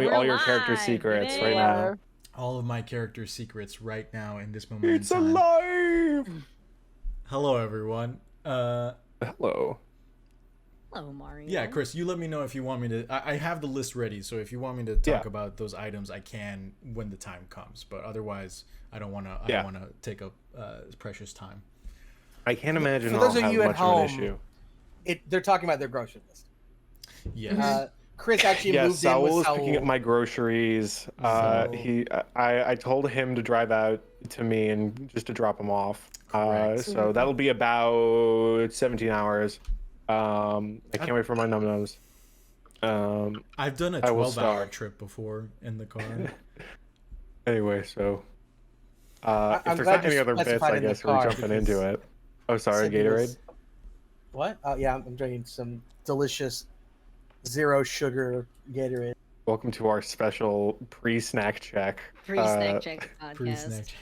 me We're all your live, character secrets right baby. now. All of my character secrets right now in this moment It's in time. alive! Hello, everyone. Hello. Hello, Mario. Yeah, Chris, you let me know if you want me to. I have the list ready, so if you want me to talk about those items, I can when the time comes. But otherwise, I don't want to. I don't want to take up precious time. I can't imagine For I'll those of have you at much of an home, issue. They're talking about their grocery list. Yes. Chris actually Yes, moved in Saul with was Saul. picking up my groceries. I told him to drive out to me and just to drop them off. So that'll be about 17 hours. I can't wait for my num-nums. I've done a 12-hour trip before in the car. Anyway, so I'm if there's glad not any you other bits, specified I in the guess we're car jumping because into it. Oh, sorry, said he Gatorade. was- What? Yeah, I'm drinking some delicious zero sugar Gatorade. Welcome to our special pre-snack check. Pre-snack check podcast.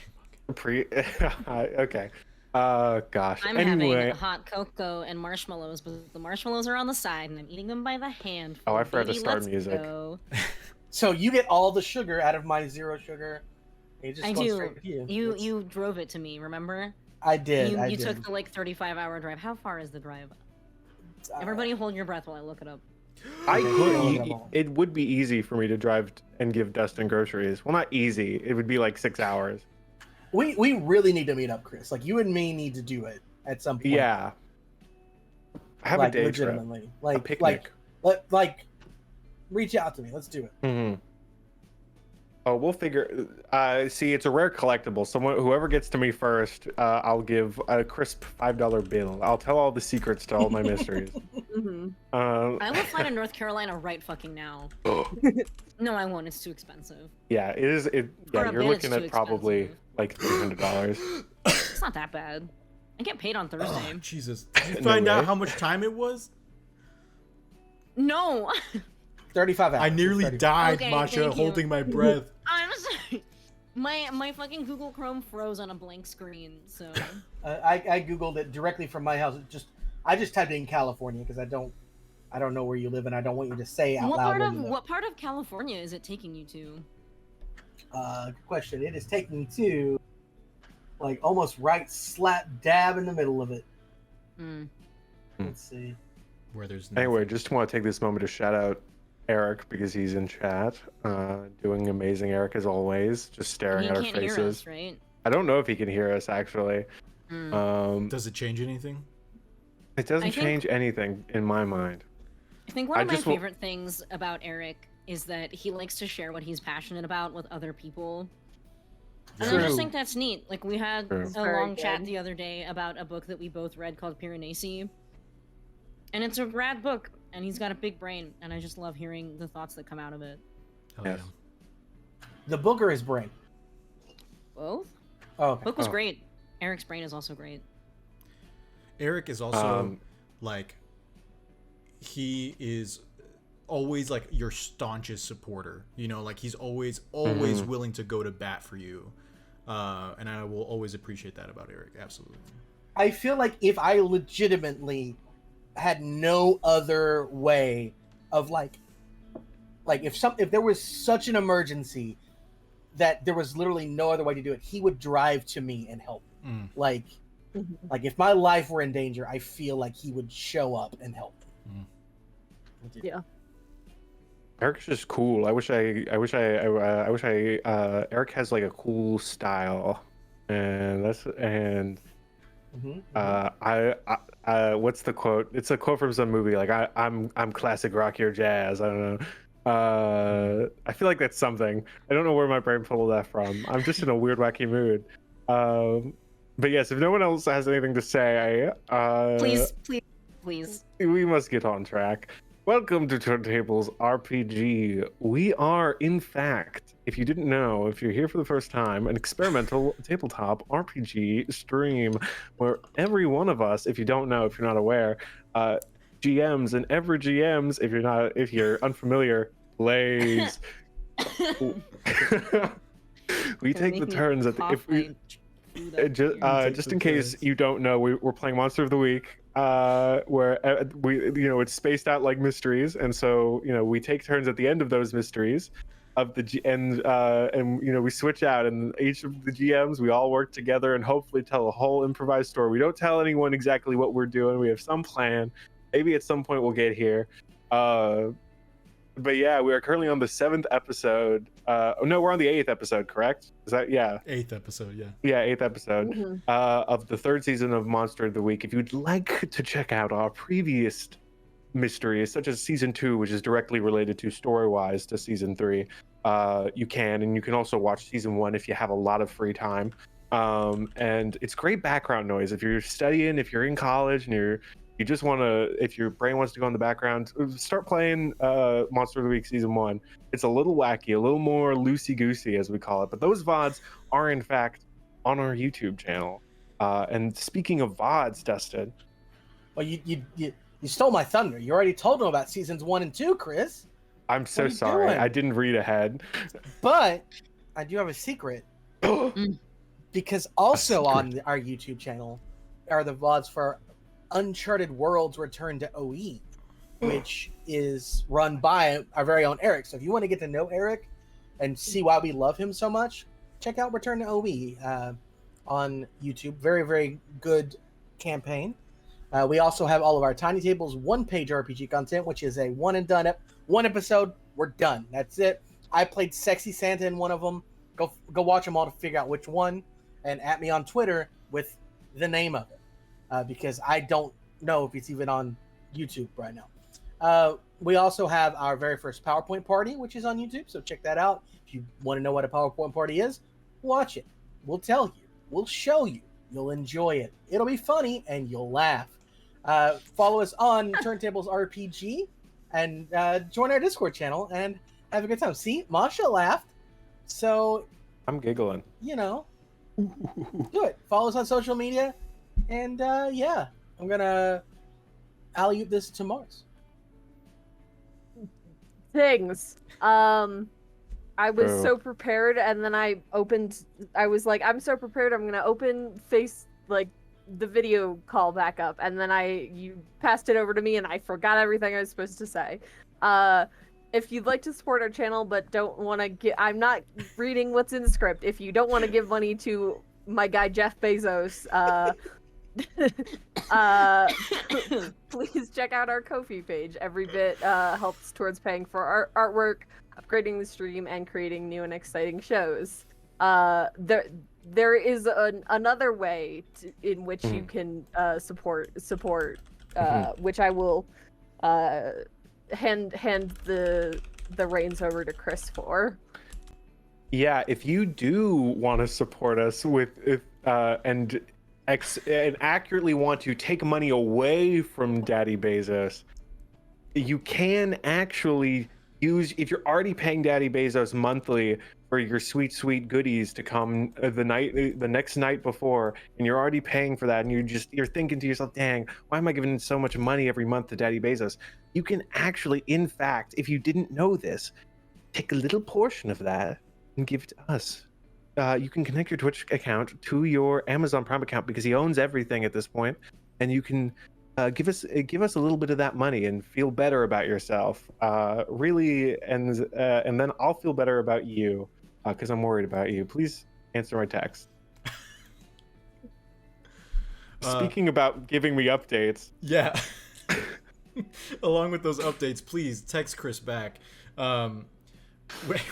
Pre-snack. Okay. Gosh. I'm anyway. having hot cocoa and marshmallows, but the marshmallows are on the side, and I'm eating them by the handful. Oh, I forgot to Baby, start let's music. go. So you get all the sugar out of my zero sugar. It just I goes do. straight to you. You drove it to me, remember? I did. You I you did. took the 35-hour drive. How far is the drive? Everybody hold your breath while I look it up. I Okay. could. It would be easy for me to drive and give Dustin groceries. Well, not easy. It would be like 6 hours. We really need to meet up, Chris. Like you and me need to do it at some point. Yeah. Have like, a day trip. legitimately. A Like picnic. like reach out to me. Let's do it. Mm-hmm. Oh, we'll figure. See, it's a rare collectible. Whoever gets to me first, I'll give a crisp $5 bill. I'll tell all the secrets to all my mysteries. I will fly to North Carolina right fucking now. No, I won't. It's too expensive. Yeah, it is. For Yeah, a you're bit, it's looking too at probably expensive. like $300. It's not that bad. I get paid on Thursday. Oh, Jesus. Did you No find out way. how much time it was? No. 35 hours. I nearly 35. died, Okay, Masha, thank you. holding my breath. I'm sorry. My fucking Google Chrome froze on a blank screen, so. I googled it directly from my house. I just typed in California because I don't know where you live and I don't want you to say out loud where you live. What part of California is it taking you to? Good question. It is taking me to like almost right slap dab in the middle of it. Let's see. Where there's nothing. Anyway, just want to take this moment to shout out Eric because he's in chat, doing amazing. Eric, as always, just staring He at our can't faces. hear us, right? I don't know if he can hear us actually. Does it change anything? It doesn't I think- change anything in my mind. I think one of my just will- favorite things about Eric is that he likes to share what he's passionate about with other people. And I True. just think that's neat. Like, we had True. a Very long chat good. the other day about a book that we both read called Piranesi. And it's a rad book, and he's got a big brain, and I just love hearing the thoughts that come out of it. Hell Yes. The book or his brain? Both? Oh, okay. Book was Oh. great. Eric's brain is also great. Eric is also like, he is always like your staunchest supporter. You know, like he's always willing to go to bat for you. And I will always appreciate that about Eric. Absolutely. I feel like if I legitimately had no other way of like if there was such an emergency that there was literally no other way to do it, he would drive to me and help me. Like if my life were in danger, I feel like he would show up and help me. Yeah. Eric's just cool. Eric has like a cool style, and what's the quote? It's a quote from some movie. Like I'm classic rock, you're jazz. I don't know. I feel like that's something. I don't know where my brain pulled that from. I'm just in a weird, wacky mood. But yes, if no one else has anything to say, Please. we must get on track. Welcome to TurnTables RPG. We are, in fact, if you didn't know, if you're here for the first time, an experimental tabletop RPG stream where every one of us, if you don't know, if you're not aware, GMs and ever GMs, if you're unfamiliar, plays. We take the turns at the, if we. Just in case you don't know, we're playing Monster of the Week. where we, it's spaced out like mysteries, and so we take turns at the end of those mysteries of and we switch out, and each of the GMs, we all work together and hopefully tell a whole improvised story. We don't tell anyone exactly what we're doing. We have some plan. Maybe at some point we'll get here. But yeah, we are currently on the 7th episode. No, we're on the 8th episode, correct? Is that, yeah? 8th episode, yeah. Yeah, 8th episode of the 3rd season of Monster of the Week. If you'd like to check out our previous mysteries, such as season 2, which is directly related to story-wise to season 3, you can. And you can also watch season 1 if you have a lot of free time. And it's great background noise. If you're studying, if you're in college, and you just want to, if your brain wants to go in the background, start playing Monster of the Week Season 1. It's a little wacky, a little more loosey-goosey, as we call it. But those VODs are, in fact, on our YouTube channel. And speaking of VODs, Dustin. Well, you stole my thunder. You already told them about Seasons 1 and 2, Chris. I'm so sorry. Doing? I didn't read ahead. But I do have a secret. Because also on our YouTube channel are the VODs for Uncharted Worlds Return to OE, which is run by our very own Eric. So if you want to get to know Eric and see why we love him so much, check out Return to OE on YouTube. Very, very good campaign. We also have all of our Tiny Tables one-page RPG content, which is a one and done one episode. We're done. That's it. I played Sexy Santa in one of them. Go watch them all to figure out which one, and at me on Twitter with the name of it. Because I don't know if it's even on YouTube right now. We also have our very first PowerPoint party, which is on YouTube, so check that out. If you want to know what a PowerPoint party is, watch it. We'll tell you. We'll show you. You'll enjoy it. It'll be funny, and you'll laugh. Follow us on TurnTables RPG, and join our Discord channel, and have a good time. See, Masha laughed, so... I'm giggling. Do it. Follow us on social media. And yeah, I'm gonna alley-oop this to Mars. Things. I was so prepared, and then I was like, I'm so prepared, I'm gonna open the video call back up, and then you passed it over to me, and I forgot everything I was supposed to say. If you'd like to support our channel but don't want to I'm not reading what's in the script. If you don't want to give money to my guy Jeff Bezos, please check out our Ko-fi page. Every bit helps towards paying for our artwork, upgrading the stream, and creating new and exciting shows. There is another way in which you can support, which I will hand the reins over to Chris for. Yeah, if you do want to support us and accurately want to take money away from Daddy Bezos, you can actually use, if you're already paying Daddy Bezos monthly for your sweet goodies to come the next night before, and you're already paying for that, and you're thinking to yourself, dang, why am I giving so much money every month to Daddy Bezos? You can actually, in fact, if you didn't know this, take a little portion of that and give it to us. You can connect your Twitch account to your Amazon Prime account, because he owns everything at this point, and you can give us a little bit of that money and feel better about yourself. Really, and then I'll feel better about you, because I'm worried about you. Please answer my text. Speaking about giving me updates. Yeah. Along with those updates, please text Chris back.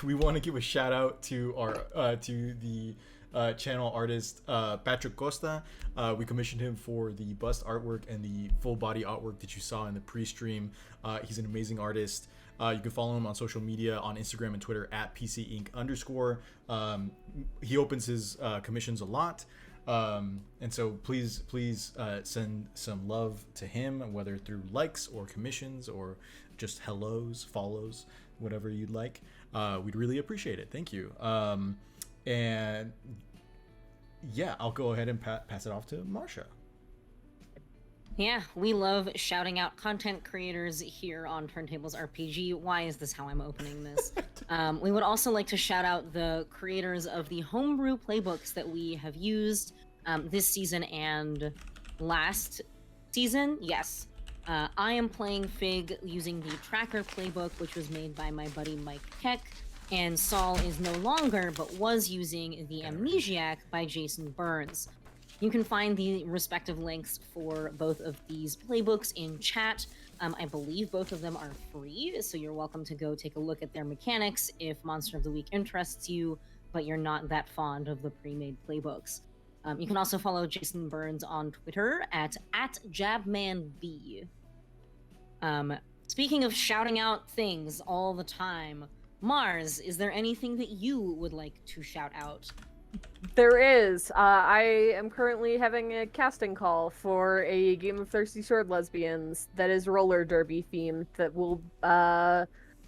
We want to give a shout out to our to the channel artist Patrick Costa. We commissioned him for the bust artwork and the full body artwork that you saw in the pre-stream. He's an amazing artist. You can follow him on social media, on Instagram and Twitter at PCInc_. He opens his commissions a lot. And so please send some love to him, whether through likes or commissions or just hellos, follows, whatever you'd like. We'd really appreciate it. Thank you. And yeah, I'll go ahead and pass it off to Marsha. Yeah, we love shouting out content creators here on TurnTables RPG. Why is this how I'm opening this? We would also like to shout out the creators of the homebrew playbooks that we have used this season and last season, yes. I am playing Fig using the Tracker playbook, which was made by my buddy Mike Keck, and Saul is no longer, but was using the Amnesiac by Jason Burns. You can find the respective links for both of these playbooks in chat. I believe both of them are free, so you're welcome to go take a look at their mechanics if Monster of the Week interests you, but you're not that fond of the pre-made playbooks. You can also follow Jason Burns on Twitter at @JabmanB. Speaking of shouting out things all the time, Mars, is there anything that you would like to shout out? There is. I am currently having a casting call for a game of Thirsty Sword Lesbians that is roller derby themed that will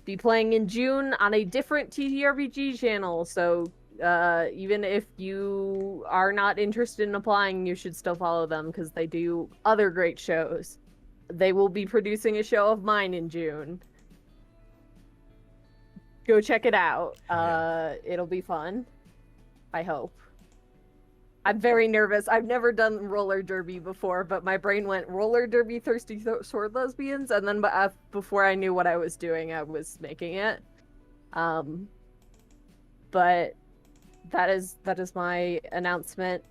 be playing in June on a different TTRPG channel. So even if you are not interested in applying, you should still follow them because they do other great shows. They will be producing a show of mine in June. Go check it out. It'll be fun. I hope. I'm very nervous. I've never done roller derby before, but my brain went roller derby Thirsty Sword Lesbians, and then before I knew what I was doing, I was making it. But that is my announcement.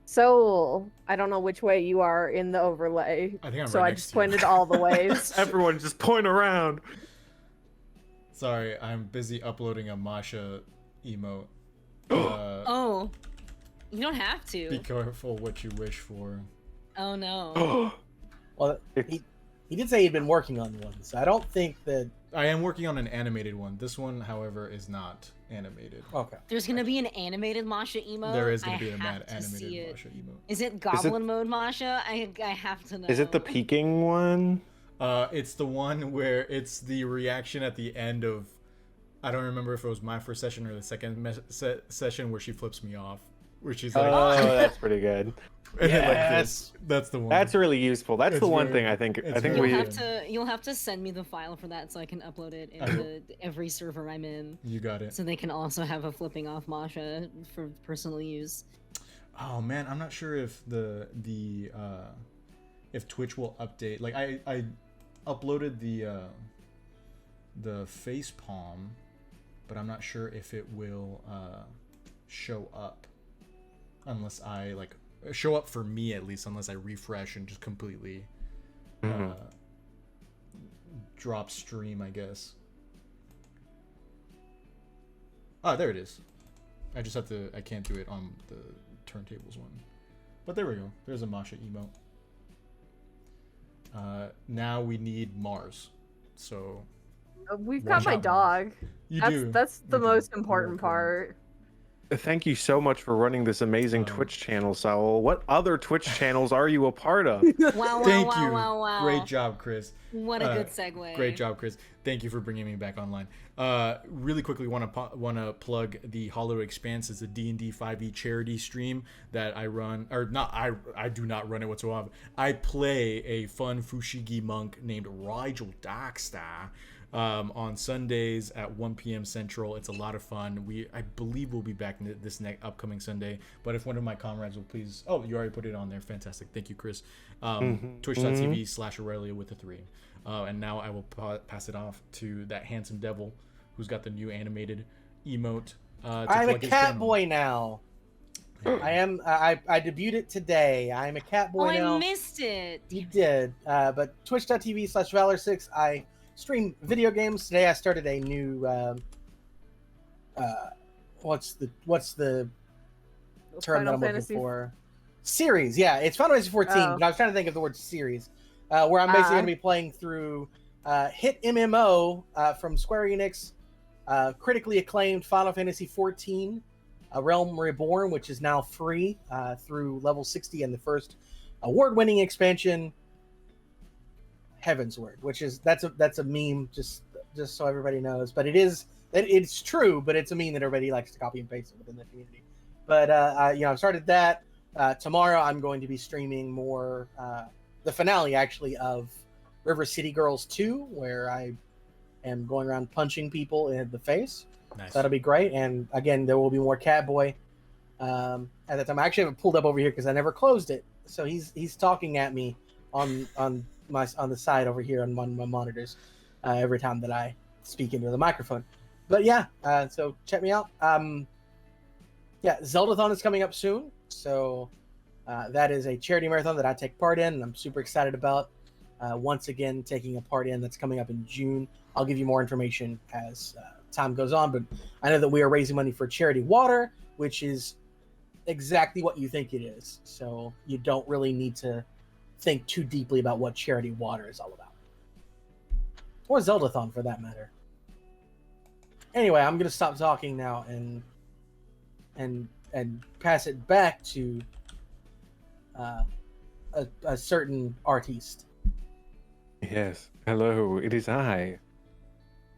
So I don't know which way you are in the overlay. I think I'm so right I next just to you. pointed all the ways. Everyone just point around. Sorry, I'm busy uploading a Masha emote. Oh, you don't have to. Be careful what you wish for. Oh no. Well, he did say he'd been working on one, so I don't think that. I am working on an animated one. This one, however, is not animated. Okay. There's gonna be an animated Masha emote. There is going I to be an have to see animated it. Masha emote. Is it Goblin mode Masha? I have to know. Is it the peeking one? It's the one where it's the reaction at the end of. I don't remember if it was my first session or the second session where she flips me off, where she's like, Oh, that's pretty good. and then like Yes. this. That's the one. That's really useful. That's It's the one very- thing I think. it's I think very we. good. You'll have to send me the file for that so I can upload it I will. into every server I'm in, You got it. so they can also have a flipping off Masha for personal use. Oh man, I'm not sure if if Twitch will update. Like I uploaded the face palm, but I'm not sure if it will show up unless I like show up for me at least, unless I refresh and just completely drop stream, I guess. Ah, there it is. I just have to. I can't do it on the Turntables one, but there we go. There's a Masha emote. Now we need Mars. So We've One got my shot dog. you That's do. that's the You do. most Very important cool. part. Thank you so much for running this amazing Twitch channel, Saul. What other Twitch channels are you a part of? Wow! Thank wow! you. Wow! Wow! Great job, Chris. What a good segue. Great job, Chris. Thank you for bringing me back online. Really quickly, want to plug the Hollow Expanse as a D&D 5e charity stream that I run, or not. I do not run it whatsoever. I play a fun Fushigi monk named Rigel Darkstar on Sundays at 1 p.m. Central. It's a lot of fun. I believe we'll be back this next upcoming Sunday. But if one of my comrades will please, oh, you already put it on there. Fantastic. Thank you, Chris. Twitch.tv/Aurelia with a 3. And now I will pass it off to that handsome devil who's got the new animated emote. I'm a cat boy now. I am. I debuted it today. I'm a cat boy now. I missed it. You did. But twitch.tv/Valor6. I stream video games. Today I started a new what's the term that I'm looking for? Series. Yeah, it's Final Fantasy 14, but I was trying to think of the word series. Where I'm basically going to be playing through hit MMO from Square Enix, critically acclaimed Final Fantasy 14, Realm Reborn, which is now free through level 60 and the first award-winning expansion, Heavensward, which is that's a meme, just so everybody knows. But it's true, but it's a meme that everybody likes to copy and paste within the community. But I've started that. Tomorrow I'm going to be streaming more the finale actually of River City Girls 2, where I am going around punching people in the face. Nice. So that'll be great. And again, there will be more Catboy at that time. I actually have it pulled up over here because I never closed it. So he's talking at me on the side over here on one of my monitors every time that I speak into the microphone. But yeah, so check me out. Yeah, Zeldathon is coming up soon, so that is a charity marathon that I take part in, and I'm super excited about. Once again, taking a part in that's coming up in June. I'll give you more information as time goes on, but I know that we are raising money for charity water, which is exactly what you think it is. So you don't really need to think too deeply about what charity water is all about, or Zeldathon for that matter. Anyway, I'm gonna stop talking now and pass it back to a certain artiste. Yes. Hello, it is I,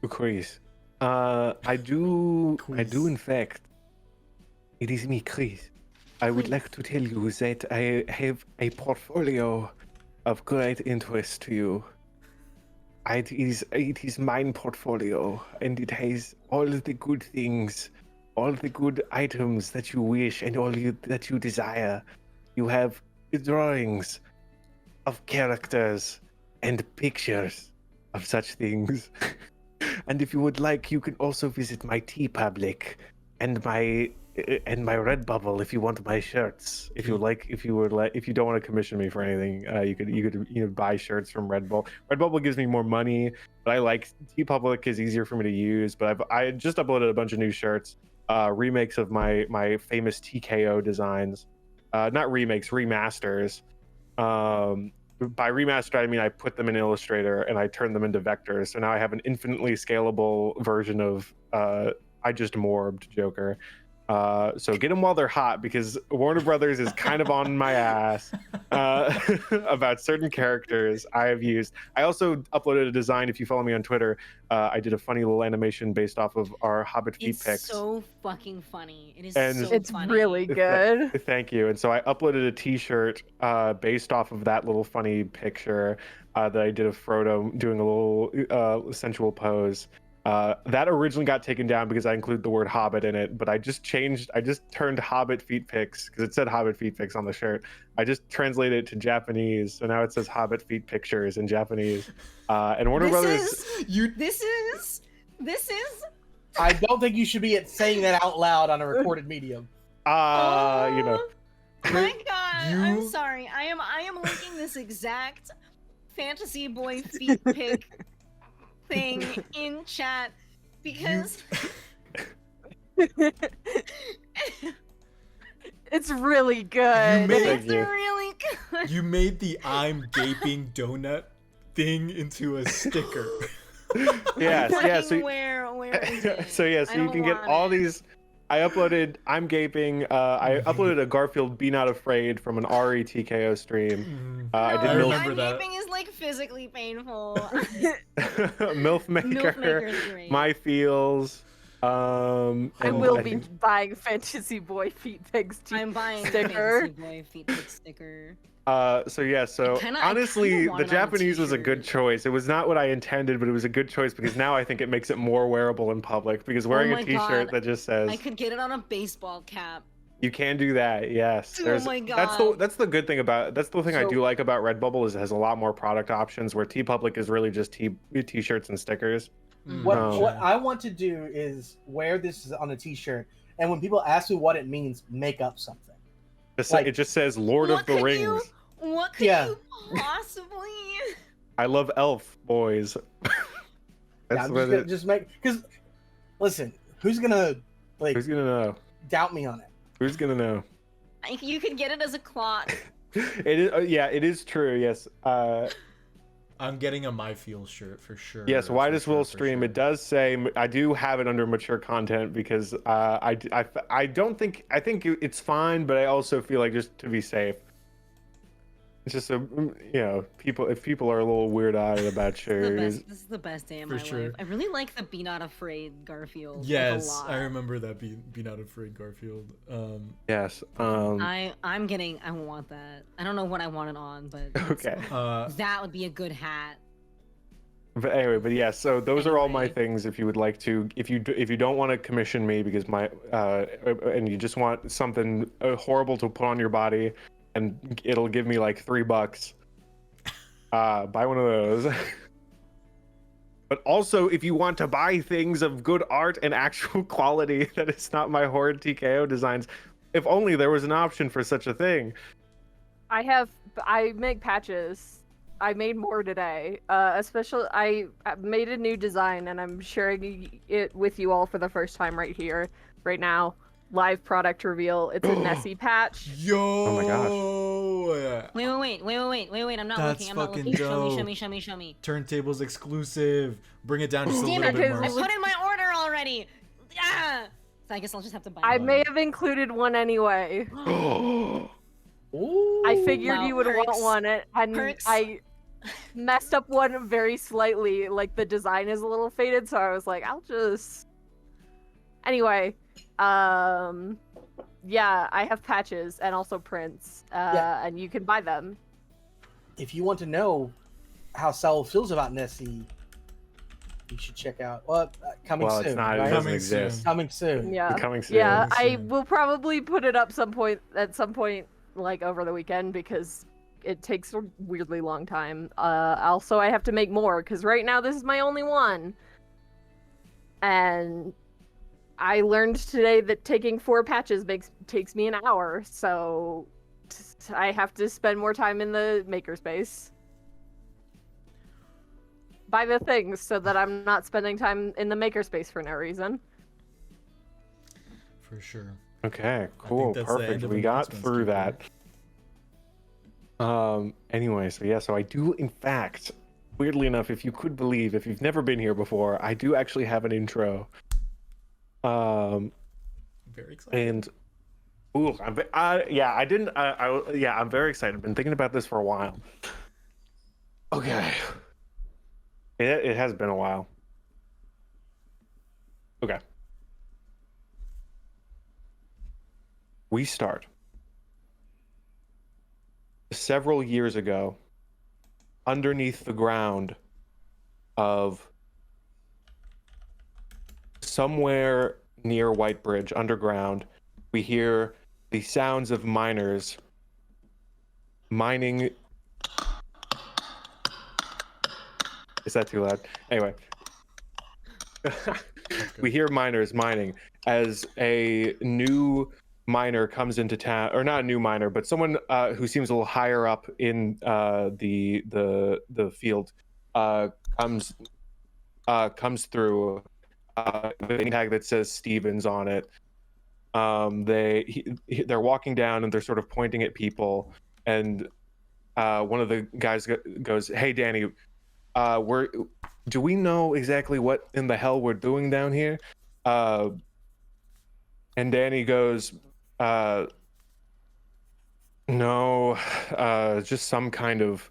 Chris. I do in fact. It is me, Chris. I would like to tell you that I have a portfolio of great interest to you. It is mine portfolio, and it has all the good things, all the good items that you wish, and that you desire. You have drawings of characters and pictures of such things. And if you would like, you can also visit my TeePublic and my Redbubble if you want my shirts. If you don't want to commission me for anything, you could buy shirts from Redbubble. Redbubble gives me more money, but I like TeePublic is easier for me to use. But I just uploaded a bunch of new shirts, remakes of my famous TKO designs, not remakes, remasters. By remastered, I mean I put them in Illustrator and I turned them into vectors. So now I have an infinitely scalable version of I just morbed Joker. So get them while they're hot, because Warner Brothers is kind of on my ass about certain characters I have used. I also uploaded a design. If you follow me on Twitter, I did a funny little animation based off of our Hobbit feet pics. It's so fucking funny. It is And so It's funny. really good. Thank you. And so I uploaded a T-shirt based off of that little funny picture that I did of Frodo doing a little sensual pose. That originally got taken down because I included the word Hobbit in it, but I just turned Hobbit feet pics, because it said Hobbit feet pics on the shirt. I just translated it to Japanese, so now it says Hobbit feet pictures in Japanese. And Warner Brothers, This is. I don't think you should be saying that out loud on a recorded medium. you know, My God, I'm sorry. I am linking this exact fantasy boy feet pic thing in chat because It's really good. it's really good. You made the I'm gaping donut thing into a sticker. yeah. So Where is it? so you can get all these. I uploaded I'm gaping. I uploaded a Garfield Be Not Afraid from an Ari TKO stream. I did No, remember I'm that. gaping is like physically painful. MILF Maker, Maker's great. My Feels. I and will I be think- buying Fantasy Boy Feet Pigs I'm buying sticker. Fantasy Boy feet pic sticker. So I honestly, kinda the want it on a Japanese was a good t-shirt. choice. It was not what I intended, but it was a good choice because now I think it makes it more wearable in public, because wearing Oh a my T-shirt God. that just says I could get it on a baseball cap. you can do that. Yes, Oh my that's the good thing about that's the thing I So- do like about Redbubble is it has a lot more product options, where TeePublic is really just T-shirts and stickers. What Oh. what I want to do is wear this on a T-shirt, and when people ask me what it means, make up something. It just says Lord of the Rings. What could Yeah. you possibly? I love elf boys. Yeah, That's I'm what just, gonna, it. just make because listen, who's gonna Who's gonna know? doubt me on it? Who's gonna know? You could get it as a cloth. It is. Yeah, it is true. Yes. I'm getting a My Feel shirt for sure. Yes, why for does sure, Will for stream? sure. It does say I do have it under mature content because I don't think I think it's fine, but I also feel like just to be safe. It's just if people are a little weird-eyed about This shoes. is the best day of For my sure. life. I really like the Be Not Afraid Garfield. like, a Yes, lot. I remember that. Be Not Afraid Garfield. Yes. I want that. I don't know what I want it on, but Okay. that would be a good hat. But anyway, but yeah. So those are all my Anyway. things. If you would like to, if you don't want to commission me because and you just want something horrible to put on your body, and it'll give me like $3. Buy one of those. But also, if you want to buy things of good art and actual quality that is not my horrid TKO designs, if only there was an option for such a thing. I make patches. I made more today. Especially, I made a new design, and I'm sharing it with you all for the first time right here, right now. Live product reveal. It's a Nessie patch. Yo! Oh my gosh. Wait, I'm not That's looking. I'm not fucking looking. dope. Show me. Turntables exclusive. Bring it down just a Damn little it! bit I more. put in my order already. Ah! So I guess I'll just have to buy I one. may have included one anyway. Ooh. I figured Wow, you would perks. want one, and Perks. I messed up one very slightly. Like, the design is a little faded, so I was like, I'll just... Anyway, yeah, I have patches and also prints, and you can buy them. If you want to know how Saul feels about Nessie, you should check out. Coming Well, soon. it's not. It right? doesn't Coming exist. soon. Coming soon. Yeah, Coming soon. yeah, I soon. will probably put it up at some point, like over the weekend, because it takes a weirdly long time. Also, I have to make more because right now this is my only one, and I learned today that taking 4 patches takes me an hour, so I have to spend more time in the makerspace. Buy the things so that I'm not spending time in the makerspace for no reason. For sure. Okay, cool, that's the end perfect. of We got announcements, through Cooper. that. Anyway, so I do, in fact, weirdly enough, if you could believe, if you've never been here before, I do actually have an intro. Very excited. And ooh, I'm very excited. I've been thinking about this for a while. Okay. It has been a while. Okay. We start several years ago underneath the ground of somewhere near Whitebridge underground. We hear the sounds of miners mining. Is that too loud? Anyway. We hear miners mining as a new miner comes into town, or not a new miner, but someone who seems a little higher up in the field comes through with a tag that says Stevens on it. They're walking down and they're sort of pointing at people, and one of the guys goes, "Hey, Danny, do we know exactly what in the hell we're doing down here?" And Danny goes, "No, just some kind of."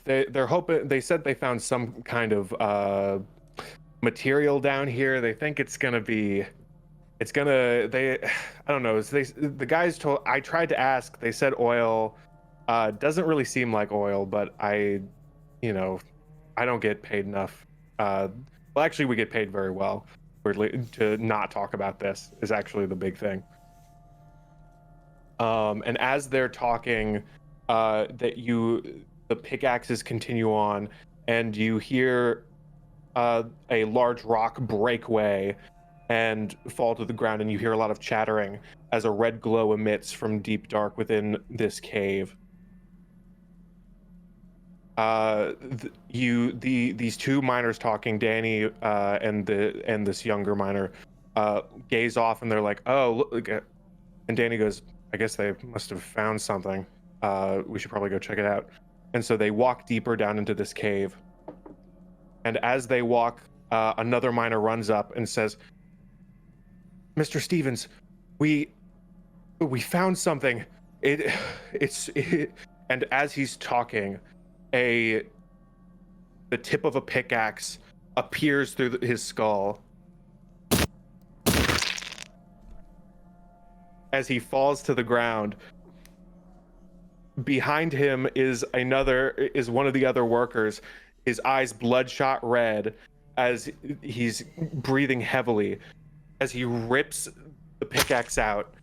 They're hoping. They said they found some kind of material down here. They think it's gonna be. It's gonna. I don't know. The guys told. I tried to ask. They said oil. Doesn't really seem like oil, but I don't get paid enough. Well, actually, we get paid very well. Weirdly, to not talk about this is actually the big thing. And as they're talking, the pickaxes continue on, and you hear a large rock break way and fall to the ground, and you hear a lot of chattering as a red glow emits from deep dark within this cave. These two miners talking, Danny and this younger miner, gaze off, and they're like, "Oh, look!" And Danny goes, "I guess they must have found something. We should probably go check it out." And so they walk deeper down into this cave. And as they walk, another miner runs up and says, "Mr. Stevens, we found something. And as he's talking, the tip of a pickaxe appears through his skull. As he falls to the ground, behind him is one of the other workers, his eyes bloodshot red as he's breathing heavily, as he rips the pickaxe out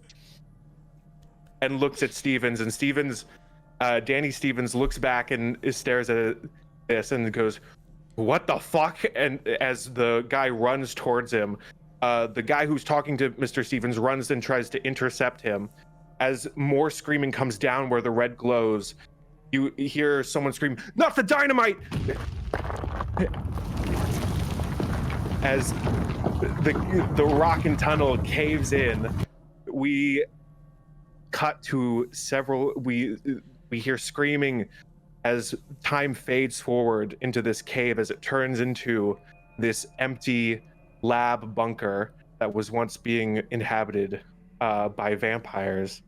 and looks at Stevens, and Stevens Danny Stevens looks back and stares at this and goes, "What the fuck?" And as the guy runs towards him, the guy who's talking to Mr. Stevens runs and tries to intercept him. As more screaming comes down where the red glows, you hear someone scream, "Not the dynamite!" As the rockin' tunnel caves in, we cut to several. We hear screaming as time fades forward into this cave as it turns into this empty lab bunker that was once being inhabited by vampires.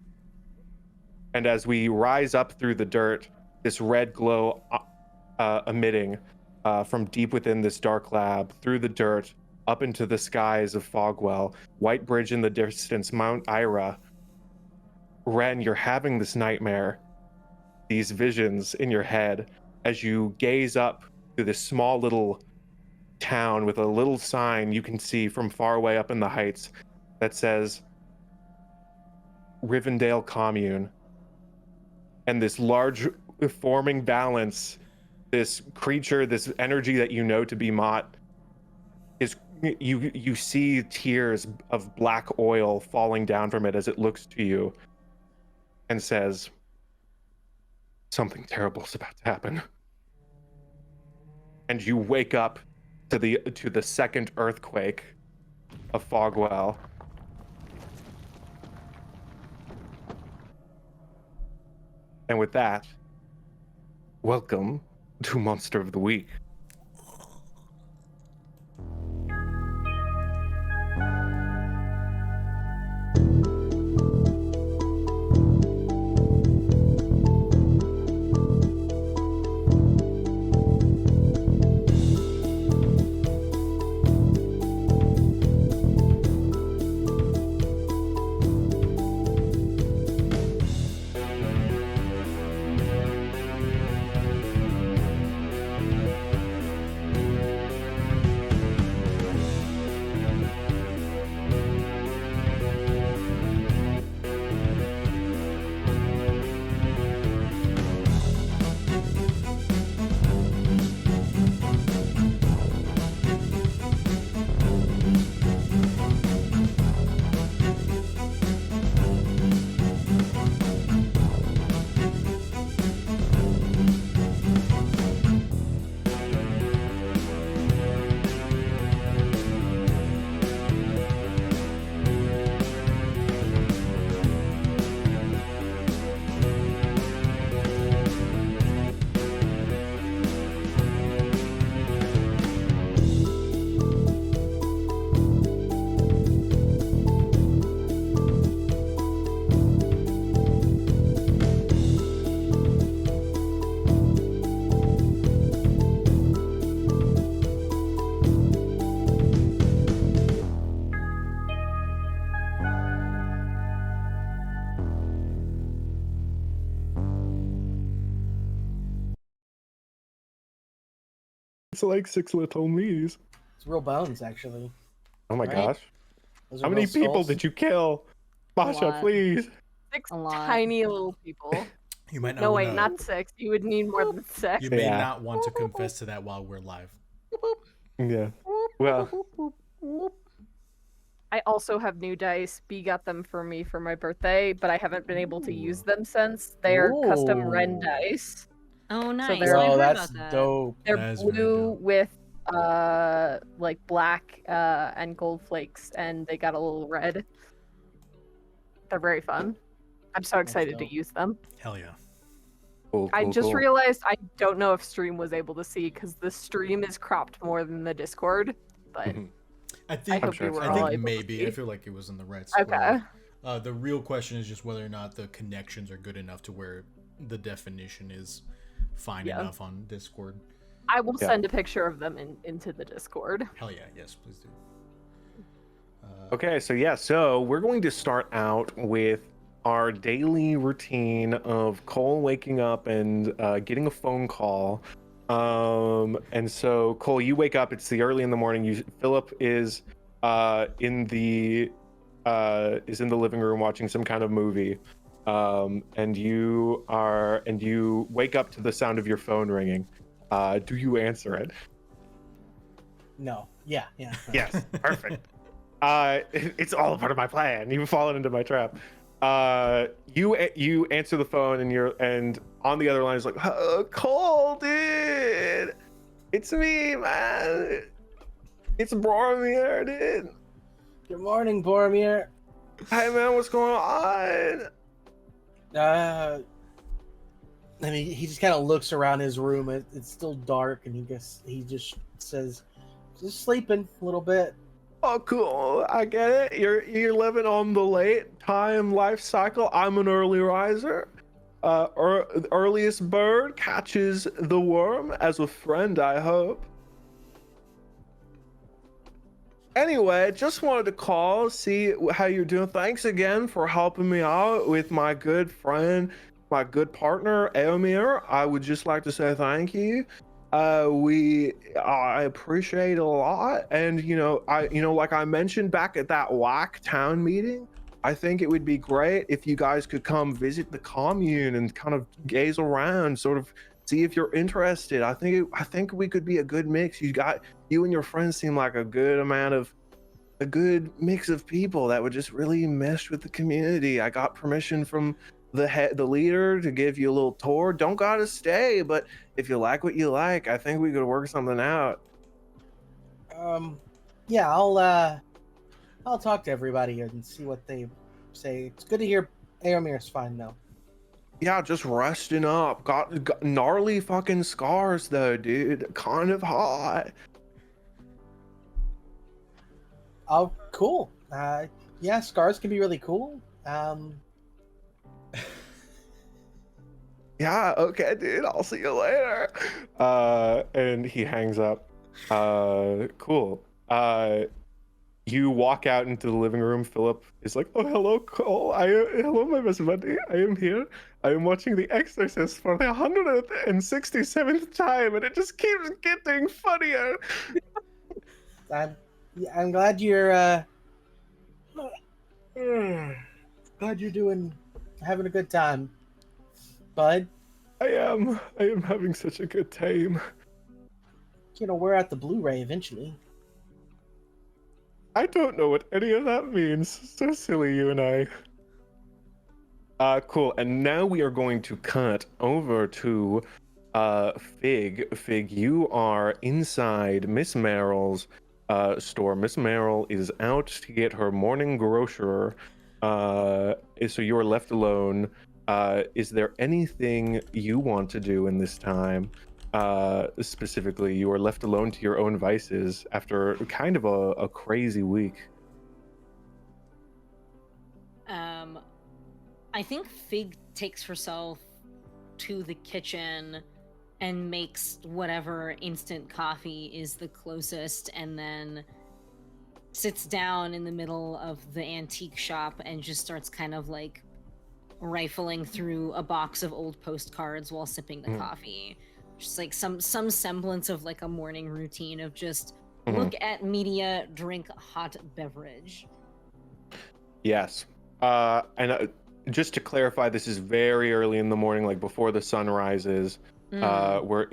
And as we rise up through the dirt, this red glow emitting from deep within this dark lab, through the dirt, up into the skies of Fogwell, White Bridge in the distance, Mount Ira. Ren, you're having this nightmare, these visions in your head as you gaze up to this small little town with a little sign you can see from far away up in the heights that says Rivendale Commune. And this large forming balance, this creature, this energy that you know to be Mott, is you see tears of black oil falling down from it as it looks to you and says, "Something terrible is about to happen." And you wake up to the second earthquake of Fogwell. And with that, welcome to Monster of the Week. It's like 6 little me's. It's real bones, actually. Oh my Right? gosh. Those are How many real people skulls. did you kill? Masha, lot. please. 6 A lot. tiny little people. You might not. No, wait, wanna- not 6. You would need more than 6. You may Yeah. not want to confess to that while we're live. Yeah. Well, I also have new dice. B got them for me for my birthday, but I haven't been able to use them since. They are custom Ren Ooh. dice. Oh, nice. they're- I Bro, heard that's about that. dope. They're That is very blue dope. with like black and gold flakes, and they got a little red. They're very fun. I'm so excited to dope. use them. Hell yeah. cool, I cool, just cool. realized I don't know if stream was able to see because the stream is cropped more than the Discord, but Mhm. I think hope we were I all think able to maybe. see. I feel like it was in the right okay. spot. The real question is just whether or not the connections are good enough to where the definition is fine Yeah. enough on Discord. I will Yeah. send a picture of them into the Discord. Hell yeah, yes, please do. Okay, so we're going to start out with our daily routine of Cole waking up and getting a phone call. And so Cole, you wake up. It's the early in the morning. Philip is in the living room watching some kind of movie. and you wake up to the sound of your phone ringing. Do you answer it? No. Yeah. Yes, perfect. It's all a part of my plan. You've fallen into my trap. You answer the phone, and on the other line is like, Cole, dude, it's me, man. It's Boromir, dude. Good morning, Boromir. Hey, man, what's going on? And he just kind of looks around his room. It's still dark, and he just says, "Just sleeping a little bit." Oh, cool. I get it. You're living on the late time life cycle. I'm an early riser. Earliest bird catches the worm, as a friend, I hope. Anyway, just wanted to call, see how you're doing. Thanks again for helping me out with my good friend, my good partner, Eomir. I would just like to say thank you. I appreciate it a lot. And like I mentioned back at that WAC town meeting, I think it would be great if you guys could come visit the commune and kind of gaze around, sort of see if you're interested. I think we could be a good mix. You and your friends seem like a good mix of people that would just really mesh with the community. I got permission from the leader to give you a little tour. Don't gotta stay, but if you like what you like, I think we could work something out. Yeah, I'll talk to everybody and see what they say. It's good to hear Eomir's fine though. Yeah, just resting up. Got gnarly fucking scars though, dude. Kind of hot. Oh, cool. Yeah, scars can be really cool. Yeah, okay, dude. I'll see you later. And he hangs up. Cool. You walk out into the living room. Philip is like, "Oh, hello, Cole. Hello, my best buddy. I am here. I am watching The Exorcist for the 167th time, and it just keeps getting funnier." I'm glad you're having a good time, bud. I am having such a good time. We're at the Blu-ray eventually. I don't know what any of that means. So silly, you and I. Cool. And now we are going to cut over to Fig. Fig, you are inside Miss Merrill's store. Miss Merrill is out to get her morning grocer. So you are left alone. Is there anything you want to do in this time? Specifically, you are left alone to your own vices after kind of a crazy week. I think Fig takes herself to the kitchen and makes whatever instant coffee is the closest, and then sits down in the middle of the antique shop and just starts kind of like rifling through a box of old postcards while sipping the coffee. Just like some semblance of like a morning routine of just look at media, drink hot beverage. Yes. And just to clarify, this is very early in the morning, like before the sun rises. You're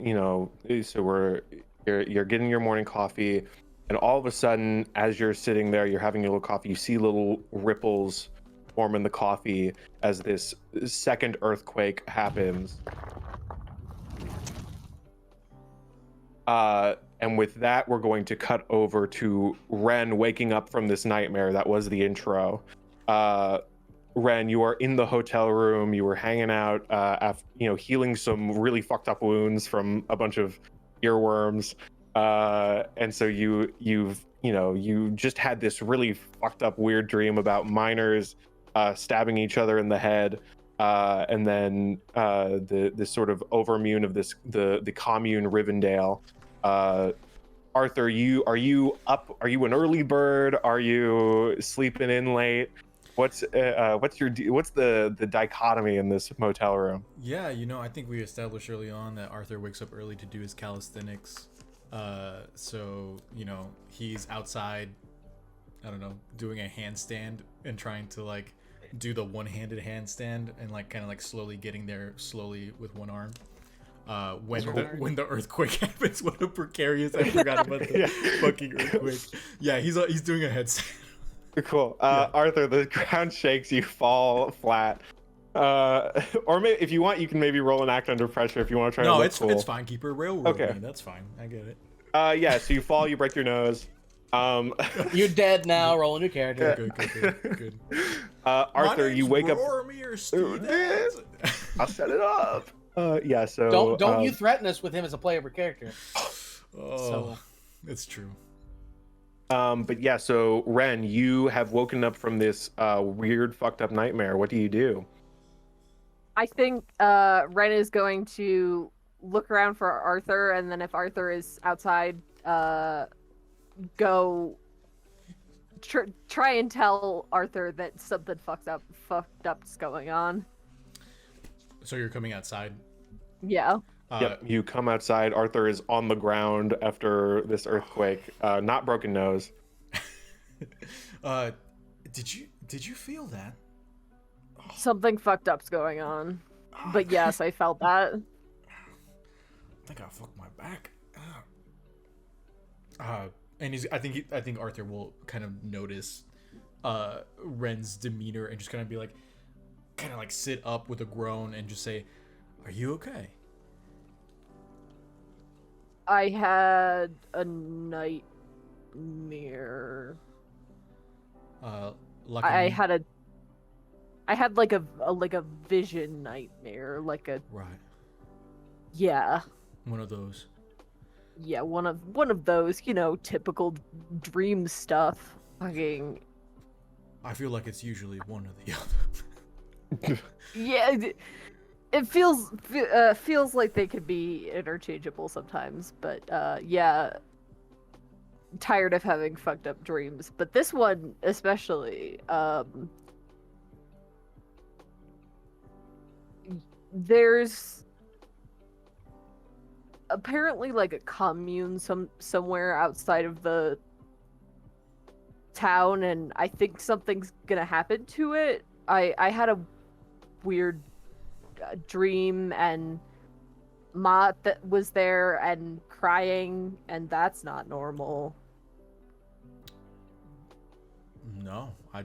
getting your morning coffee, and all of a sudden, as you're sitting there, you're having your little coffee, you see little ripples form in the coffee as this second earthquake happens. And with that, we're going to cut over to Ren waking up from this nightmare that was the intro. Ren, you are in the hotel room. You were hanging out, healing some really fucked up wounds from a bunch of earworms. And so you just had this really fucked up weird dream about miners stabbing each other in the head. And then the sort of overimmune of the commune Rivendale. Arthur, are you up? Are you an early bird? Are you sleeping in late? What's the dichotomy in this motel room? Yeah, I think we established early on that Arthur wakes up early to do his calisthenics. So he's outside, I don't know, doing a handstand and trying to like do the one-handed handstand and like kind of like slowly getting there slowly with one arm. When the earthquake happens, what a precarious! I forgot about the fucking earthquake. Yeah, he's doing a headstand. Cool. Arthur, the ground shakes, you fall flat. Or maybe if you want, you can maybe roll an act under pressure if you want to try to look cool. It's fine. Keep her railroad me. That's fine. I get it. Yeah, so you fall, you break your nose. You're dead now. Roll a new character. Good. Arthur, you wake up. I'll set it up. Yeah, so don't you threaten us with him as a playable character. Oh, it's true. But yeah, so Ren, you have woken up from this weird, fucked up nightmare. What do you do? I think Ren is going to look around for Arthur, and then if Arthur is outside, go try and tell Arthur that something fucked up's going on. So you're coming outside? Yeah. Yep. You come outside. Arthur is on the ground after this earthquake. Not broken nose. Did you feel that? Something fucked up's going on. But yes, I felt that. I think I fucked my back. And I think Arthur will kind of notice Ren's demeanor and just kind of sit up with a groan and just say, "Are you okay?" I had a nightmare. I had like a vision nightmare, like a right. Yeah. One of those. Yeah, one of those, typical dream stuff. Fucking. I feel like it's usually one or the other. Yeah, it feels like they could be interchangeable sometimes, but yeah. Tired of having fucked up dreams, but this one especially. There's apparently like a commune somewhere outside of the town, and I think something's gonna happen to it. I had a weird dream, and Mott that was there and crying, and that's not normal. No, I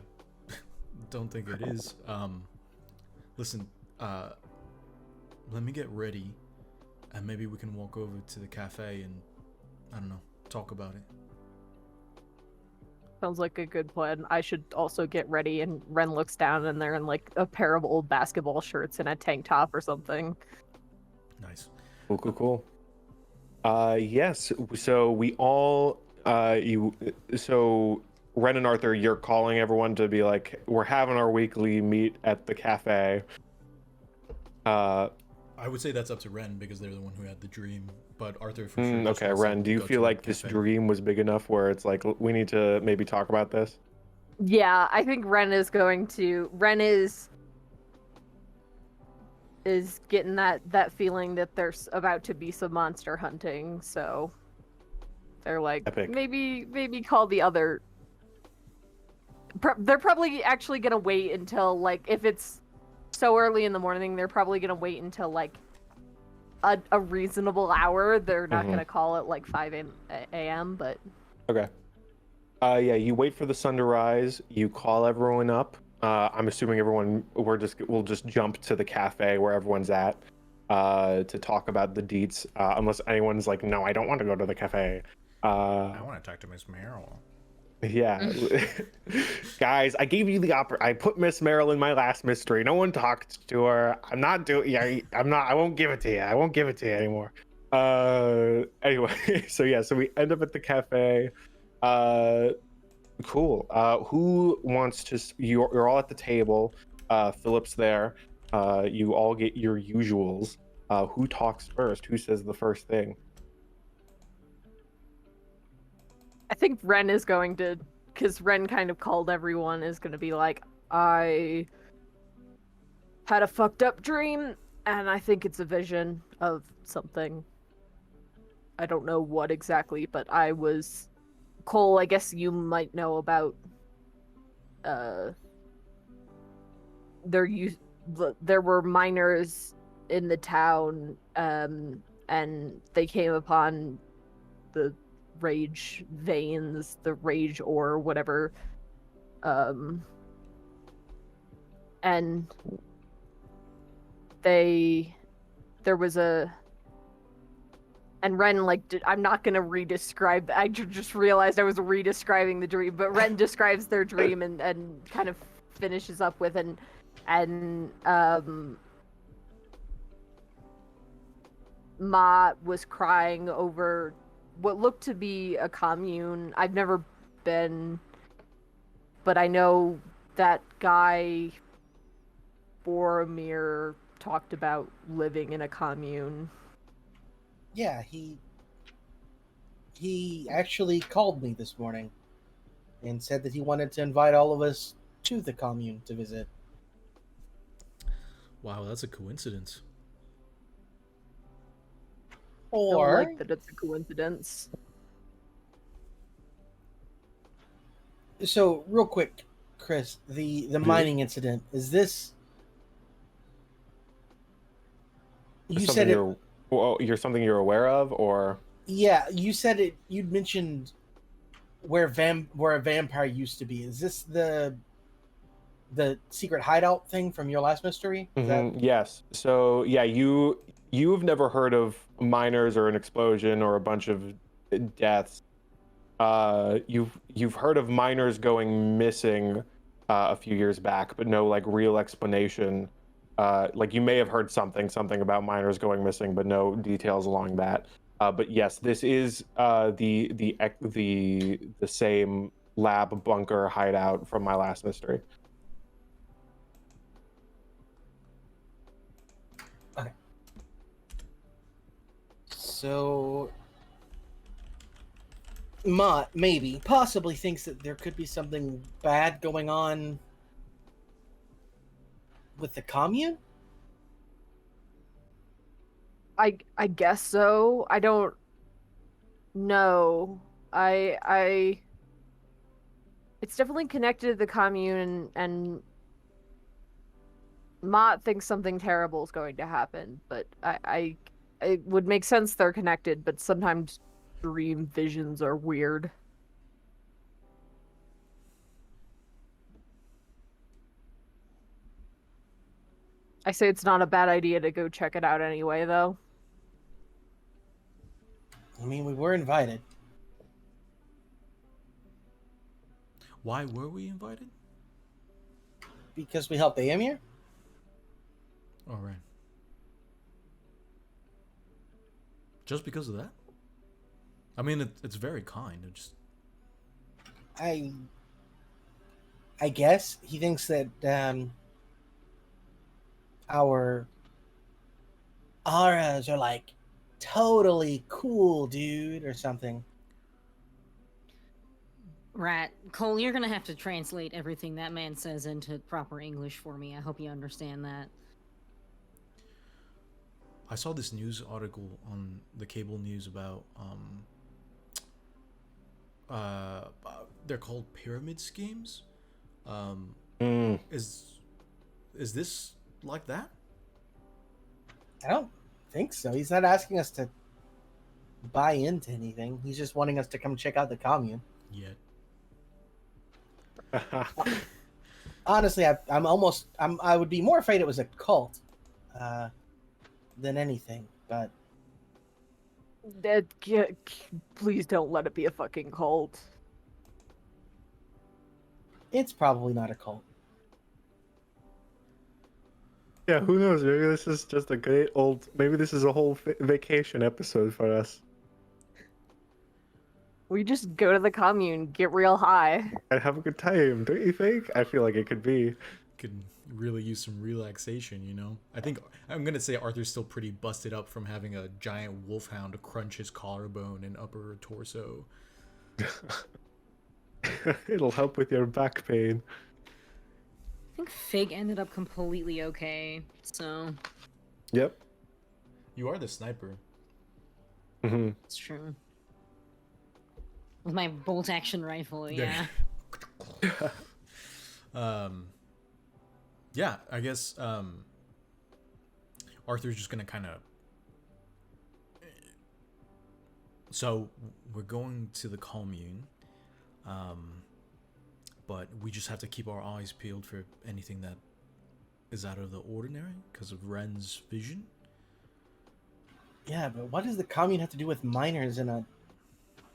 don't think it is. Listen, let me get ready, and maybe we can walk over to the cafe and, I don't know, talk about it. Sounds like a good plan. I should also get ready, and Ren looks down, and they're in like a pair of old basketball shirts and a tank top or something. Nice. Cool. Yes. So we all, so Ren and Arthur, you're calling everyone to be like, we're having our weekly meet at the cafe. I would say that's up to Ren because they're the one who had the dream. But Arthur, for sure. Okay, Ren, do you feel like this dream was big enough where it's like we need to maybe talk about this? Yeah, I think Ren is getting that feeling that there's about to be some monster hunting, so they're like, Epic. maybe call the other. They're probably actually gonna wait until, like, if it's so early in the morning, they're probably gonna wait until like a reasonable hour. They're not gonna call it like 5 a.m. But okay. Yeah, you wait for the sun to rise. You call everyone up. I'm assuming we'll just jump to the cafe where everyone's at to talk about the deets. Unless anyone's like, no, I don't want to go to the cafe. I want to talk to Miss Merrill. Yeah. Guys, I gave you the I put Miss Merrill in my last mystery. No one talked to her. I won't give it to you. I won't give it to you anymore. Anyway, so we end up at the cafe. Cool. Who wants to? You're all at the table. Philip's there. You all get your usuals. Who talks first? Who says the first thing? I think Ren is going to, because Ren kind of called everyone, is going to be like, I had a fucked up dream, and I think it's a vision of something. I don't know what exactly, but Cole, I guess you might know about there were miners in the town, and they came upon the rage veins, the rage ore, whatever, and there was a, and Ren, like, I'm not gonna re-describe. I just realized I was re-describing the dream, but Ren describes their dream and kind of finishes up with Ma was crying over what looked to be a commune. I've never been, but I know that guy Boromir talked about living in a commune. Yeah, he actually called me this morning and said that he wanted to invite all of us to the commune to visit. Wow, that's a coincidence. Don't Or like that it's a coincidence. so real quick, Chris, the mining incident, is this you Something said it you're something you're aware of, or yeah, you said it you'd mentioned where a vampire used to be. Is this the secret hideout thing from your last mystery? Is that yes. So yeah, you've never heard of miners or an explosion or a bunch of deaths. You've heard of miners going missing a few years back, but no like real explanation. Like you may have heard something about miners going missing, but no details along that. But yes, this is the same lab bunker hideout from my last mystery. so Mott possibly thinks that there could be something bad going on with the commune? I guess so. I don't know. I it's definitely connected to the commune, and Mott thinks something terrible is going to happen, but I it would make sense they're connected, but sometimes dream visions are weird. I say it's not a bad idea to go check it out anyway, though. I mean, we were invited. Why were we invited? Because we helped Amir? All right. Just because of that? I mean, it's very kind. It just I guess he thinks that our auras are like totally cool, dude, or something. Rat. Cole, you're gonna have to translate everything that man says into proper English for me. I hope you understand that. I saw this news article on the cable news about they're called pyramid schemes. Is this like that? I don't think so. He's not asking us to buy into anything. He's just wanting us to come check out the commune. Yet. Honestly, I would be more afraid it was a cult than anything, but Please don't let it be a fucking cult. it's probably not a cult. Yeah, who knows? Maybe this is just a great old. Maybe this is a whole vacation episode for us. We just go to the commune, get real high. And have a good time, don't you think? I feel like it could be. Could really use some relaxation, you know? I think I'm gonna say Arthur's still pretty busted up from having a giant wolfhound crunch his collarbone and upper torso. It'll help with your back pain. I think Fig ended up completely okay, so Yep. You are the sniper. Mm-hmm. it's true. With my bolt action rifle, yeah. yeah, I guess Arthur's just gonna kind of. So we're going to the commune, but we just have to keep our eyes peeled for anything that is out of the ordinary because of Ren's vision. Yeah, but what does the commune have to do with miners in a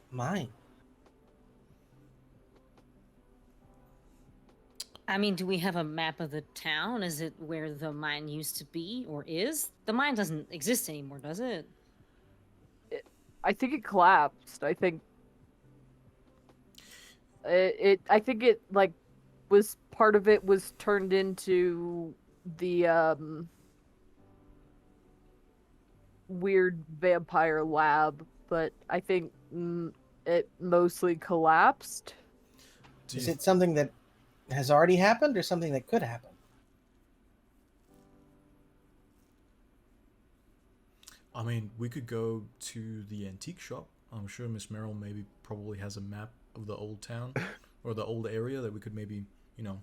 mine? I mean, do we have a map of the town? Is it where the mine used to be, or is? The mine doesn't exist anymore, does it? I think it collapsed. I think I think it like was part of it was turned into the weird vampire lab, but I think it mostly collapsed. Is it something that has already happened or something that could happen? I mean, we could go to the antique shop. I'm sure Miss Merrill probably has a map of the old town or the old area that we could maybe, kind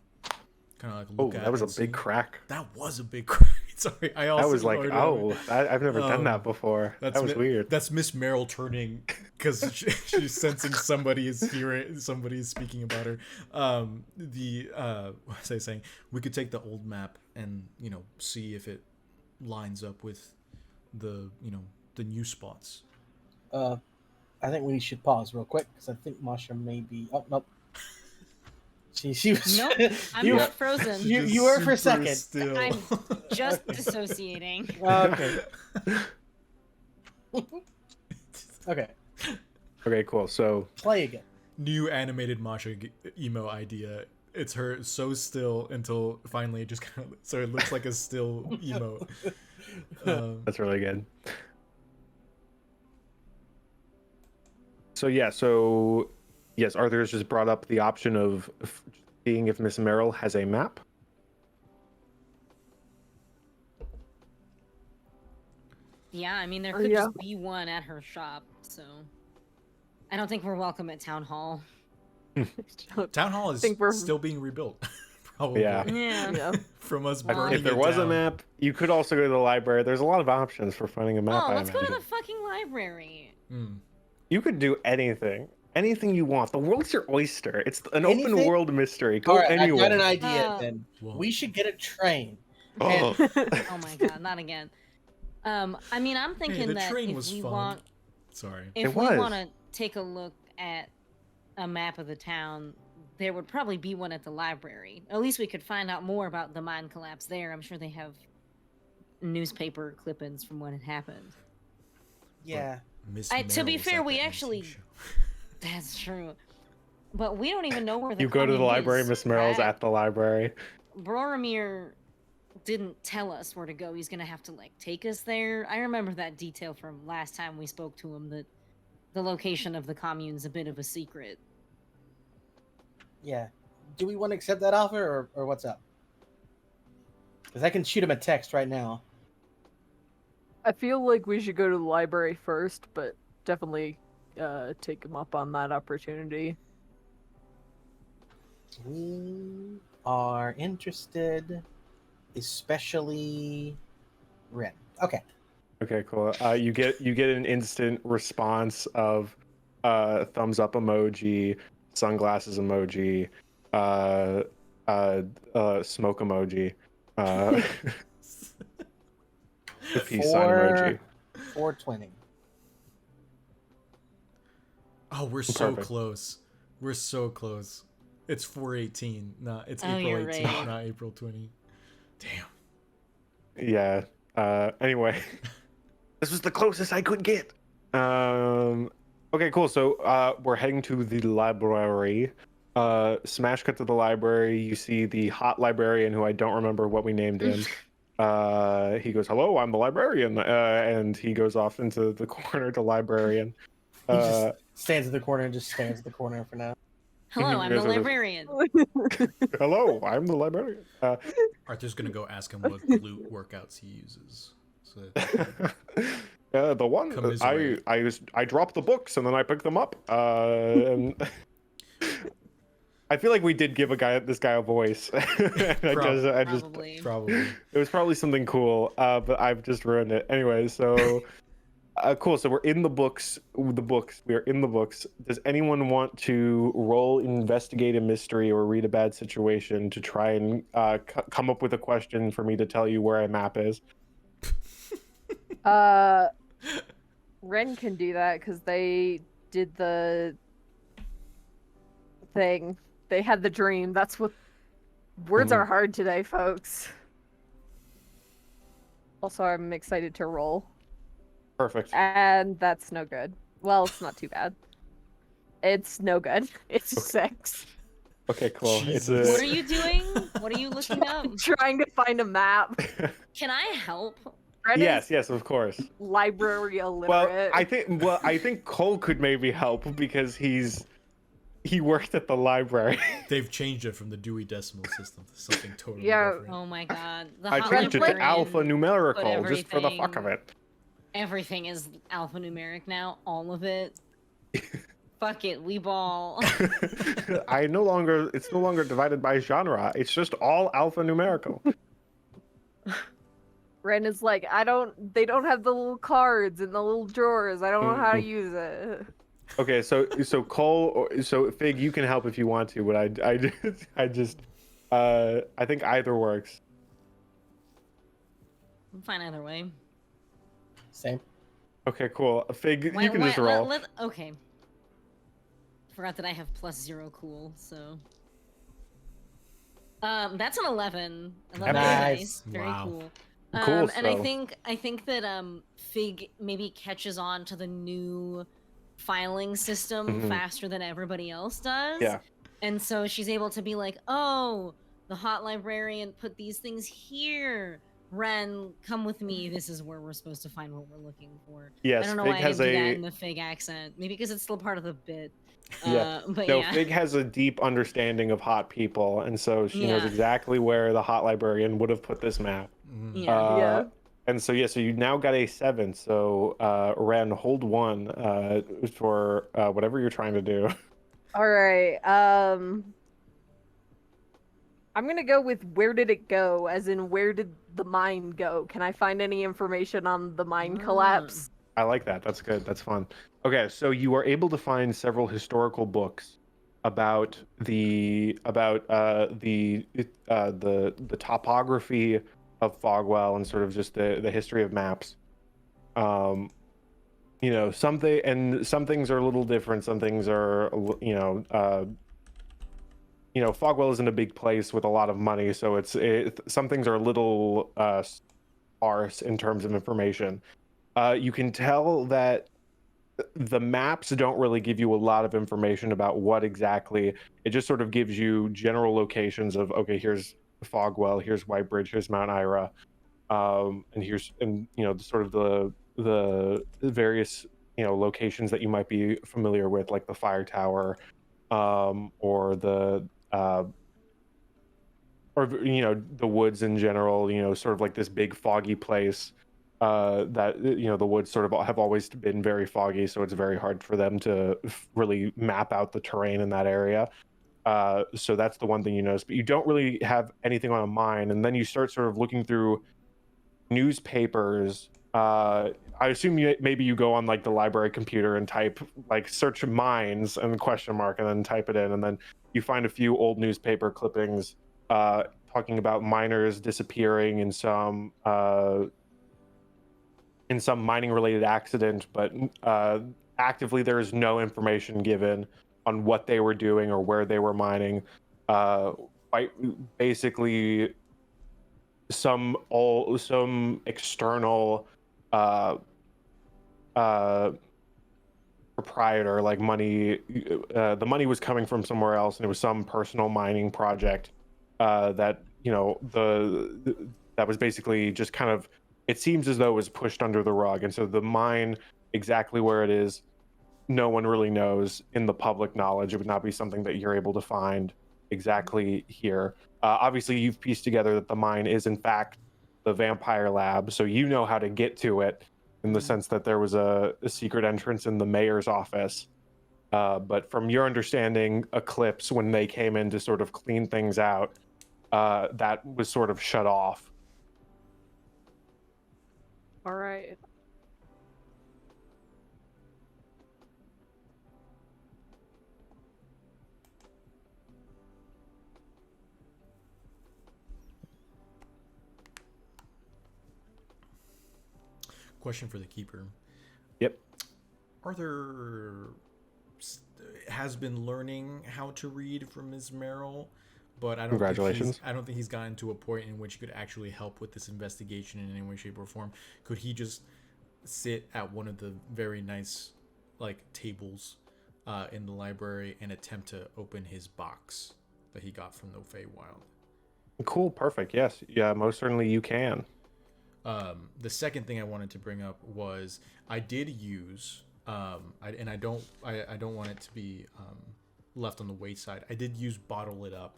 of like look at. That was a see. big crack. That was a big crack. Sorry, I also. I was like, I've never done that before. That was weird. That's Miss Merrill turning because she's sensing somebody is hearing, somebody is speaking about her. What was I saying? We could take the old map and see if it lines up with the new spots. I think we should pause real quick because I think Masha may be. Oh nope. She was. Nope, I'm not frozen. You were for a second. Still. I'm just dissociating. Okay. Okay. Okay, cool. So Play again. New animated Masha emo idea. It's her so still until finally it just kind of so it looks like a still emo. that's really good. So yes, Arthur has just brought up the option of seeing if Miss Merrill has a map. Yeah, I mean, there could just be one at her shop, so I don't think we're welcome at Town Hall. Town Hall is still being rebuilt. Probably. Yeah. From us Well, burning If there it was a down. map, you could also go to the library. There's a lot of options for finding a map. Oh, I let's go to imagine. the fucking library. You could do anything you want. The world's your oyster. It's an open Anything? world mystery. Go All right, anywhere. I got an idea. Then Whoa. we should get a train. Oh. Oh my god, not again. I mean, I'm thinking the that train if was we fun. want, Sorry. if It we was. want to take a look at a map of the town, there would probably be one at the library. At least we could find out more about the mine collapse there. I'm sure they have newspaper clippings from when it happened. Yeah. Miss To be Merrill's fair, at we the actually- antique show. That's true. But we don't even know where the You go to the commune library. is, Miss Merrill's right? at the library. Boromir didn't tell us where to go. He's gonna have to take us there. I remember that detail from last time we spoke to him, that the location of the commune's a bit of a secret. Yeah. Do we want to accept that offer or what's up? Because I can shoot him a text right now. I feel like we should go to the library first, but definitely take him up on that opportunity. We are interested, especially Ren. Okay. Okay, cool. You get an instant response of thumbs up emoji, sunglasses emoji, smoke emoji, the peace sign emoji. 420. Oh, we're so Perfect. close. We're so close. It's 4/18. It's Oh, April you're 18th, right. not April 20. Damn. Yeah. Anyway, this was the closest I could get. Okay, cool. So we're heading to the library. Smash cut to the library. You see the hot librarian, who I don't remember what we named him. He goes, "Hello, I'm the librarian," and he goes off into the corner to librarian. He just stands at the corner and just stares at the corner for now. Hello, I'm the Yes, it is. librarian. Hello, I'm the librarian. Arthur's gonna go ask him what glute workouts he uses. So The one Commiserate. I dropped the books and then I picked them up. And I feel like we did give this guy a voice. Probably. Probably. It was probably something cool, but I've just ruined it. Anyway, so cool. So we're in the books. We are in the books. Does anyone want to roll investigate a mystery or read a bad situation to try and come up with a question for me to tell you where a map is? Ren can do that because they did the thing. They had the dream. That's what words are hard today, folks. Also, I'm excited to roll. Perfect. And that's no good. Well, it's not too bad. It's no good. It's a 6. Okay, cool. Jesus. What are you doing? What are you looking up? Trying to find a map. Can I help? Ren is Yes, of course. library illiterate. Well, I think Cole could maybe help because he worked at the library. They've changed it from the Dewey Decimal System to something totally Yeah. different. Oh my god. The I hot changed it to librarian alphanumerical put just for the fuck of it. Everything is alphanumeric now. All of it. Fuck it. We ball. It's no longer divided by genre. It's just all alphanumerical. Ren is like, they don't have the little cards in the litlittle drawers. I don't know how to use it. Okay, so Cole, so Fig, you can help if you want to, but I think either works. I'm fine either way. Same. Okay, cool. Fig, you can just roll. Okay. Forgot that I have +0 cool, so. That's an 11. 11 Nice. is nice. Very Wow. cool. Cool And I stuff. think that Fig maybe catches on to the new filing system faster than everybody else does. Yeah. And so she's able to be like, oh, the hot librarian put these things here. Ren, come with me. This is where we're supposed to find what we're looking for. Yes, I don't know Fig why I has didn't do a that in the Fig accent. Maybe because it's still part of the bit. yeah. But No, yeah. Fig has a deep understanding of hot people, and so she knows Yeah. exactly where the hot librarian would have put this map. Yeah. Yeah. And so so you now got a 7. So Ren, hold 1 for whatever you're trying to do. All right. I'm gonna go with where did it go, as in where did the mine go? Can I find any information on the mine collapse? I like that. That's good. That's fun. Okay, so you are able to find several historical books about the topography of Fogwell and sort of just the history of maps. Some things are a little different. Some things are Fogwell isn't a big place with a lot of money, so some things are a little sparse in terms of information. You can tell that the maps don't really give you a lot of information about what exactly. It just sort of gives you general locations of, okay, here's Fogwell, here's White Bridge, here's Mount Ira, and sort of the various locations that you might be familiar with, like the fire tower, or the woods in general. Sort of like this big foggy place. That the woods sort of have always been very foggy, so it's very hard for them to really map out the terrain in that area. So that's the one thing you notice, but you don't really have anything on a mine. And then you start sort of looking through newspapers. I assume maybe you go on like the library computer and type like search mines and question mark and then type it in, and then you find a few old newspaper clippings talking about miners disappearing in some mining related accident, but actively there is no information given on what they were doing or where they were mining. Basically some external proprietor, like money, the money was coming from somewhere else, and it was some personal mining project that that was basically just kind of, it seems as though it was pushed under the rug. And so the mine, exactly where it is, no one really knows in the public knowledge. It would not be something that you're able to find exactly here. Obviously, you've pieced together that the mine is, in fact, the vampire lab. So you know how to get to it in the sense that there was a secret entrance in the mayor's office. But from your understanding, Eclipse, when they came in to sort of clean things out, that was sort of shut off. All right. Question for the keeper. Yep. Arthur has been learning how to read from Ms. Merrill, but Congratulations. I don't think he's gotten to a point in which he could actually help with this investigation in any way, shape, or form. Could he just sit at one of the very nice tables in the library and attempt to open his box that he got from the Feywild? Cool, perfect. Yes, yeah, most certainly you can. The second thing I wanted to bring up was I did use, I don't want it to be left on the wayside. I did use Bottle It Up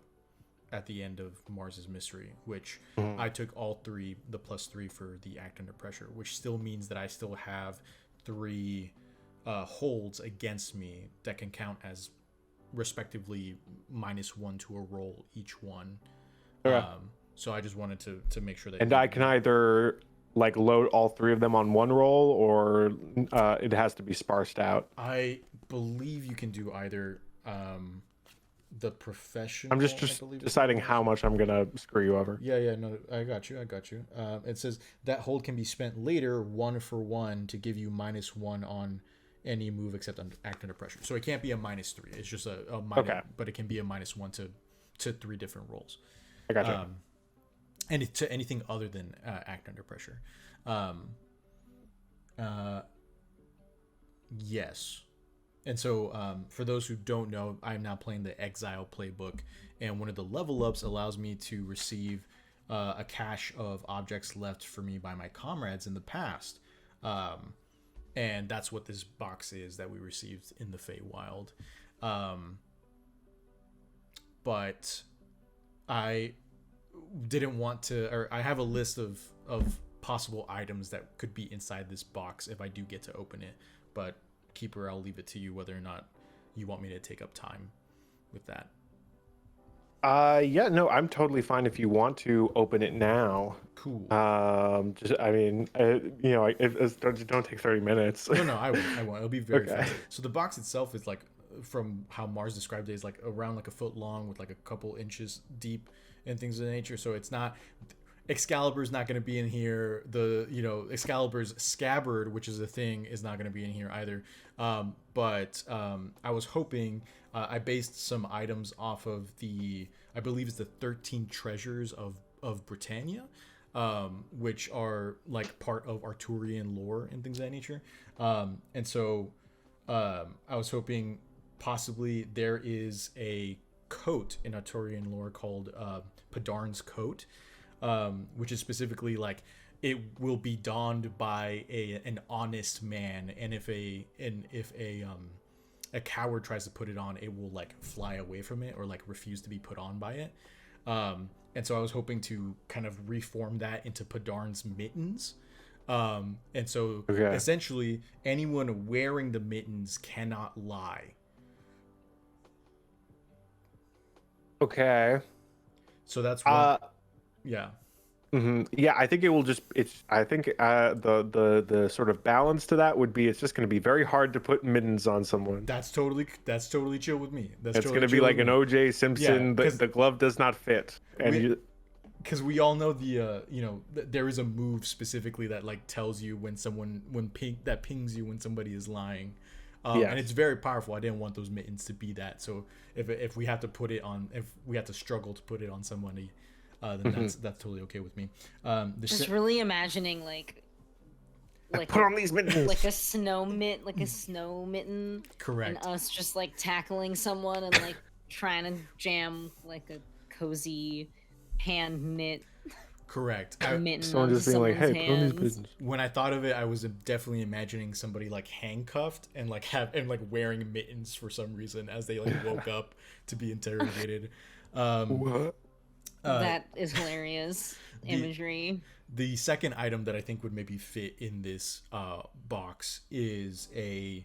at the end of Mars's Mystery, which I took all 3, the +3 for the Act Under Pressure, which still means that I still have 3 holds against me that can count as respectively -1 to a roll each one. Okay. So I just wanted to make sure that. And I can either load all 3 of them on one roll, or it has to be sparsed out. I believe you can do either. The professional. I'm just deciding how much I'm gonna screw you over. Yeah, no, I got you. It says that hold can be spent later 1 for 1 to give you -1 on any move except Act Under Pressure. So it can't be a -3. It's just a minus, okay. But it can be a -1 to 3 different rolls. I gotcha. And to anything other than Act Under Pressure. Yes. And so for those who don't know, I'm now playing the Exile playbook, and one of the level ups allows me to receive a cache of objects left for me by my comrades in the past. And that's what this box is that we received in the Feywild. But I didn't want to, or I have a list of possible items that could be inside this box if I do get to open it. But Keeper, I'll leave it to you whether or not you want me to take up time with that. Yeah, no, I'm totally fine if you want to open it now. Cool. Just, I mean, don't take 30 minutes. No, I won't. It'll be very Okay. fast. So the box itself is from how Mars described it, is around a foot long with a couple inches deep and things of that nature. So it's not. Excalibur's not going to be in here. Excalibur's scabbard, which is a thing, is not going to be in here either. But I was hoping, I based some items off of I believe it's the 13 treasures of Britannia, which are part of Arturian lore and things of that nature. And so I was hoping possibly there is a coat in Arturian lore called Padarn's coat. Which is specifically it will be donned by an honest man, and if a coward tries to put it on, it will fly away from it or refuse to be put on by it. And so I was hoping to kind of reform that into Padarn's mittens. And so essentially anyone wearing the mittens cannot lie. Okay. So that's one. Yeah. Mm-hmm. Yeah, I think it will just. I think the sort of balance to that would be it's just going to be very hard to put mittens on someone. That's totally chill with me. It's going to be like an O.J. Simpson. Yeah, the glove does not fit, and because we all know there is a move specifically that tells you when pings you when somebody is lying. And it's very powerful. I didn't want those mittens to be that. So if we have to struggle to put it on somebody, then that's totally okay with me. Just really imagining put on these mittens, like a snow mitten. Correct. And us just tackling someone and trying to jam a cozy hand knit. Correct. Mitten someone just being hands. put on these mittens. When I thought of it, I was definitely imagining somebody handcuffed and wearing mittens for some reason as they woke up to be interrogated. What? That is hilarious imagery. The second item that I think would maybe fit in this box is a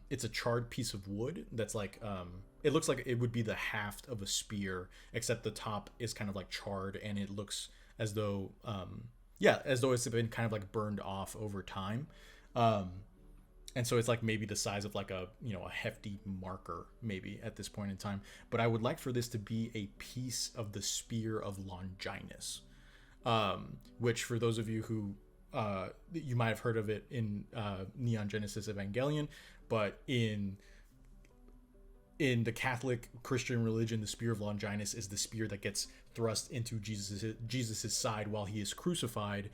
It's a charred piece of wood that's like it looks like it would be the haft of a spear, except the top is kind of like charred, and it looks as though as though it's been kind of like burned off over time. And so it's like maybe the size of like a hefty marker maybe at this point in time. But I would like for this to be a piece of the spear of Longinus, which for those of you who you might have heard of it in Neon Genesis Evangelion, but in the Catholic Christian religion, the spear of Longinus is the spear that gets thrust into Jesus's side while he is crucified,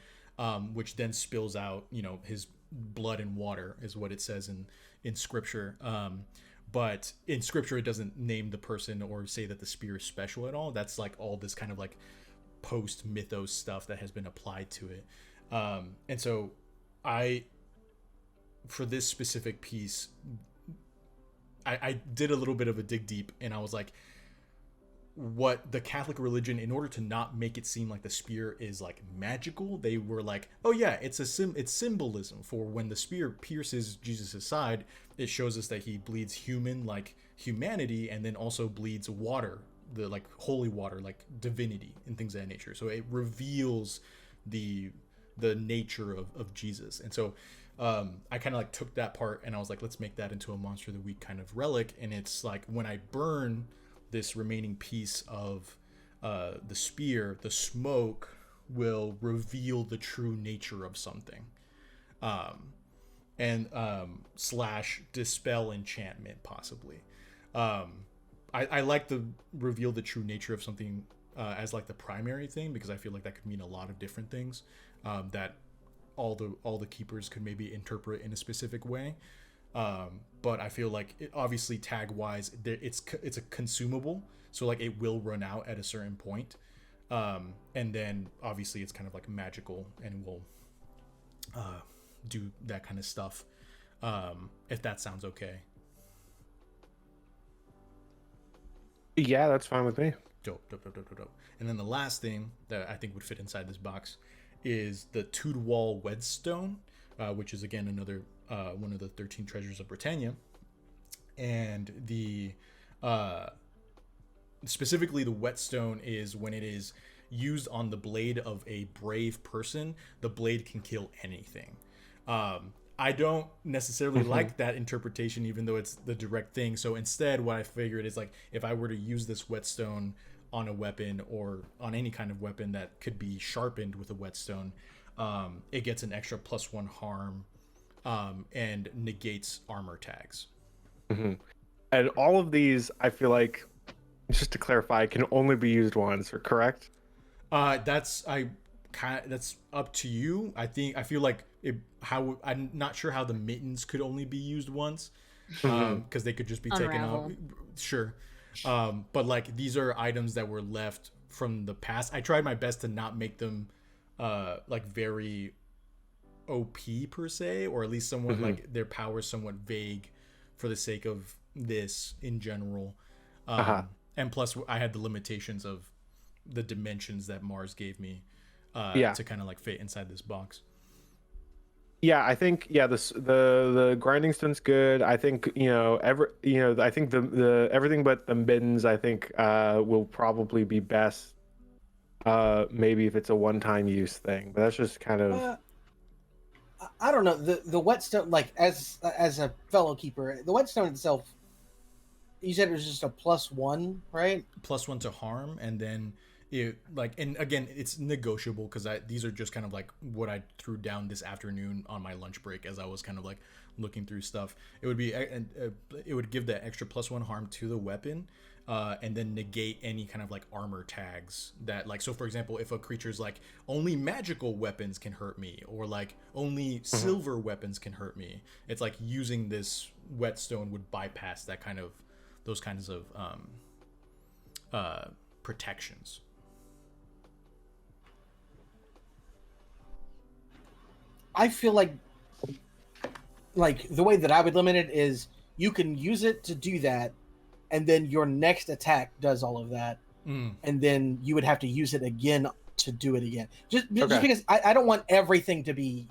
which then spills out, his blood and water, is what it says in scripture. But in scripture, it doesn't name the person or say that the spear is special at all. That's like all this kind of like post mythos stuff that has been applied to it. And so for this specific piece, I did a little bit of a dig deep, and I was like, what the Catholic religion, in order to not make it seem like the spear is like magical, they were like, oh yeah, it's symbolism for when the spear pierces Jesus' side, it shows us that he bleeds human like humanity, and then also bleeds water, the like holy water, like divinity and things of that nature. So it reveals the nature of Jesus. And so I kind of like took that part and I was like, let's make that into a Monster of the Week kind of relic. And it's like, when I burn this remaining piece of the spear, the smoke will reveal the true nature of something, and slash dispel enchantment possibly. I like to reveal the true nature of something as like the primary thing, because I feel like that could mean a lot of different things that all the keepers could maybe interpret in a specific way. But I feel like obviously tag wise, it's a consumable, so like it will run out at a certain point, and then obviously it's kind of like magical and will do that kind of stuff, if that sounds okay. Yeah, that's fine with me. Dope. And then the last thing that I think would fit inside this box is the Tudwall Wedstone, which is again another one of the 13 treasures of Britannia. And the specifically the whetstone is when it is used on the blade of a brave person, the blade can kill anything. I don't necessarily like that interpretation, even though it's the direct thing. So instead, what I figured is like, if I were to use this whetstone on a weapon or on any kind of weapon that could be sharpened with a whetstone, it gets an extra +1 harm and negates armor tags. Mm-hmm. And all of these, I feel like, just to clarify, can only be used once, or correct? That's up to you. I feel like I'm not sure how the mittens could only be used once, because they could just be taken off. Sure. But like, these are items that were left from the past. I tried my best to not make them like very OP per se, or at least somewhat like their power somewhat vague for the sake of this in general. And plus I had the limitations of the dimensions that Mars gave me to kind of like fit inside this box. Yeah, I think the grinding stone's good. I think I think the everything but the mittens I think will probably be best. Maybe if it's a one-time use thing, but that's just kind of. I don't know, the whetstone, like as a fellow keeper, the whetstone itself. You said it was just a +1, right? +1 to harm, and then it like, and again, it's negotiable because these are just kind of like what I threw down this afternoon on my lunch break as I was kind of like looking through stuff. It would be it would give that extra +1 harm to the weapon, and then negate any kind of like armor tags that, like, so for example, if a creature's like only magical weapons can hurt me, or like only silver weapons can hurt me, it's like using this whetstone would bypass that kind of those kinds of protections. I feel like the way that I would limit it is you can use it to do that, and then your next attack does all of that, and then you would have to use it again to do it again. Just because I don't want everything to be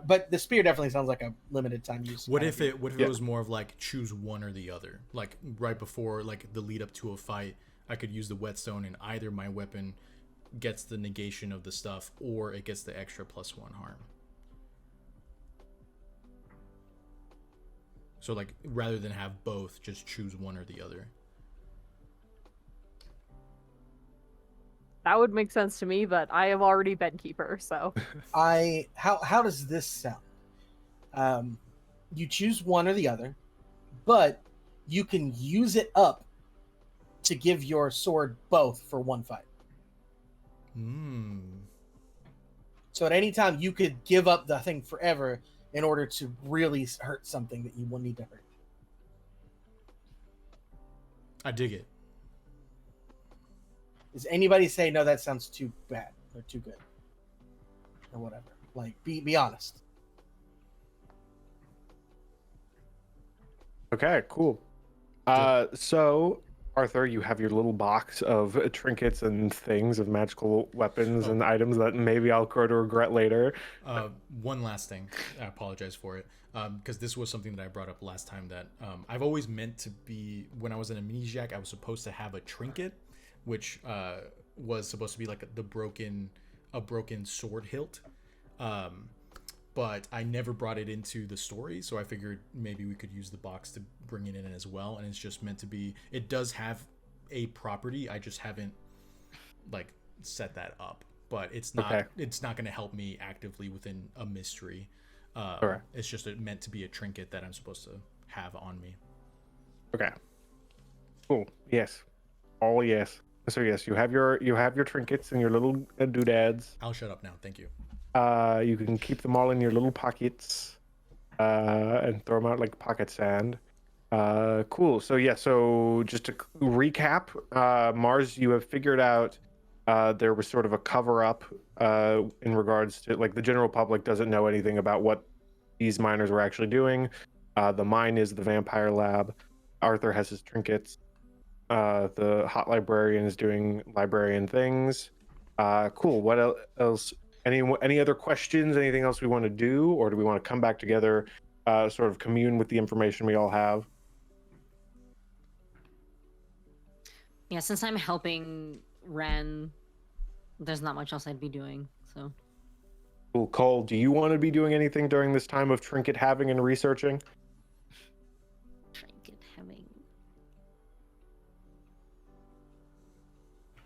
but the spear definitely sounds like a limited time use. What if it was more of like choose one or the other? Like right before like the lead up to a fight, I could use the whetstone and either my weapon gets the negation of the stuff or it gets the extra +1 harm. So like rather than have both, just choose one or the other. That would make sense to me, but I have already been keeper, so. How does this sound? You choose one or the other, but you can use it up to give your sword both for one fight. So at any time you could give up the thing forever in order to really hurt something that you will need to hurt. I dig it. Does anybody say no? That sounds too bad or too good or whatever? Like, be honest. Okay, cool. So Arthur, you have your little box of trinkets and things of magical weapons and items that maybe I'll grow to regret later. One last thing, I apologize for it, because this was something that I brought up last time that I've always meant to be. When I was an amnesiac, I was supposed to have a trinket, which was supposed to be like a broken sword hilt. But I never brought it into the story, so I figured maybe we could use the box to bring it in as well. And it's just meant to be. It does have a property. I just haven't like set that up. But it's not. Okay. It's not going to help me actively within a mystery. Correct. It's just meant to be a trinket that I'm supposed to have on me. Okay. Cool. Yes. Oh yes. So yes, you have your trinkets and your little doodads. I'll shut up now. Thank you. You can keep them all in your little pockets and throw them out like pocket sand. Cool. So yeah, so just to recap, Mars, you have figured out there was sort of a cover-up in regards to, like, the general public doesn't know anything about what these miners were actually doing. The mine is the vampire lab. Arthur has his trinkets. The hot librarian is doing librarian things. Cool. What else? Any other questions? Anything else we want to do, or do we want to come back together, sort of commune with the information we all have? Yeah, since I'm helping Ren, there's not much else I'd be doing. So. Cool. Cole, do you want to be doing anything during this time of trinket having and researching? Trinket having.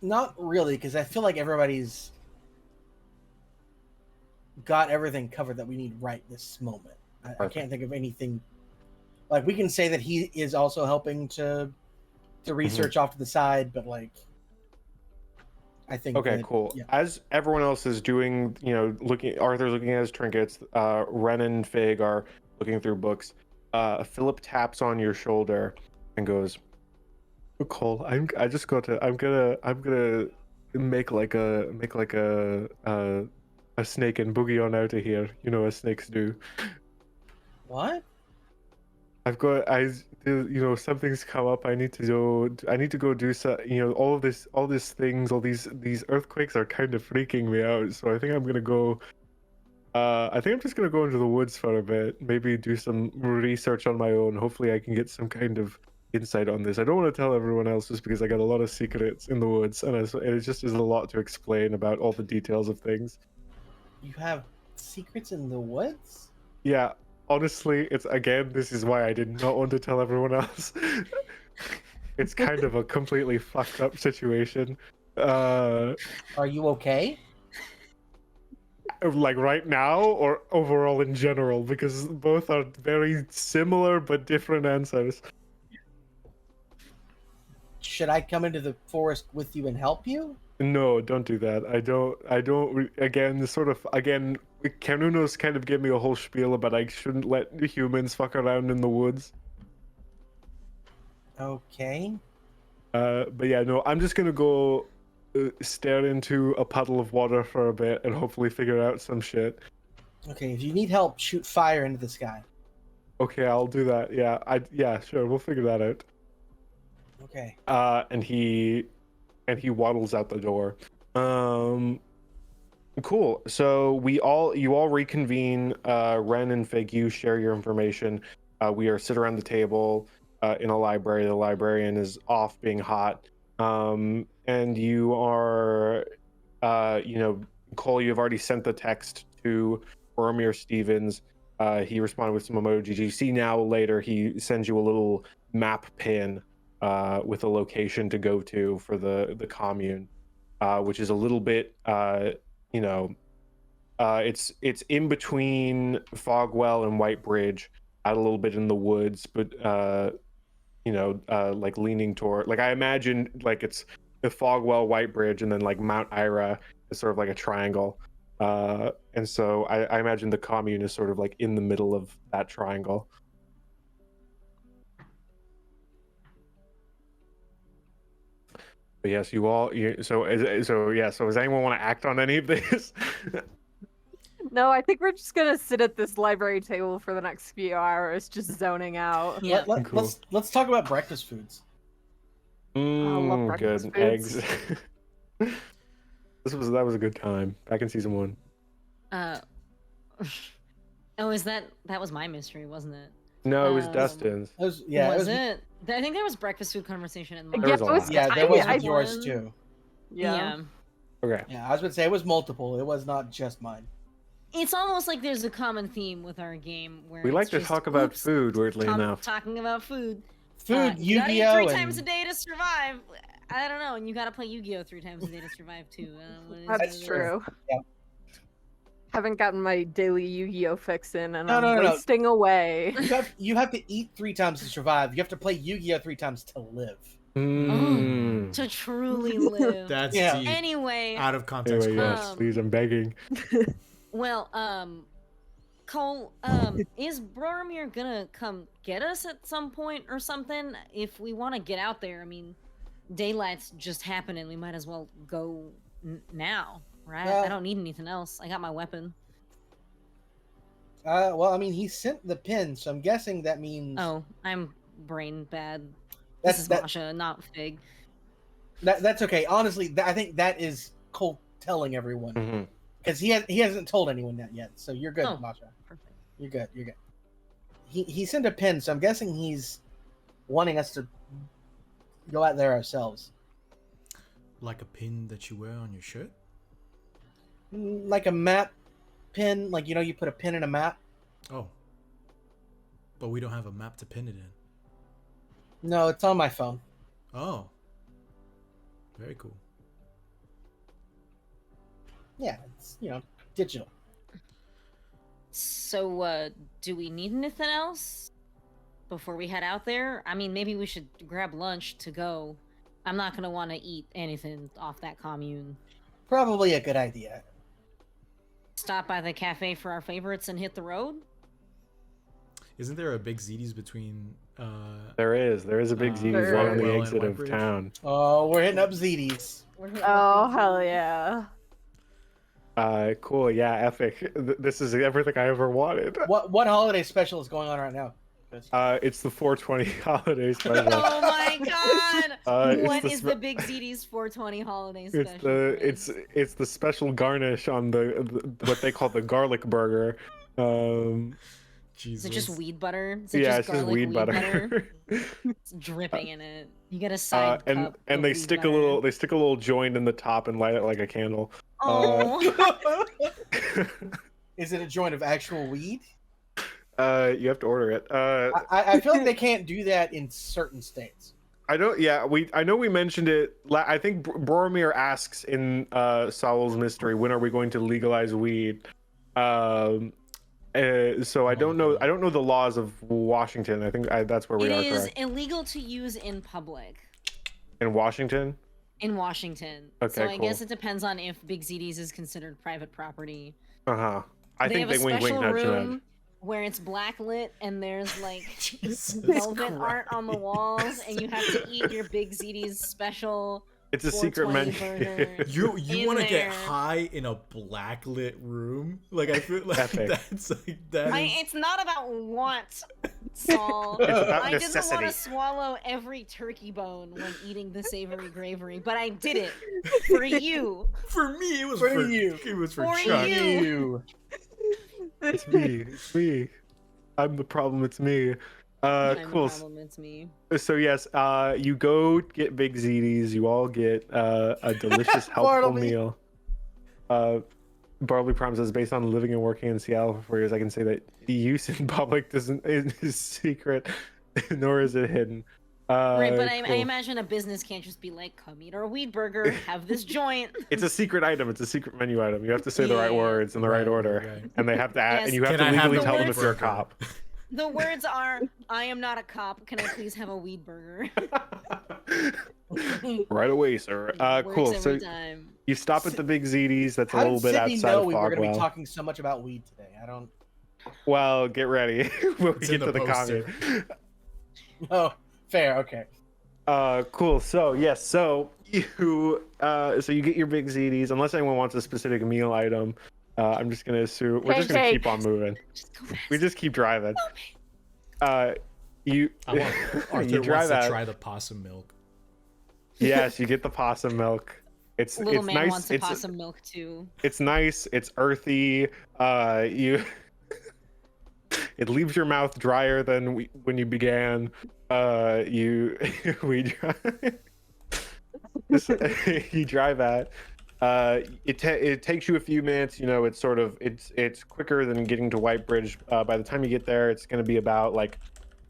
Not really, because I feel like everybody's got everything covered that we need right this moment. I can't think of anything. Like, we can say that he is also helping to research off to the side, but like, I think. Okay, cool. Yeah. As everyone else is doing, Arthur's looking at his trinkets. Ren and Fig are looking through books. Philip taps on your shoulder and goes, "Cole, I'm gonna make like a snake and boogie on out of here. You know, as snakes do." What? Something's come up. I need to go do so. All these things, all these earthquakes are kind of freaking me out. So I think I'm gonna go. I think I'm just gonna go into the woods for a bit. Maybe do some research on my own. Hopefully, I can get some kind of insight on this. I don't want to tell everyone else just because I got a lot of secrets in the woods, and it just is a lot to explain about all the details of things. You have secrets in the woods? Yeah. Honestly, this is why I did not want to tell everyone else. It's kind of a completely fucked up situation. Are you okay? Like right now or overall in general? Because both are very similar but different answers. Should I come into the forest with you and help you? No, don't do that. Again, Kanunos kind of gave me a whole spiel about I shouldn't let humans fuck around in the woods. Okay. But yeah, no, I'm just gonna go stare into a puddle of water for a bit and hopefully figure out some shit. Okay, if you need help, shoot fire into the sky. Okay, I'll do that. Yeah, sure, we'll figure that out. Okay. And he waddles out the door. Cool. So you all reconvene. Ren and Fig, you share your information. We are sit around the table in a library. The librarian is off being hot. And you are, Cole, you've already sent the text to Boromir Stevens. He responded with some emojis. You see now later he sends you a little map pin with a location to go to for the commune, which is a little bit, it's in between Fogwell and Whitebridge, out a little bit in the woods, but like leaning toward, like I imagine like it's the Fogwell, Whitebridge, and then like Mount Ira is sort of like a triangle. And so I imagine the commune is sort of like in the middle of that triangle. But yes, so does anyone want to act on any of this? No, I think we're just gonna sit at this library table for the next few hours, just zoning out. Yeah. Cool. Let's talk about breakfast foods. love breakfast Good foods. eggs. That was a good time back in season 1. Oh, that was my mystery, wasn't it? No, it was Um, Dustin's. Was it? I think there was breakfast food conversation in There mine. was a lot. Yeah, there was with yours one. too. Yeah. Okay. Yeah, I was going to say it was multiple. It was not just mine. It's almost like there's a common theme with our game where We it's like to just, talk about oops, food, weirdly enough. talking about food. Food, You gotta eat Yu-Gi-Oh, 3 times a and day to survive. I don't know, and you gotta play Yu-Gi-Oh 3 times a day to survive too. That's true. Yeah. Haven't gotten my daily Yu-Gi-Oh fix in, and No, I'm no, no, no. wasting away. you have to eat 3 times to survive. You have to play Yu-Gi-Oh 3 times to live. To truly live. That's Yeah. deep. Anyway, Out of context. Anyway, yes, Um, please, I'm begging. well, Cole, is Boromir gonna come get us at some point or something? If we want to get out there, I mean, daylight's just happening. We might as well go now, right? Well- I don't need anything else. I got my weapon. Well, I mean, he sent the pin, so I'm guessing that means Oh, I'm brain bad. That's- This is that- Masha, not Fig. that's okay. Honestly, I think that is Cole telling everyone Mhm. because he hasn't told anyone that yet. So you're good, Oh. Masha. Perfect. You're good. You're good. He sent a pin, so I'm guessing he's wanting us to go out there ourselves, Like a pin that you wear on your shirt? like a map pin. Like you put a pin in a map. Oh. But we don't have a map to pin it in. No, it's on my phone. Oh. Very cool. Yeah, it's digital. So, do we need anything else before we head out there? I mean, maybe we should grab lunch to go. I'm not gonna want to eat anything off that commune. Probably a good idea. Stop by the cafe for our favorites and hit the road? Isn't there a big Zedis between There is a big Z There right on is. the Well, and exit of Whitebridge. town. Oh, we're hitting up ZDs. Oh, hell yeah. Cool, yeah, epic. This is everything I ever wanted. What holiday special is going on right now? It's the 420 holiday special. Oh my god! It's What the is spe- the Big ZD's 420 holiday special? It's the special garnish on the what they call the garlic burger. Jesus. Is it just weed butter? Is Yeah, just it's just garlic weed butter. It's dripping in it. You get a side and cup and of they weed stick butter. a little joint in the top and light it like a candle. Oh, Is it a joint of actual weed? You have to order it. I feel like they can't do that in certain states. I don't. Yeah, I know we mentioned it. I think Boromir asks in Saul's mystery, when are we going to legalize weed? So I don't know. I don't know the laws of Washington. I think that's where we it are. is Correct. illegal to use in public In Washington. in Washington. Okay, so I cool. guess it depends on if Big ZD's is considered private property. I think have they a wink, special wink, nudge, room nudge. where it's black lit and there's like Jesus velvet art Christ. on the walls, and you have to eat your Big ZD's special It's a secret 420 menu. burger. You In want to get there. high in a blacklit room? Like I feel like Epic. that's like that is. It's not about want, Saul. It's about I didn't want necessity. to swallow every turkey bone when eating the savory gravery, but I did it for you. For me, it was For for you. It was for, For Chuck. you. It's me. It's me. I'm the problem. It's me. I'm the Cool. problem, it's me. So yes, you go get big ziti's. You all get a delicious, helpful Bartleby. meal. Bartleby promises, based on living and working in Seattle for 4 years, I can say that use in public is secret, nor is it hidden. Right, but I Cool. imagine a business can't just be like, come eat our weed burger, have this joint. It's a secret item. It's a secret menu item. You have to say the right Yeah. words in the right Right, order, right. and they have to add, Yes. and you have Can to I have legally the tell them weed if you're a burger? cop. The words are, I am not a cop, can I please have a weed burger? Right away, sir. Works Cool. So every time. you stop at the big ziti's. That's a How little did bit Sydney outside know of we were going to be Fogwell. talking so much about weed today? I don't. Well, get ready when we It's get in to the the poster. commune. Oh, fair. Okay. Cool. So yes, so you get your big ziti's. Unless anyone wants a specific meal item, I'm just gonna assume we're just gonna Pancake. keep on moving. Just go fast. We just keep driving. You I want Arthur you wants drive to out. try the possum milk. Yes, you get the possum milk. It's Little it's man nice. wants a possum milk too. It's nice. It's earthy. You. It leaves your mouth drier than when you began. You you drive at. It takes you a few minutes. You know, it's sort of it's quicker than getting to White Bridge. By the time you get there, it's going to be about like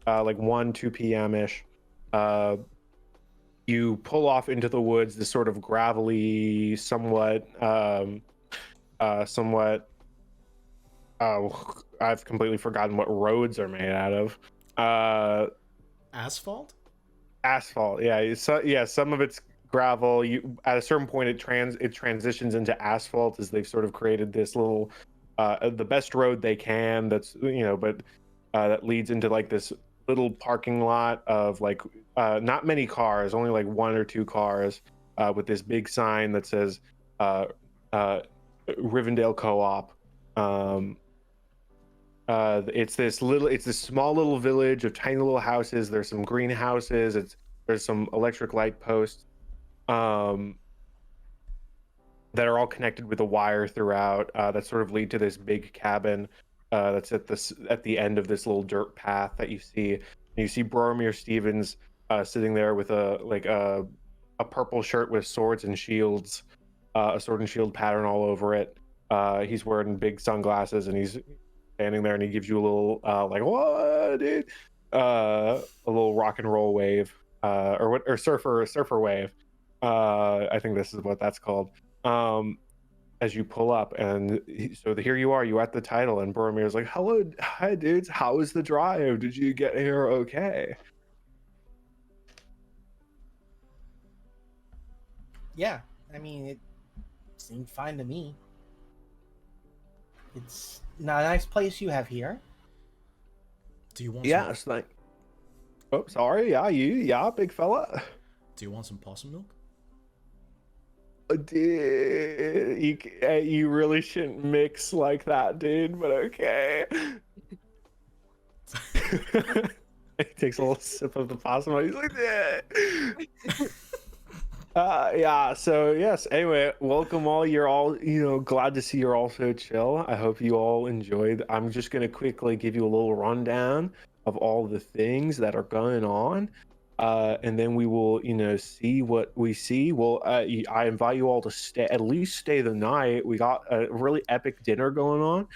1-2 p.m. ish. You pull off into the woods. This sort of gravelly, somewhat. I've completely forgotten what roads are made out of. Asphalt? Asphalt. Yeah. So yeah, some of it's gravel. You at a certain point it transitions into asphalt as they've sort of created this little the best road they can. That's but that leads into like this little parking lot of like not many cars, only like 1 or 2 cars, with this big sign that says Rivendale Co-op. It's this small little village of tiny little houses. There's some greenhouses. There's some electric light posts that are all connected with a wire throughout that sort of lead to this big cabin that's at the end of this little dirt path that you see. And you see Boromir Stevens sitting there with a purple shirt with swords and shields, a sword and shield pattern all over it. He's wearing big sunglasses and he's standing there and he gives you a little like, what, dude? A little rock and roll wave, or surfer wave. I think this is what that's called. As you pull up, and so here you are, you at the title, and Boromir's like, hello, hi dudes, how was the drive? Did you get here okay? Yeah, I mean, it seemed fine to me. It's not a nice place you have here. Do you want Yeah, some, it's like, oh, sorry, yeah, big fella. do you want some possum milk? Dude, you really shouldn't mix like that, dude, but okay. He takes a little sip of the possum. He's like, yeah. So yes. Anyway, welcome all. You're all, glad to see you're all so chill. I hope you all enjoyed. I'm just gonna quickly give you a little rundown of all the things that are going on, and then we will, see what we see. Well, I invite you all to at least stay the night. We got a really epic dinner going on.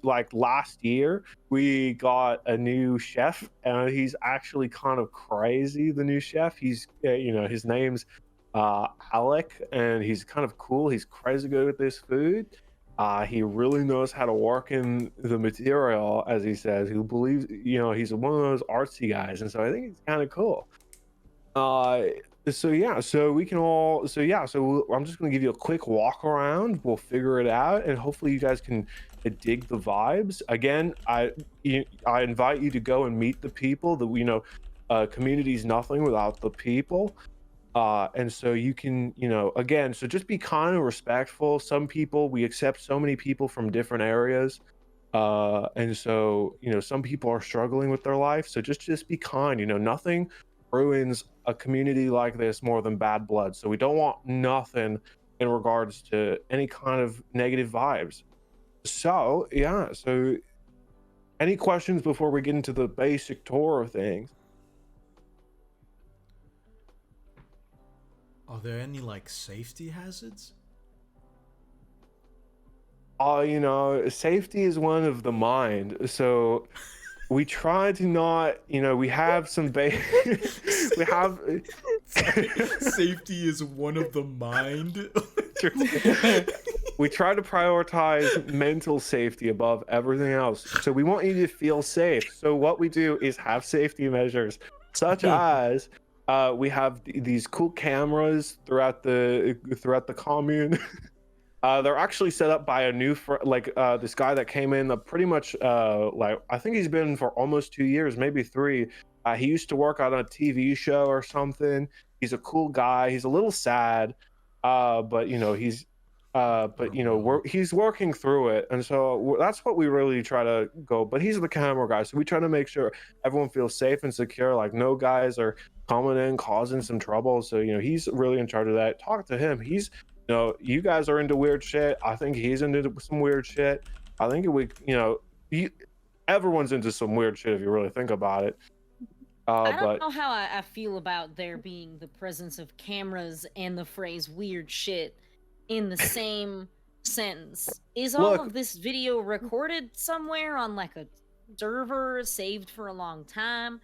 Like last year, we got a new chef. He's actually kind of crazy. The new chef. He's, his name's Alec, and he's kind of cool. He's crazy good at this food. He really knows how to work in the material, as he says. He believes, he's one of those artsy guys, and so I think it's kind of cool. So I'm just gonna give you a quick walk around. We'll figure it out, and hopefully you guys can dig the vibes. Again, I invite you to go and meet the people. Community's nothing without the people. And so you can, again, so just be kind and respectful. Some people, we accept so many people from different areas. And so, some people are struggling with their life. So just be kind, nothing ruins a community like this more than bad blood. So we don't want nothing in regards to any kind of negative vibes. So, yeah. So any questions before we get into the basic tour of things? Are there any like safety hazards? Safety is one of the mind. So we try to not, we have some we have Safety is one of the mind. we try to prioritize mental safety above everything else. So we want you to feel safe. So what we do is have safety measures, such as we have these cool cameras throughout the commune. They're actually set up by a new this guy that came in pretty much I think he's been for almost 2 years, maybe 3. He used to work on a TV show or something. He's a cool guy. He's a little sad, but he's working through it, and so that's what we really try to go. But he's the camera guy, so we try to make sure everyone feels safe and secure. Like no guys are coming in causing some trouble. So he's really in charge of that. Talk to him. He's you guys are into weird shit. I think he's into some weird shit. I think everyone's into some weird shit if you really think about it. I don't know how I feel about there being the presence of cameras and the phrase weird shit in the same sentence. Is all of this video recorded somewhere on like a server saved for a long time?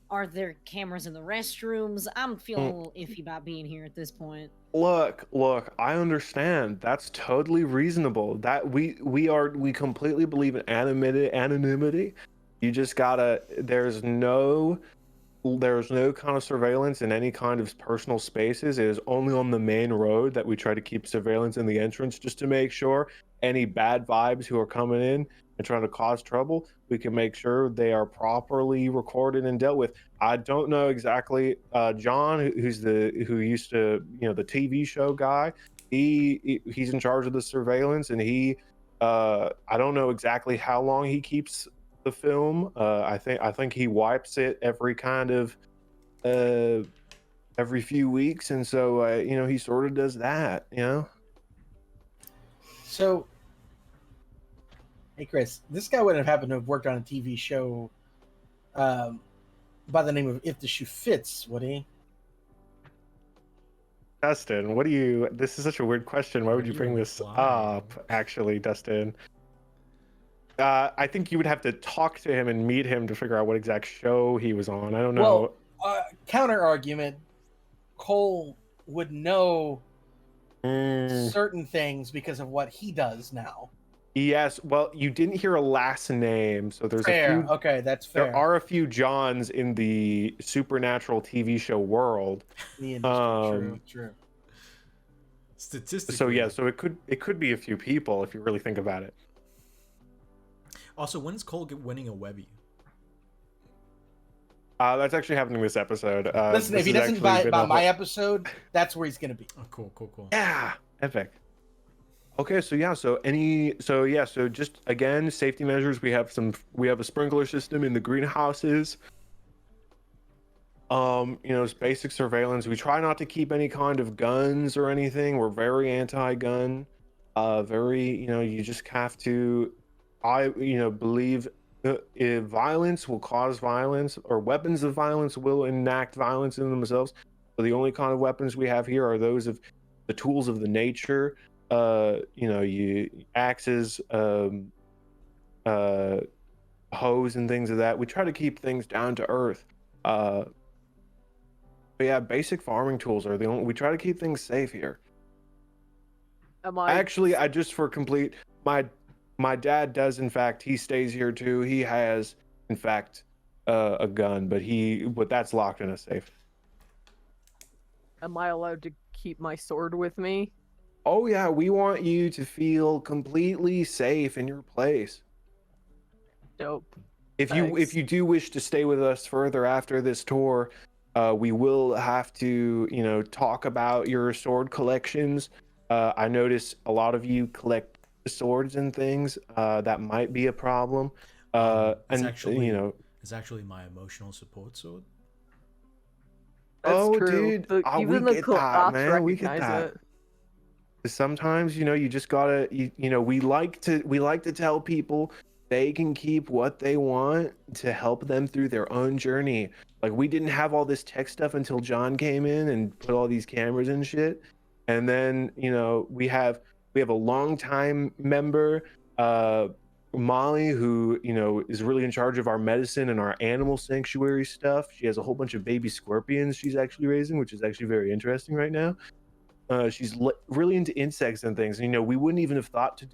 Are there cameras in the restrooms? I'm feeling a little iffy about being here at this point. Look, I understand. That's totally reasonable. That we completely believe in anonymity. You just gotta, there's no kind of surveillance in any kind of personal spaces. It is only on the main road that we try to keep surveillance in the entrance, just to make sure any bad vibes who are coming in and trying to cause trouble, we can make sure they are properly recorded and dealt with. I don't know exactly. John, who used to, the TV show guy, he's in charge of the surveillance, and I don't know exactly how long he keeps the film. I think he wipes it every few weeks, and so he sort of does that. So, hey Chris, this guy wouldn't have happened to have worked on a TV show by the name of If the Shoe Fits, would he? Dustin, this is such a weird question. Why would you bring this up, actually, Dustin? I think you would have to talk to him and meet him to figure out what exact show he was on. I don't know. Well, counter argument, Cole would know certain things because of what he does now. Yes, well, you didn't hear a last name, so there's fair. a few. Okay, that's fair. There are a few Johns in the supernatural TV show world. The industry, true. Statistically. So yeah, so it could be a few people if you really think about it. Also, when is Cole winning a Webby? That's actually happening this episode. Listen, if he doesn't buy my episode, that's where he's gonna be. Oh, cool. Yeah, epic. Okay, so just again, safety measures. We have a sprinkler system in the greenhouses. It's basic surveillance. We try not to keep any kind of guns or anything. We're very anti-gun. You just have to, believe if violence will cause violence, or weapons of violence will enact violence in themselves. So the only kind of weapons we have here are those of the tools of the nature. Axes, hoes and things of that. We try to keep things down to earth. But yeah, basic farming tools are the only. We try to keep things safe here. I just for complete, my dad does in fact. He stays here too. He has in fact a gun, but that's locked in a safe. Am I allowed to keep my sword with me? Oh yeah, we want you to feel completely safe in your place. Dope. If you do wish to stay with us further after this tour, We will have to, talk about your sword collections. I notice a lot of you collect swords and things. That might be a problem. It's And actually it's actually my emotional support sword. That's oh, true. dude, we Even the get that, cops man. We get recognize that. it. Sometimes, you just gotta, we like to tell people they can keep what they want to help them through their own journey. Like we didn't have all this tech stuff until John came in and put all these cameras and shit. And then, we have a longtime member, Molly, who, is really in charge of our medicine and our animal sanctuary stuff. She has a whole bunch of baby scorpions she's actually raising, which is actually very interesting right now. She's really into insects and things. We wouldn't even have thought to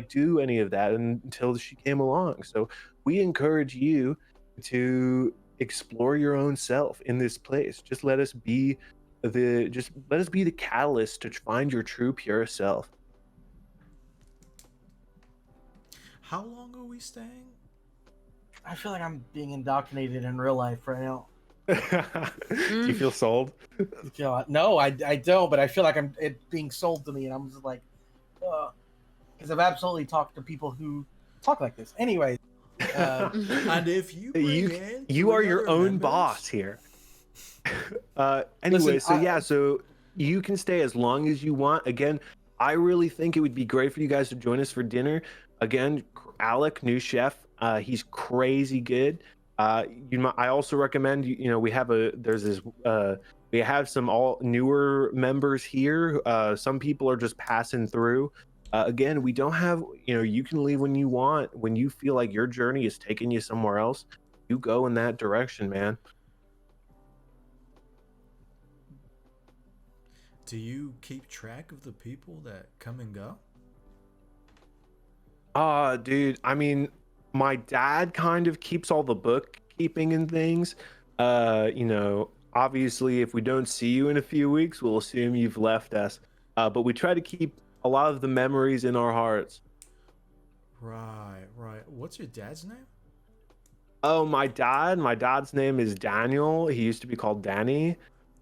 do any of that until she came along. So we encourage you to explore your own self in this place. Just let us be the catalyst to find your true pure self. How long are we staying? I feel like I'm being indoctrinated in real life right now. Do you feel sold? No, I don't, but I feel like it's being sold to me, and I'm just like, because I've absolutely talked to people who talk like this. Anyway, And if you bring in you are three your other own members- boss here. Anyway, Listen, so you can stay as long as you want. Again, I really think it would be great for you guys to join us for dinner. Again, Alec, new chef, he's crazy good. I also recommend we have some all newer members here. Some people are just passing through. Again, we don't have, you can leave when you want. When you feel like your journey is taking you somewhere else, you go in that direction, man. Do you keep track of the people that come and go? Dude, I mean, my dad kind of keeps all the bookkeeping and things. Obviously, if we don't see you in a few weeks, we'll assume you've left us. But we try to keep a lot of the memories in our hearts. Right. What's your dad's name? Oh, my dad's name is Daniel. He used to be called Danny.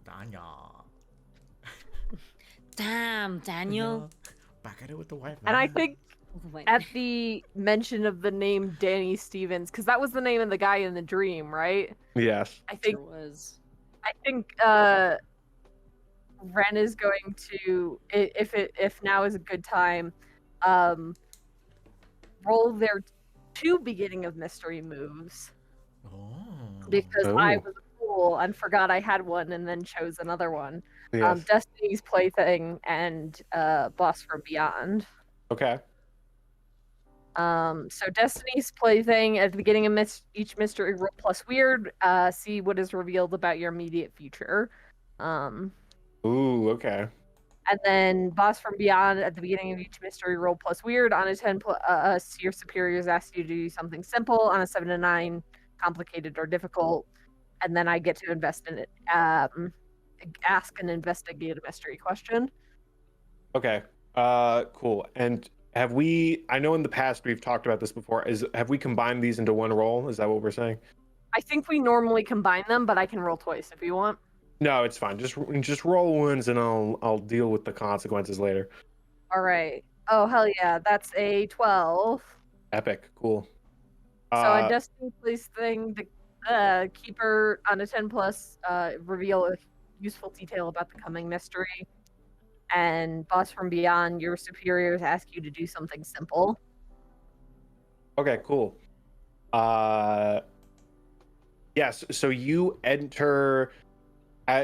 Daniel. Damn, Daniel. Back at it with the white. And I man. think Wait. at the mention of the name Danny Stevens, because that was the name of the guy in the dream, right? Yes. I think Sure was. Ren is going to, if now is a good time, roll their 2 beginning of mystery moves, Oh. because I Oh. was a fool and forgot I had one and then chose another one. Yes. Destiny's Plaything and Boss from Beyond. Okay. So Destiny's Plaything, at the beginning of each mystery, roll plus weird, see what is revealed about your immediate future. Ooh, okay. And then Boss from Beyond, at the beginning of each mystery, roll plus weird. On a 10, your superiors ask you to do something simple. On a 7 to 9, complicated or difficult. And then I get to invest in it. Ask and investigate a mystery question. Okay. Cool. And I know in the past we've talked about this before, have we combined these into one roll? Is that what we're saying? I think we normally combine them, but I can roll twice if you want. No, it's fine. Just roll ones and I'll deal with the consequences later. All right. Oh, hell yeah. That's a 12. Epic. Cool. So a Destiny Plaything, the Keeper on a 10 plus, reveal a useful detail about the coming mystery. And Boss from Beyond, your superiors ask you to do something simple. Okay, cool. Yes, so you enter,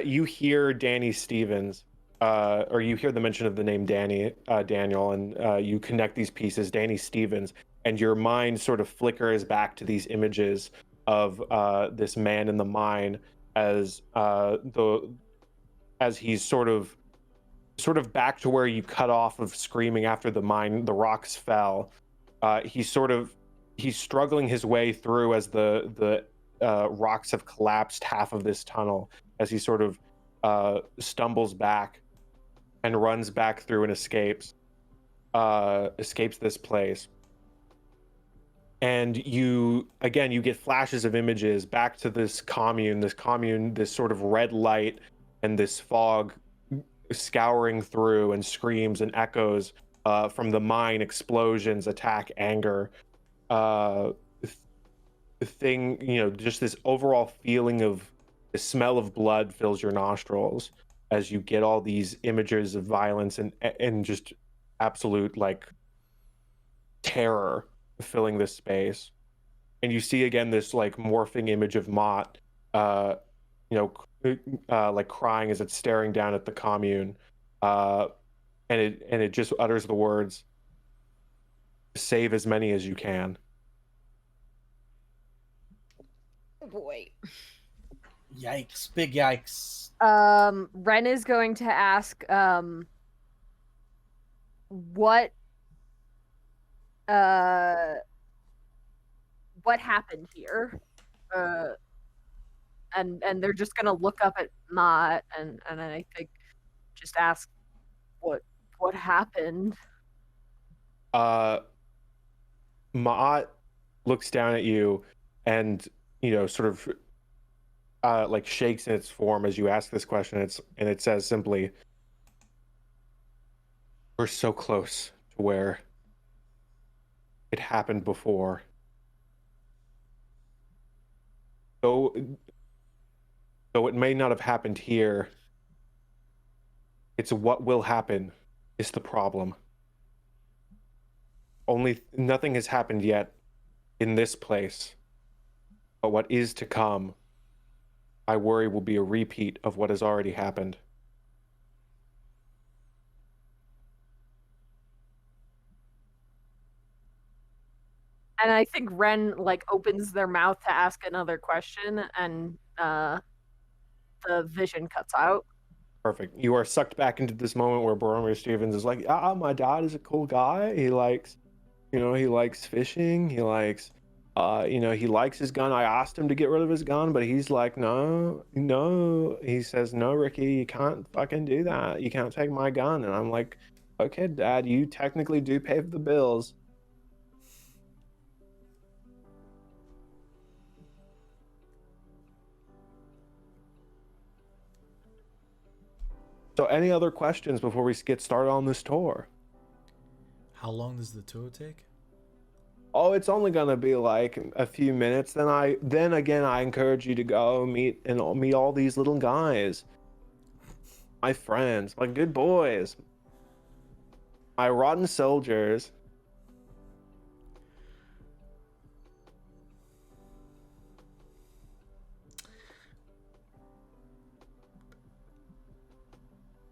you hear Danny Stevens, or you hear the mention of the name Daniel, and you connect these pieces, Danny Stevens, and your mind sort of flickers back to these images of this man in the mine as he's sort of back to where you cut off of screaming after the rocks fell. He's struggling his way through as the rocks have collapsed half of this tunnel, as he sort of stumbles back and runs back through and escapes this place. and you get flashes of images back to this commune, this sort of red light and this fog scouring through, and screams and echoes from the mine, explosions, attack, anger, thing, just this overall feeling of the smell of blood fills your nostrils as you get all these images of violence and just absolute like terror filling this space. And you see again this like morphing image of Mott, like crying as it's staring down at the commune, and it just utters the words, "Save as many as you can." Boy. Yikes! Big yikes! Ren is going to ask, what happened here? And they're just gonna look up at Mott and I think just ask what happened. Mott looks down at you and sort of like shakes in its form as you ask this question. It says simply, "We're so close to where it happened before. Though it may not have happened here, it's what will happen is the problem. Nothing has happened yet in this place, but what is to come, I worry, will be a repeat of what has already happened." And I think Ren like opens their mouth to ask another question, and the vision cuts out. Perfect. You are sucked back into this moment where Boromir Stevens is like, my dad is a cool guy. He likes, he likes fishing. He likes, he likes his gun. I asked him to get rid of his gun, but he's like, no. He says, "No, Ricky, you can't fucking do that. You can't take my gun." And I'm like, "Okay, Dad, you technically do pay the bills." So any other questions before we get started on this tour? How long does the tour take? Oh, it's only gonna be like a few minutes. Then again, I encourage you to go meet all these little guys, my friends, my good boys, my rotten soldiers.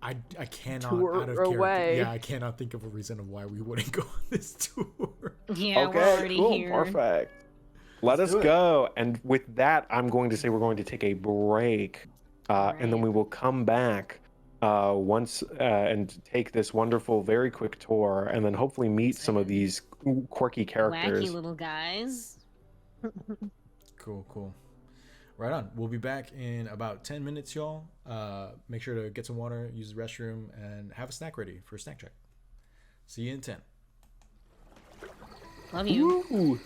I cannot Tour out of character. away. Yeah, I cannot think of a reason of why we wouldn't go on this tour. Yeah, we're Okay, already cool, here. perfect. Let us go. And with that, I'm going to say we're going to take a break, and then we will come back once and take this wonderful, very quick tour, and then hopefully meet some of these quirky characters. Wacky little guys. Cool. Right on. We'll be back in about 10 minutes, y'all. Make sure to get some water, use the restroom, and have a snack ready for a snack check. See you in 10. Love you. Ooh.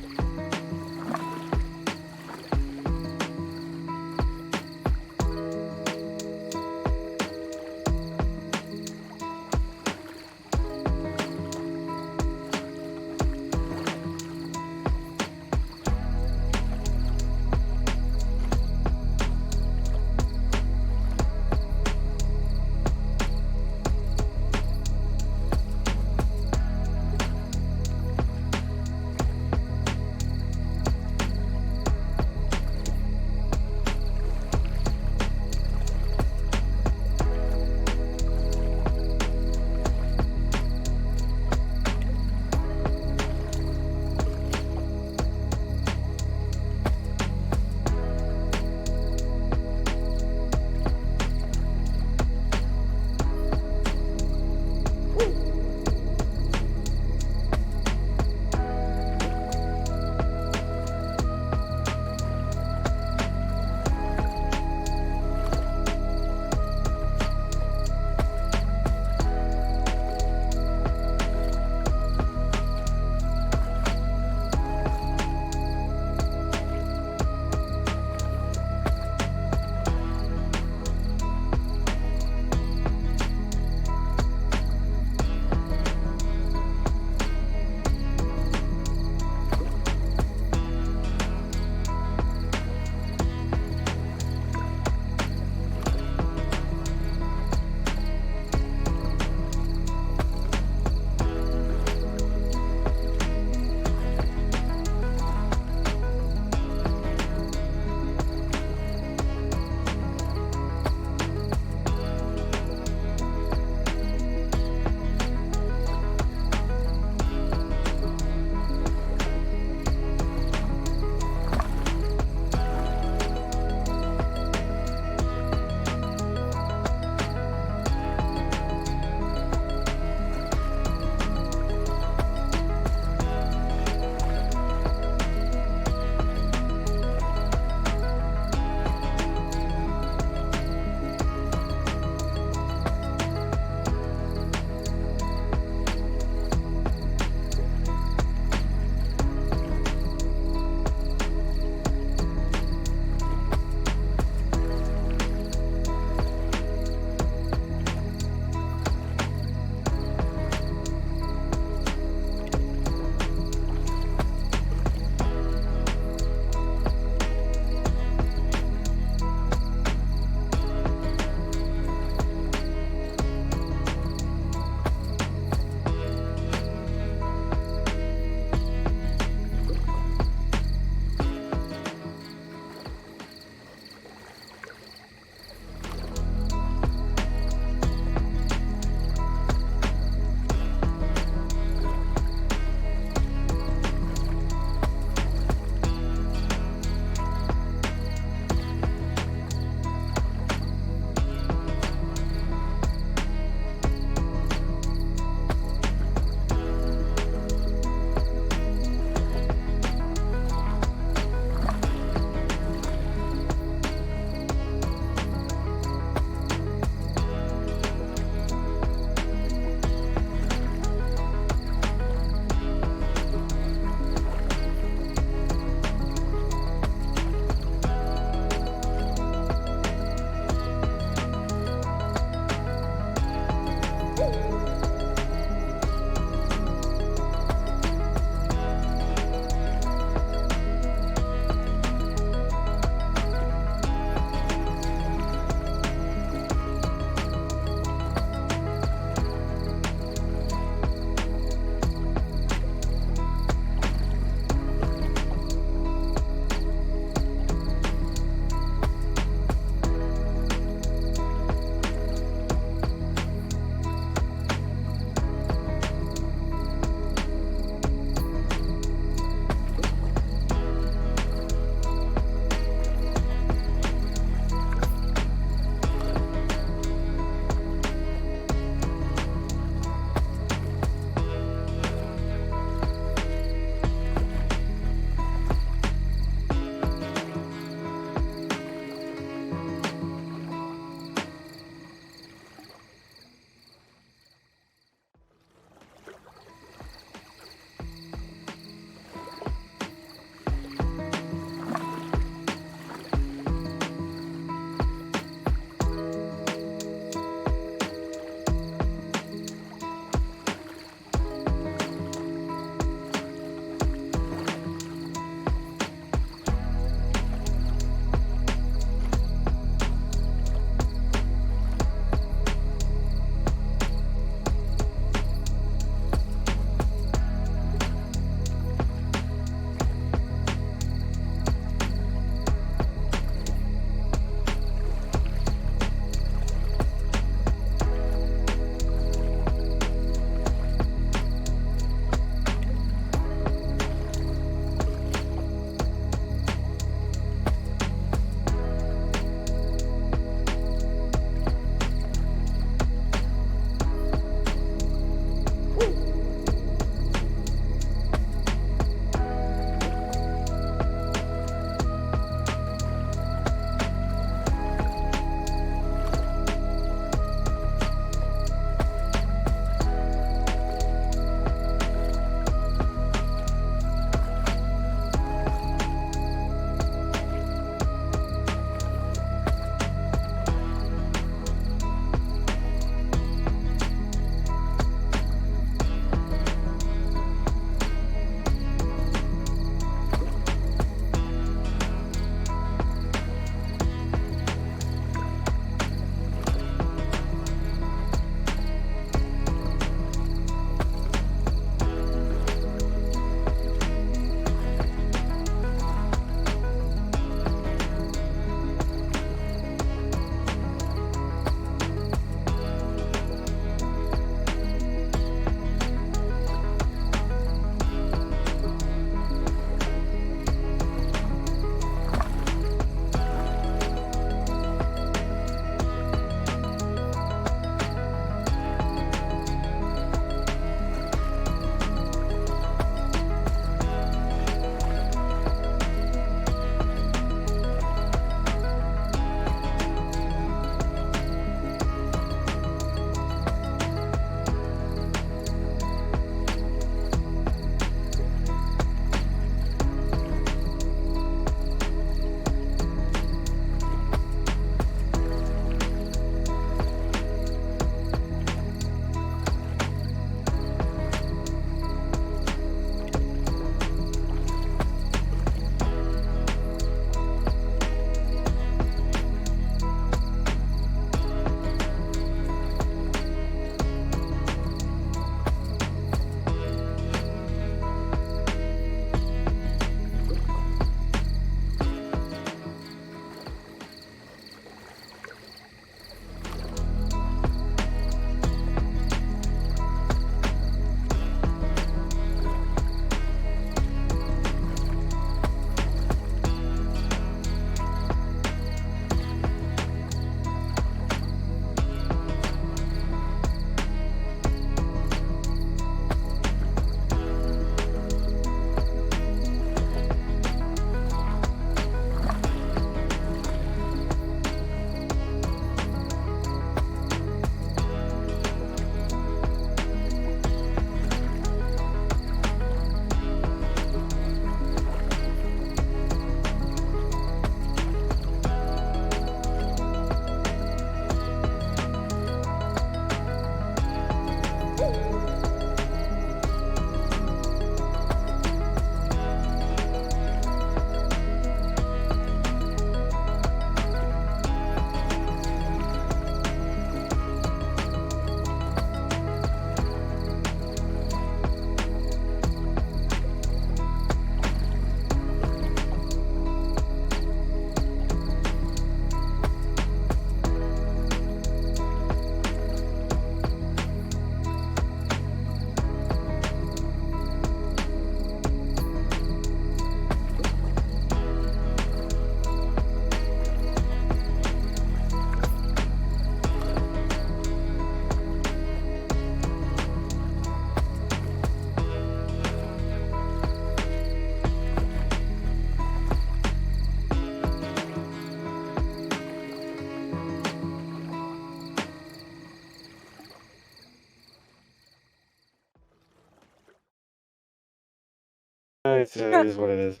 it is what it is.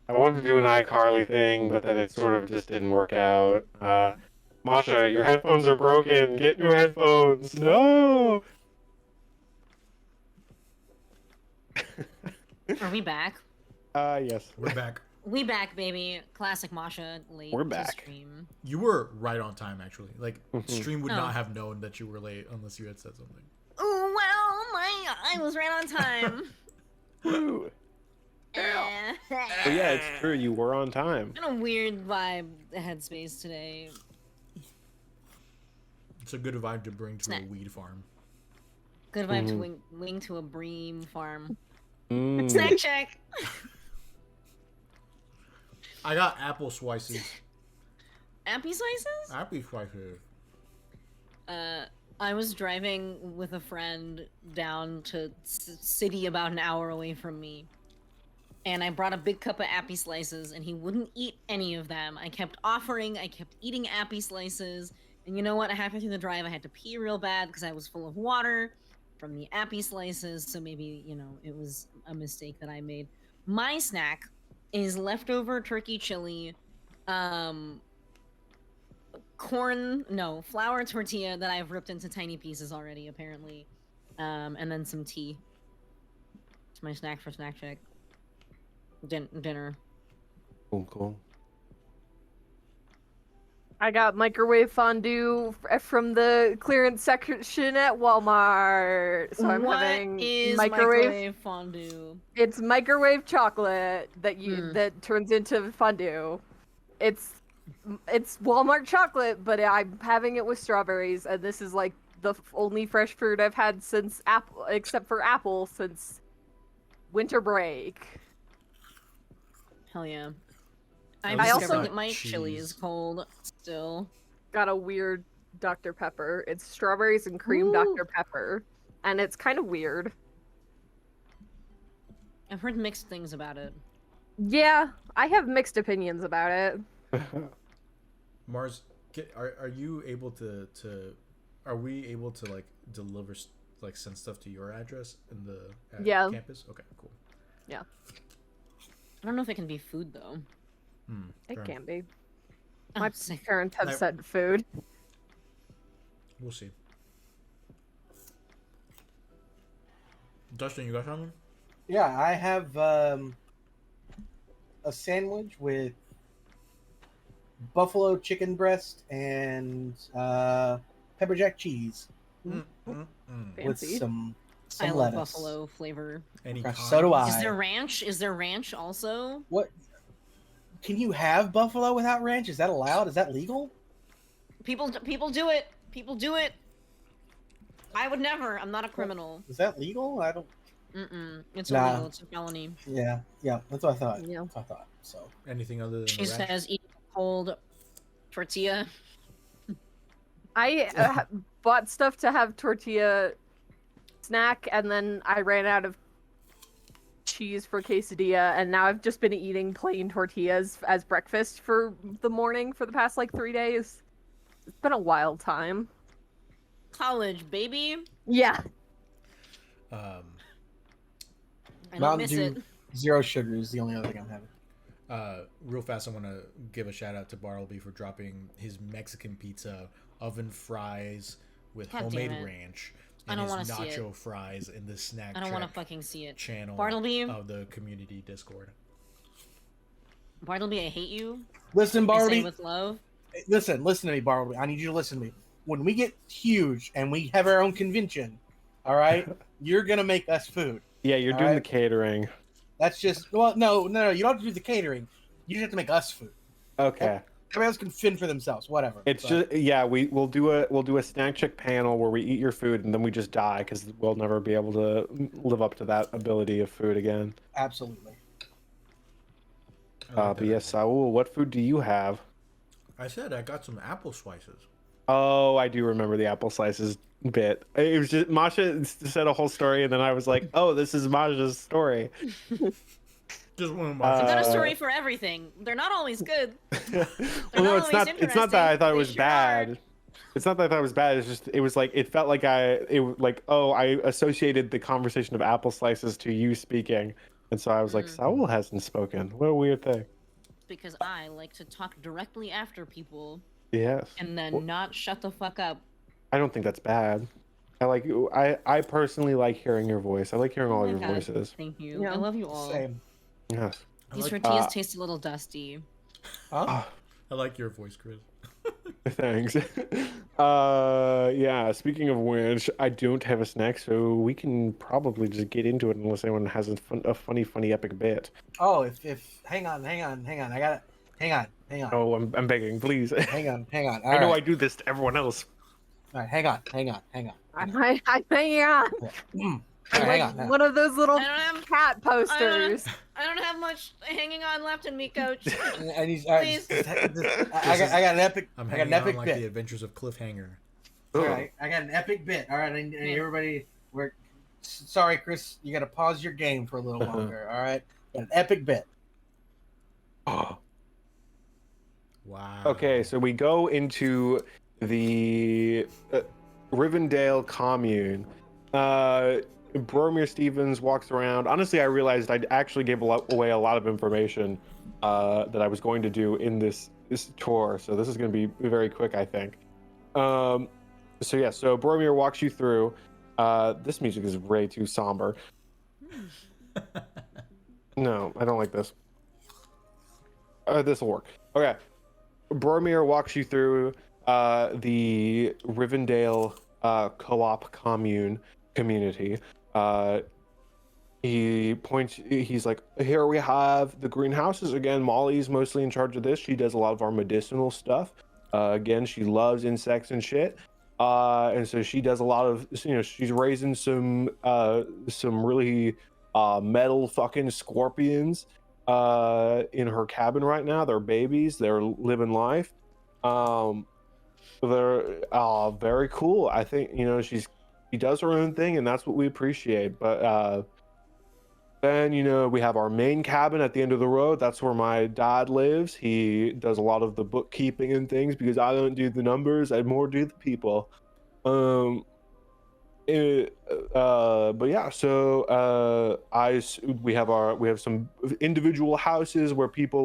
I wanted to do an iCarly thing, but then it sort of just didn't work out. Masha, your headphones are broken. Get new headphones. No. Are we back? Yes. We're back. We back, baby. Classic Masha late We're to back. stream. You were right on time, actually. Like, stream would Oh. not have known that you were late unless you had said something. Oh well, I was right on time. Woo. Eh. But yeah, it's true. You were on time. Kind of weird vibe headspace today. It's a good vibe to bring to Snack. a weed farm. Good vibe to wing to a bream farm. Mm. Snack check. I got apple slices. Appy slices? Apple slices. I was driving with a friend down to city about an hour away from me. And I brought a big cup of appy slices, and he wouldn't eat any of them. I kept offering, I kept eating appy slices. And you know what? Halfway through the drive, I had to pee real bad because I was full of water from the appy slices. So maybe, you know, it was a mistake that I made. My snack is leftover turkey chili, flour tortilla that I've ripped into tiny pieces already, apparently. And then some tea. It's my snack for snack check. Dinner. Cool. I got microwave fondue from the clearance section at Walmart. So I'm What having is microwave fondue? It's microwave chocolate that turns into fondue. It's Walmart chocolate, but I'm having it with strawberries, and this is like the only fresh fruit I've had since apple, except for apple, since winter break. Hell yeah. I I also- also that my cheese. chili is cold still. Got a weird Dr. Pepper. It's strawberries and cream Ooh. Dr. Pepper, and it's kind of weird. I've heard mixed things about it. Yeah, I have mixed opinions about it. Mars, are you able to are we able to like deliver like send stuff to your address in the Yeah. campus? Okay, cool. I don't know if it can be food though. It fair can enough. be. Oh, My sick. parents have I- said food. We'll see. Dustin, you got something? Yeah, I have a sandwich with buffalo chicken breast and pepper jack cheese with Fancy. some I love lettuce. buffalo flavor. Any Gosh, con- so do I. Is there ranch? Is there ranch also? What? Can you have buffalo without ranch? Is that allowed? Is that legal? People do it. People do it. I would never. I'm not a criminal. Is that legal? I don't. It's Nah. illegal. It's a felony. Yeah, that's what I thought. Yeah. That's what I thought. So Anything other than She the ranch? says eat a cold tortilla. I bought stuff to have tortilla snack, and then I ran out of cheese for quesadilla, and now I've just been eating plain tortillas as breakfast for the morning for the past like 3 days. It's been a wild time. College, baby. Yeah. I don't Mountain miss Dew. it. Zero sugar is the only other thing I'm having. Real fast, I want to give a shout out to Bartleby for dropping his Mexican pizza, oven fries with God homemade damn it. ranch, I and don't his wanna see it. nacho fries in the snack I don't want to track fucking see it. channel Bartleby? of the community Discord. Bartleby, I hate you. Listen, I say Bartleby. with love. Listen to me, Bartleby. I need you to listen to me. When we get huge and we have our own convention, all right, you're gonna make us food. Yeah, you're All doing the right. catering. That's just no. You don't have to do the catering. You just have to make us food. Okay. Everybody else can fend for themselves. Whatever. It's But- just we'll do a snack check panel where we eat your food and then we just die because we'll never be able to live up to that ability of food again. absolutely. I like But that. yes, Saul, what food do you have? I said I got some apple slices. Oh, I do remember the apple slices bit. It was just Masha said a whole story and then I was like, oh, this is Masha's story. Just one of my. I've got a Uh, story for everything. They're not always good. Well, no, not it's always not that I thought it interesting. was They sure bad. are. It's not that I thought it was bad. It's just it was like it felt like I associated the conversation of apple slices to you speaking, And so I was like, Saul hasn't spoken. What a weird thing. Because I like to talk directly after people Yes. and then not shut the fuck up. I don't think that's bad. I personally like hearing your voice. I like hearing all my your God. voices. Thank you. Yeah. I love you all. Same. Yes. These like- tortillas taste a little dusty. Huh? I like your voice, Chris. Thanks. Yeah, speaking of which, I don't have a snack, so we can probably just get into it unless anyone has a funny epic bit. Oh, if hang on. I got it. Hang on. Oh, I'm begging, please. Hang on. I know I do this to everyone else. All right, hang on. I'm hanging on. All right, hang Like on. one of those little I don't have- cat posters. I don't have much hanging on left in me, Coach. I need. All right, Please. I got an epic. I'm I got hanging an on epic like bit. the Adventures of Cliffhanger. All right, I got an epic bit. All right, and everybody, sorry, Chris, you got to pause your game for a little longer. All right, got an epic bit. Oh. Wow. Okay, so we go into the Rivendale commune. Boromir Stevens walks around. Honestly, I realized I actually gave away a lot of information that I was going to do in this tour, so this is going to be very quick, I think. So Boromir walks you through. This music is way too somber. No, I don't like this. This will work. Okay. Boromir walks you through the Rivendale co-op community. He's like, here we have the greenhouses again. Molly's mostly in charge of this. She does a lot of our medicinal stuff. Again, she loves insects and shit. And so she does a lot of, she's raising some really metal fucking scorpions in her cabin right now. They're babies. They're living life. They're very cool. I think, she does her own thing, and that's what we appreciate. But then, we have our main cabin at the end of the road. That's where my dad lives. He does a lot of the bookkeeping and things because I don't do the numbers. I more do the people. But yeah, so we have some individual houses where people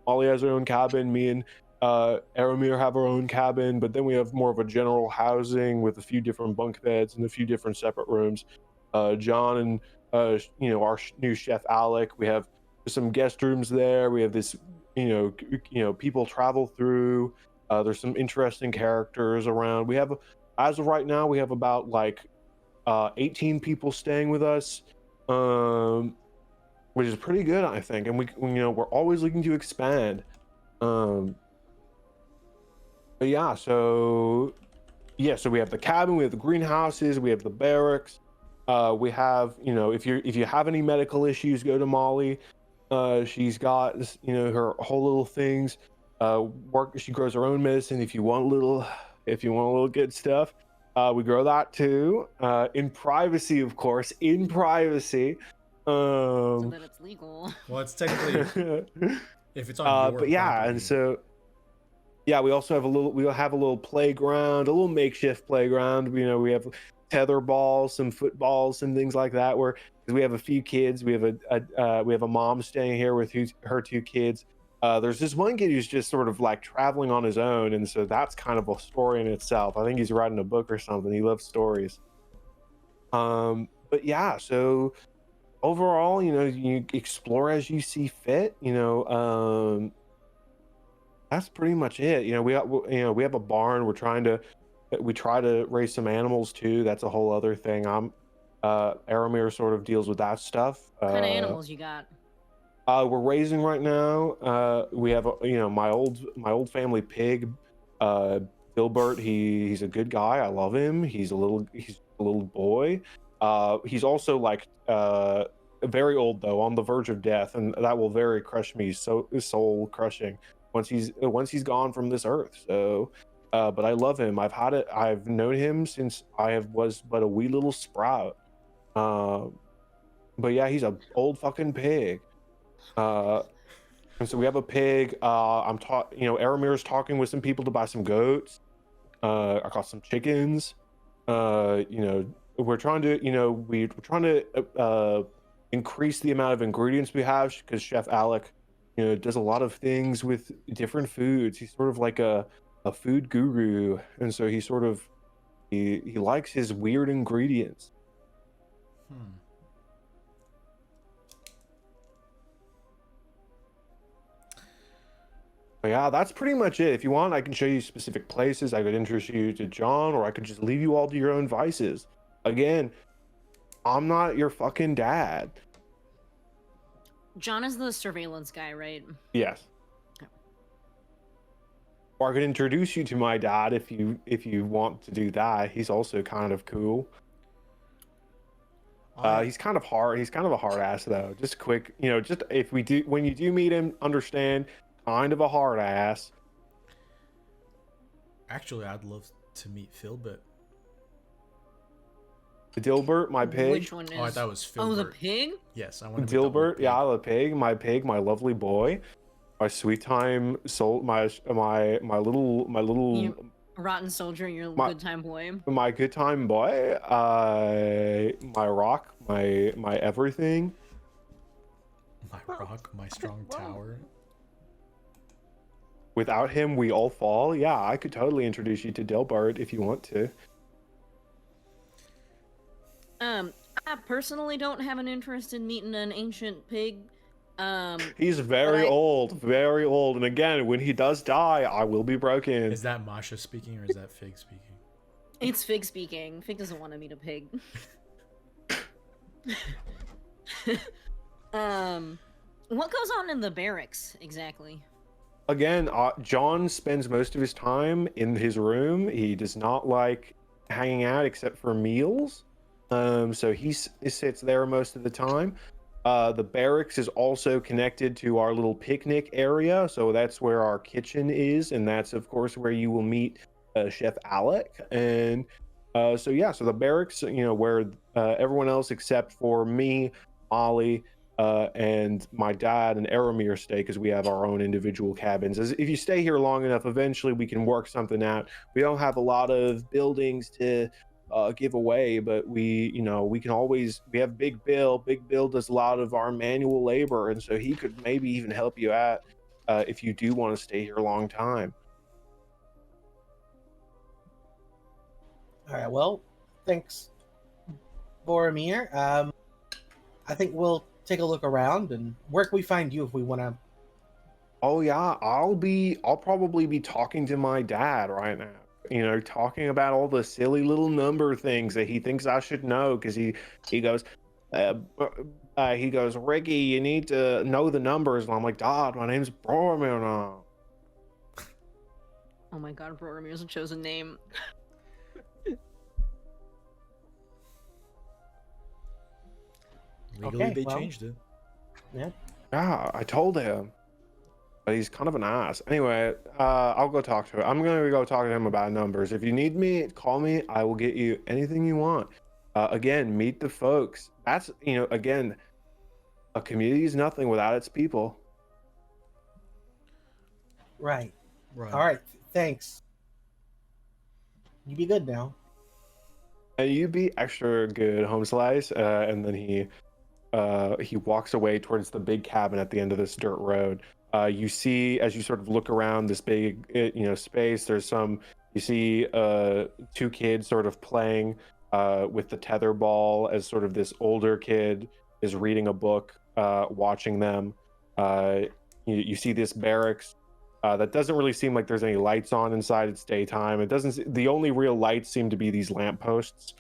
Molly has her own cabin. Me and Aramir have our own cabin, but then we have more of a general housing with a few different bunk beds and a few different separate rooms. John and our new chef Alec, we have some guest rooms there. We have this, people travel through. There's some interesting characters around. We have, as of right now, we have about 18 people staying with us, which is pretty good, I think. And we're always looking to expand. But yeah, so we have the cabin, we have the greenhouses, we have the barracks. We have, if you have any medical issues, go to Molly. She's got, her whole little things. She grows her own medicine. If you want a little good stuff, we grow that too. In privacy, of course. In privacy. So that it's legal. Well, it's technically if it's on your but yeah, property. and so yeah, we also have a little playground, a little makeshift playground. We have tether balls, some footballs, and things like that. Where we have a few kids, we have a mom staying here with her two kids. There's this one kid who's just sort of traveling on his own, and so that's kind of a story in itself. I think he's writing a book or something. He loves stories. But yeah, so overall, you explore as you see fit. That's pretty much it. We have a barn. We try to raise some animals too. That's a whole other thing. Aramir sort of deals with that stuff. What kind of animals you got? We're raising right now. We have my old family pig, Dilbert. He's a good guy. I love him. He's a little boy. He's also very old though, on the verge of death, and that will very crush me. So soul crushing once he's gone from this earth. So, but I love him. I've known him since was but a wee little sprout. But yeah, he's an old fucking pig. And so we have a pig. Aramir's talking with some people to buy some goats. I got some chickens. We're trying to increase the amount of ingredients we have because Chef Alec, does a lot of things with different foods. He's sort of like a food guru, and so he likes his weird ingredients. But yeah, that's pretty much it. If you want, I can show you specific places. I could introduce you to John, or I could just leave you all to your own vices. Again, I'm not your fucking dad. John is the surveillance guy, right? Yes. Okay. Or I could introduce you to my dad if you want to do that. He's also kind of cool. He's kind of hard. He's kind of a hard ass though. Just quick, just when you do meet him, understand, kind of a hard ass. Actually, I'd love to meet Philbert. Dilbert, my pig. Which one is? Oh, that was Philbert. Oh, the pig? Yes, I want to meet the Dilbert, old pig. yeah, the pig, my lovely boy, my sweet time soul, my little Rotten soldier, your good time boy. my good time boy, my rock, my everything. My rock, my strong tower. Without him, we all fall. Yeah, I could totally introduce you to Dilbert if you want to. I personally don't have an interest in meeting an ancient pig. He's very old, and again, when he does die, I will be broken. Is that Masha speaking or is that Fig speaking? It's Fig speaking. Fig doesn't want to meet a pig. What goes on in the barracks exactly? Again, John spends most of his time in his room. He does not like hanging out except for meals. So he sits there most of the time. The barracks is also connected to our little picnic area, so that's where our kitchen is, and that's of course where you will meet Chef Alec. And so the barracks, where everyone else except for me, Molly, and my dad and Aramir stay, because we have our own individual cabins. As if you stay here long enough, eventually we can work something out. We don't have a lot of buildings to give away, but we can always, we have Big Bill. Big Bill does a lot of our manual labor, and so he could maybe even help you out if you do want to stay here a long time. All right, well, thanks, Boromir. I think we'll take a look around. And where can we find you if we want to? Oh yeah, I'll probably be talking to my dad right now. Talking about all the silly little number things that he thinks I should know, because he goes, Ricky, you need to know the numbers. And I'm like, Dad, my name's Boromir now. Oh my god, Boromir's a chosen name. Legally, Okay, they well, changed it. Yeah. Yeah, I told him. But he's kind of an ass. Anyway, I'll go talk to him. I'm going to go talk to him about numbers. If you need me, call me. I will get you anything you want. Again, meet the folks. That's, again, a community is nothing without its people. Right. Right. All right. Thanks. You be good now. And you be extra good, Home Slice. And then he walks away towards the big cabin at the end of this dirt road. You see, as you sort of look around this big, space, you see two kids sort of playing with the tether ball, as sort of this older kid is reading a book, watching them. You see this barracks that doesn't really seem like there's any lights on inside. It's daytime. The only real lights seem to be these lampposts.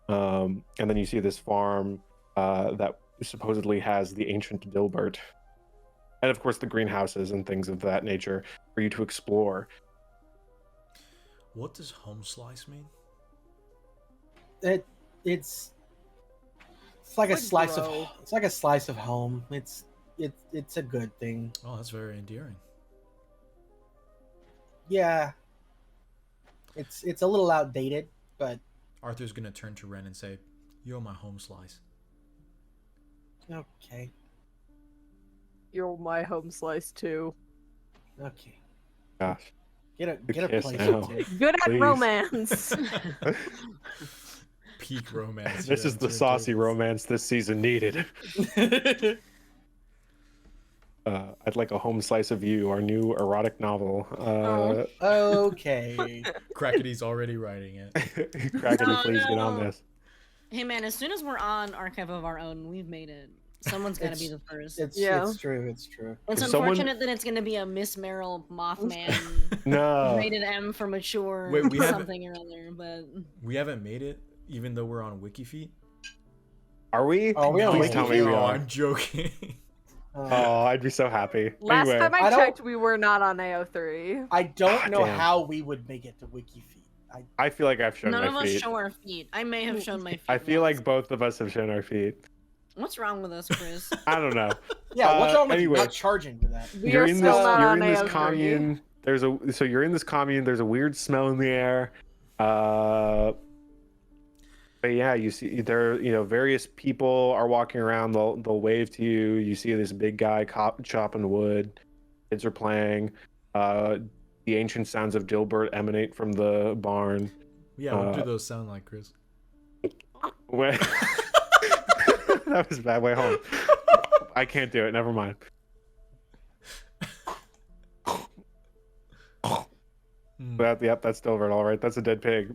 And then you see this farm that supposedly has the ancient Dilbert. And of course the greenhouses and things of that nature for you to explore. What does home slice mean? It's like a Like slice bro. of it's like a slice of home. It's a good thing. Oh, that's very endearing. Yeah. It's a little outdated, but Arthur's gonna turn to Ren and say, "You're my home slice." okay. You're my home slice too. Okay. Gosh. Get a kiss place now. to. Good at Please. romance. Peak romance. This here is on the saucy TurnTables. romance this season needed. I'd like a home slice of you, our new erotic novel. Okay. Crackety's already writing it. Crackety, Oh, please get on no. this. Hey man, as soon as we're on Archive of Our Own, we've made it. Someone's got to be the first. It's It's true. It's true. unfortunate that it's going to be a Miss Meryl Mothman No. rated M for mature Wait, we haven't- something or other, but We haven't made it, even though we're on WikiFeet. Are we? Are we on Please tell me WikiFeet? we No, are. I'm joking. Oh, I'd be so happy. Last Anyway, time I I don't- checked, we were not on AO3. I don't Ah, know damn. how we would make it to WikiFeet. I feel like I've shown none of my us feet. show our feet. I may have shown my feet. I feel once. like both of us have shown our feet. What's wrong with us, Chris? I don't know. Yeah, what's wrong with anyway. not charging for that? We you're are in still this, not you're on in this AO3. commune. So you're in this commune. There's a weird smell in the air. But yeah, you see there. Various people are walking around. They'll wave to you. You see this big guy chopping wood. Kids are playing. The ancient sounds of Dilbert emanate from the barn. Yeah, what do those sound like, Chris? Wait. That was bad. Wait, hold on. I can't do it. Never mind. Yep, that's Dilbert. All right, that's a dead pig.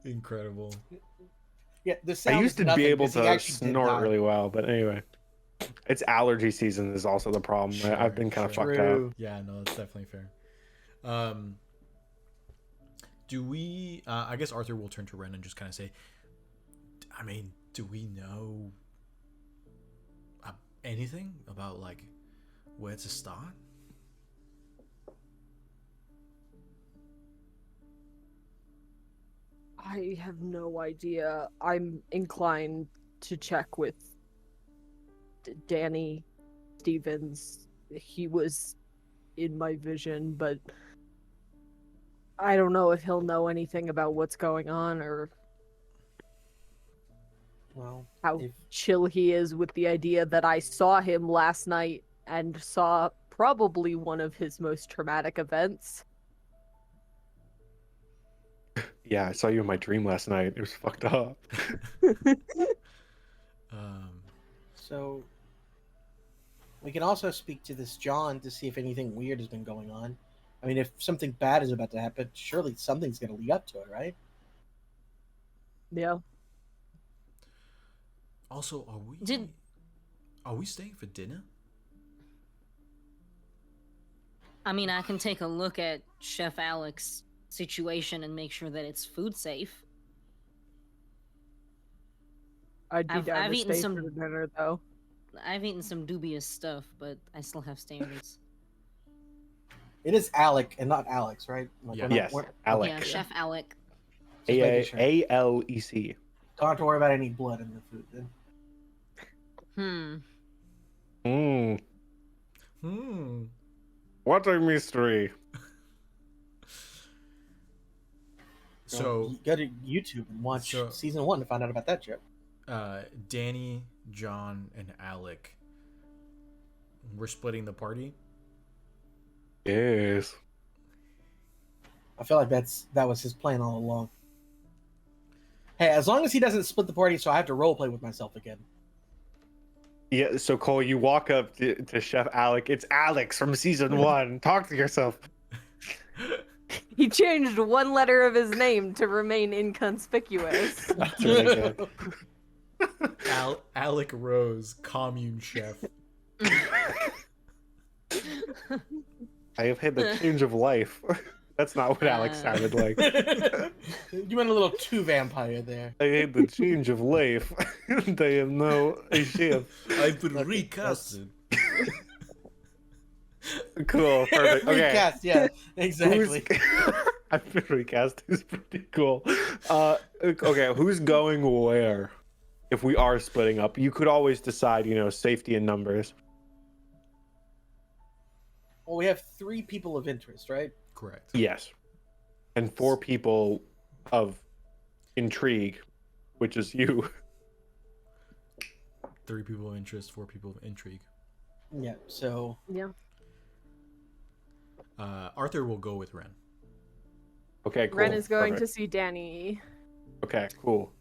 Incredible. Yeah, the I sound used is to nothing be able because he to actually did snort die. really well, but anyway, it's allergy season is also the problem. Sure, I've been kind of sure. fucked up. True. Yeah, no, that's definitely fair. Do we? I guess Arthur will turn to Ren and just kind of say, I mean, do we know anything about like where to start? I have no idea. I'm inclined to check with Danny Stevens. He was in my vision, but I don't know if he'll know anything about what's going on or Well, how if- chill he is with the idea that I saw him last night and saw probably one of his most traumatic events. Yeah, I saw you in my dream last night. It was fucked up. So we can also speak to this John to see if anything weird has been going on. I mean, if something bad is about to happen, surely something's going to lead up to it, right? Yeah. Also, are we staying for dinner? I mean, I can take a look at Chef Alex's situation and make sure that it's food safe. I'd be down I've to eaten stay some- for the dinner, though. I've eaten some dubious stuff, but I still have standards. It is Alec and not Alex, right? Like, Yeah. we're not- Yes, we're- Alec. Yeah, Chef Alec. Just making sure. ALEC. Don't have to worry about any blood in the food then. What a mystery. So, Go to YouTube and watch season 1 to find out about that joke. Danny, John, and Alec, we're splitting the party. Yes. I feel like that was his plan all along. Hey, as long as he doesn't split the party, so I have to role play with myself again. Yeah, so Cole, you walk up to Chef Alec. It's Alex from season 1. Talk to yourself. He changed one letter of his name to remain inconspicuous. That's really good. Alec Rose, commune chef. I have had the change of life. That's not what Alex sounded like. You went a little too vampire there. I had the change of life. I am now a chef. I've been recasted. Cool, perfect. Okay. Recast, yeah, exactly. I've been recast. Is pretty cool. Okay, who's going where? If we are splitting up, you could always decide. Safety in numbers. Well, we have 3 people of interest, right? Correct. Yes, and 4 people of intrigue, which is you. 3 people of interest, 4 people of intrigue. Yeah, so... Yeah. Arthur will go with Ren. Okay, cool. Ren is going Perfect. to see Danny. Okay, cool.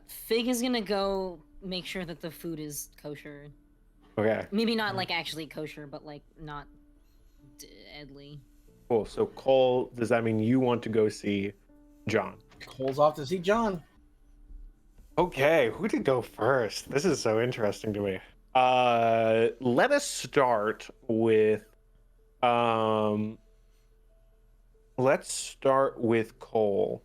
Fig is gonna go make sure that the food is kosher. Okay, Maybe not like actually kosher, but like not deadly. cool. So Cole, does that mean you want to go see John? Cole's off to see John. Okay, who to go first? This is so interesting to me. Let us start with let's start with Cole.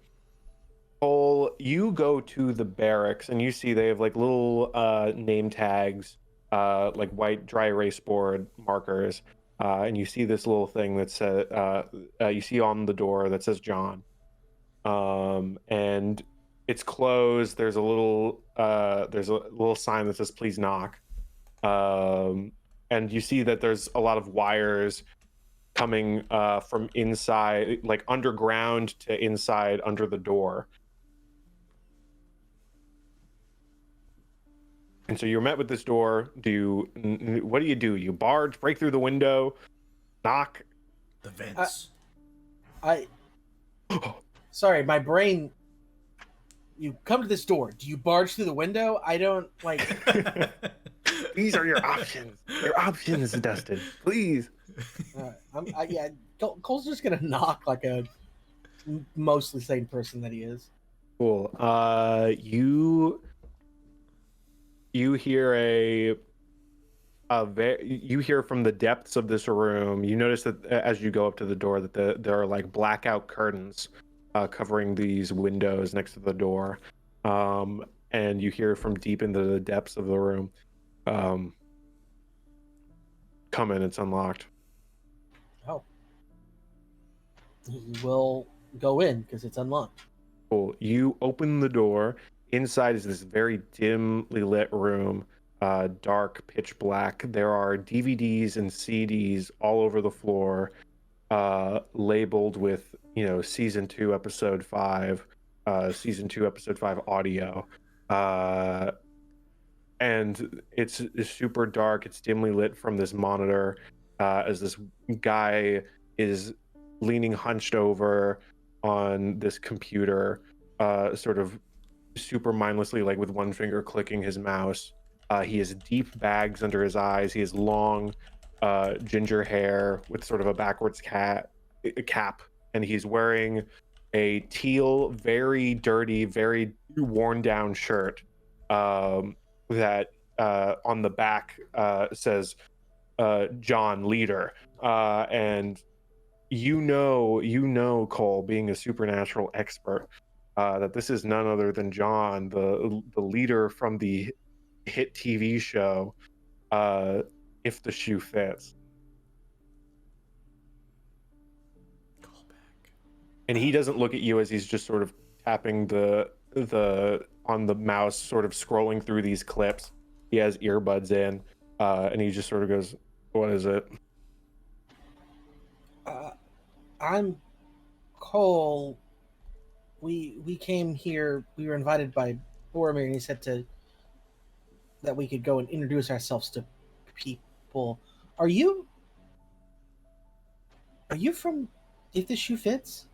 Cole, you go to the barracks and you see they have like little name tags, like white dry erase board markers, and you see this little thing that says you see on the door that says John, and it's closed. There's a little sign that says please knock, and you see that there's a lot of wires coming from inside, like underground to inside under the door. And so you're met with this door. What do? You barge, break through the window, knock? The vents. Sorry, my brain. You come to this door. Do you barge through the window? I don't like. These are your options. Your options, Dustin. Please. Cole's just gonna knock like a mostly sane person that he is. Cool. You hear you hear from the depths of this room. You notice that as you go up to the door that there are like blackout curtains covering these windows next to the door, and you hear from deep into the depths of the room, come in, it's unlocked. Oh, we'll go in because it's unlocked. Cool. You open the door. Inside is this very dimly lit room, dark, pitch black. There are DVDs and CDs all over the floor, labeled with, season 2, episode 5, season 2, episode 5 audio. And it's super dark. It's dimly lit from this monitor, as this guy is leaning hunched over on this computer, sort of super mindlessly, like with one finger clicking his mouse. He has deep bags under his eyes. He has long ginger hair with sort of a backwards cap, and he's wearing a teal, very dirty, very worn down shirt that on the back says John Leader. And you know, Cole, being a supernatural expert, that this is none other than John, the leader from the hit TV show, If the Shoe Fits. Callback. And he doesn't look at you as he's just sort of tapping the on the mouse, sort of scrolling through these clips. He has earbuds in, and he just sort of goes, "What is it?" I'm Cole. We came here. We were invited by Boromir, and he said that we could go and introduce ourselves to people. Are you from If the Shoe Fits?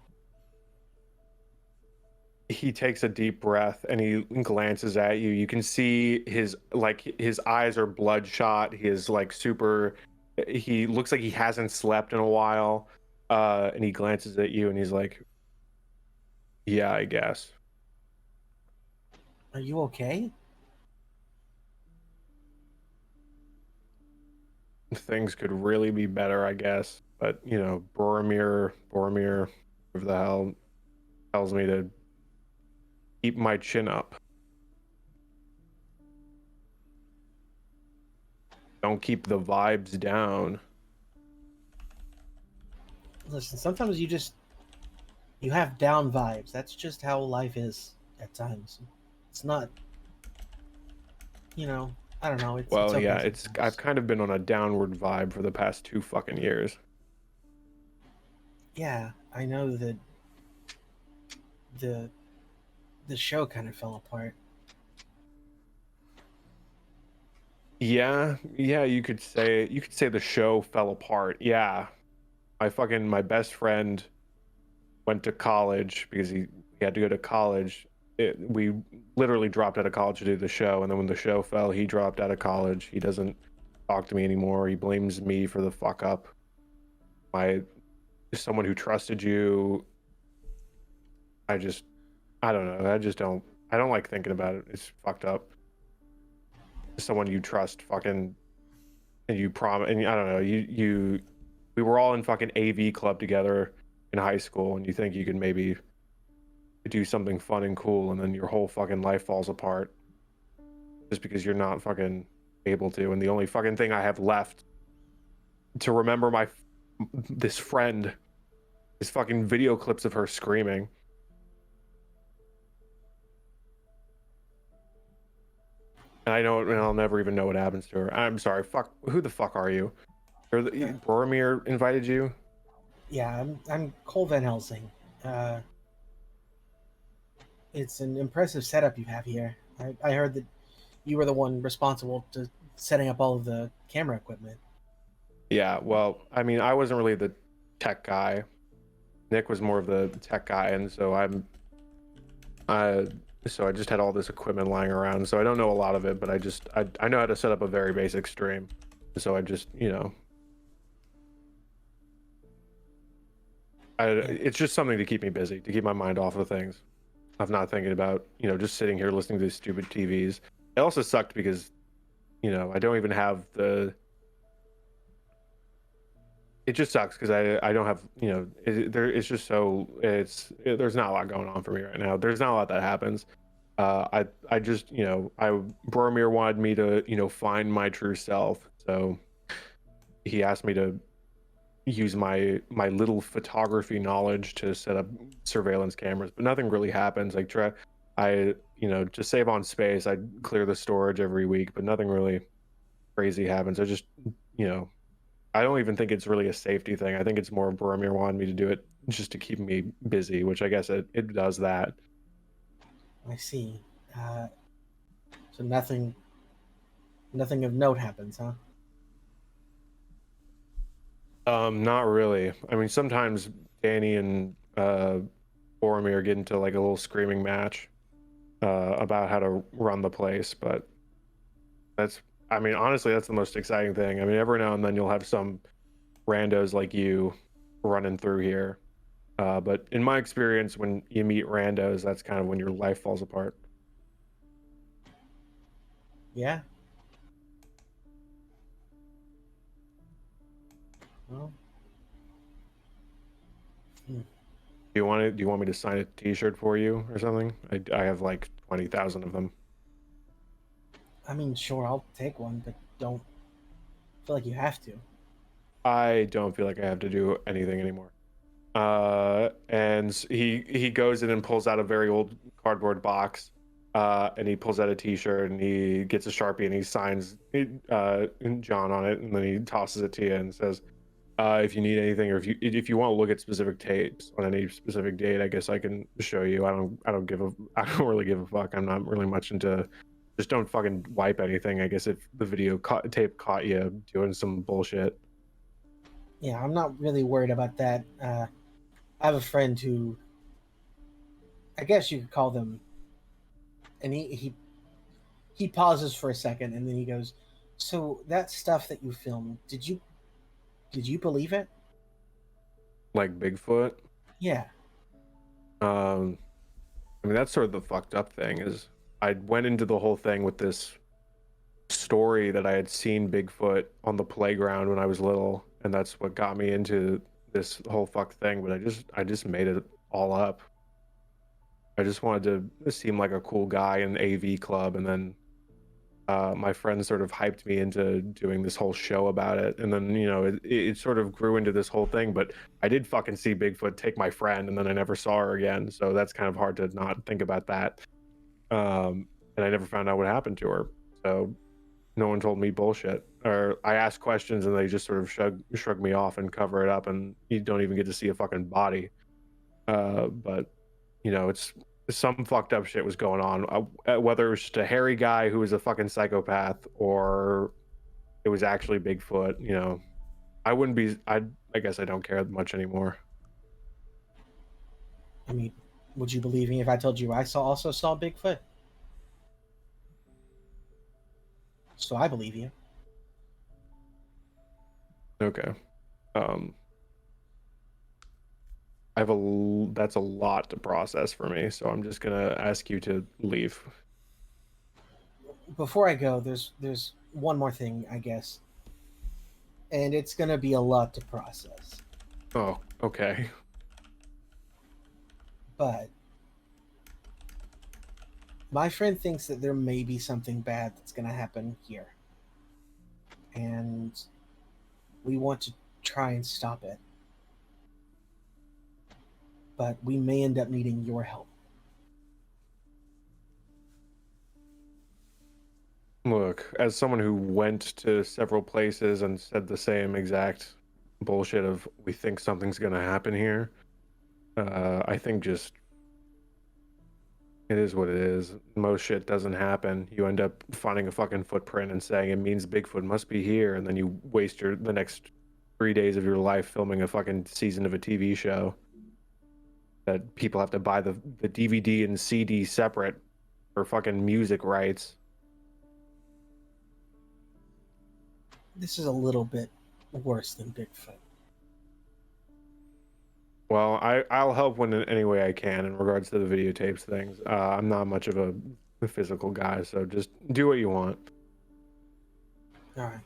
He takes a deep breath and he glances at you. You can see his eyes are bloodshot. He is like super. He looks like he hasn't slept in a while, and he glances at you and he's like, "Yeah, I guess." Are you okay? Things could really be better, I guess. But Boromir, whoever the hell tells me to keep my chin up. Don't keep the vibes down. Listen, sometimes you have down vibes. That's just how life is at times. It's not, I don't know. Well, okay yeah, sometimes. I've kind of been on a downward vibe for the past 2 fucking years. Yeah, I know that the show kind of fell apart. Yeah, you could say the show fell apart. Yeah. My best friend went to college because he had to go to college. We literally dropped out of college to do the show, and then when the show fell, he dropped out of college. He doesn't talk to me anymore. He blames me for the fuck up. Someone who trusted you. I don't know. I don't like thinking about it. It's fucked up. Someone you trust, fucking, and you promise, and I don't know. We were all in fucking AV club together in high school, and you think you can maybe do something fun and cool, and then your whole fucking life falls apart just because you're not fucking able to. And the only fucking thing I have left to remember this friend is fucking video clips of her screaming. And I know, and I'll never even know what happens to her. I'm sorry. Fuck. Who the fuck are you? Boromir invited you? Yeah, I'm Cole Van Helsing. It's an impressive setup you have here. I heard that you were the one responsible to setting up all of the camera equipment. Yeah, well, I mean, I wasn't really the tech guy. Nick was more of the tech guy, and so so I just had all this equipment lying around. So I don't know a lot of it, but I know how to set up a very basic stream. So I just, it's just something to keep me busy, to keep my mind off of things. I'm not thinking about, just sitting here listening to these stupid TVs. It also sucked because, I don't even have it just sucks because I don't have, it's just there's not a lot going on for me right now. There's not a lot that happens. I just, Boromir wanted me to, find my true self. So he asked me to use my little photography knowledge to set up surveillance cameras, but nothing really happens. Like to save on space, I clear the storage every week, but nothing really crazy happens. I just, I don't even think it's really a safety thing. I think it's more Boromir wanted me to do it just to keep me busy, which I guess it does that. I see. So nothing of note happens, huh? Not really. I mean, sometimes Danny and Boromir get into like a little screaming match about how to run the place, but honestly, that's the most exciting thing. I mean, every now and then you'll have some randos like you running through here. But in my experience, when you meet randos, that's kind of when your life falls apart. Yeah. Well. Do you want me to sign a T-shirt for you or something? I have like 20,000 of them. I mean, sure, I'll take one, but don't feel like you have to. I don't feel like I have to do anything anymore. And he goes in and pulls out a very old cardboard box, and he pulls out a T-shirt and he gets a Sharpie and he signs John on it, and then he tosses it to you and says, if you need anything, or if you want to look at specific tapes on any specific date, I guess I can show you. I don't really give a fuck. I'm not really much into. Just don't fucking wipe anything. I guess if the video tape caught you doing some bullshit. Yeah, I'm not really worried about that. I have a friend who, I guess you could call them, and he pauses for a second and then he goes, "So that stuff that you filmed, did you believe it?" Like Bigfoot? Yeah. I mean, that's sort of the fucked up thing is I went into the whole thing with this story that I had seen Bigfoot on the playground when I was little, and that's what got me into this whole fuck thing. But I just made it all up. I just wanted to seem like a cool guy in the AV club, and then my friends sort of hyped me into doing this whole show about it, and then it sort of grew into this whole thing. But I did fucking see Bigfoot take my friend, and then I never saw her again, so that's kind of hard to not think about that. And I never found out what happened to her, so no one told me bullshit, or I asked questions and they just sort of shrug me off and cover it up, and you don't even get to see a fucking body. But it's some fucked up shit was going on, whether it was just a hairy guy who was a fucking psychopath or it was actually Bigfoot. I guess I don't care much anymore. I mean, would you believe me if I told you I also saw Bigfoot? So I believe you. Okay. That's a lot to process for me, so I'm just gonna ask you to leave. Before I go, there's one more thing, I guess, and it's gonna be a lot to process. Oh, okay. But my friend thinks that there may be something bad that's gonna happen here, and we want to try and stop it. But we may end up needing your help. Look, as someone who went to several places and said the same exact bullshit of we think something's gonna happen here, I think just it is what it is. Most shit doesn't happen. You end up finding a fucking footprint and saying it means Bigfoot must be here, and then you waste the next 3 days of your life filming a fucking season of a TV show that people have to buy the DVD and CD separate for fucking music rights. This is a little bit worse than Bigfoot. Well, I'll help in any way I can in regards to the videotapes things. I'm not much of a physical guy, so just do what you want. All right.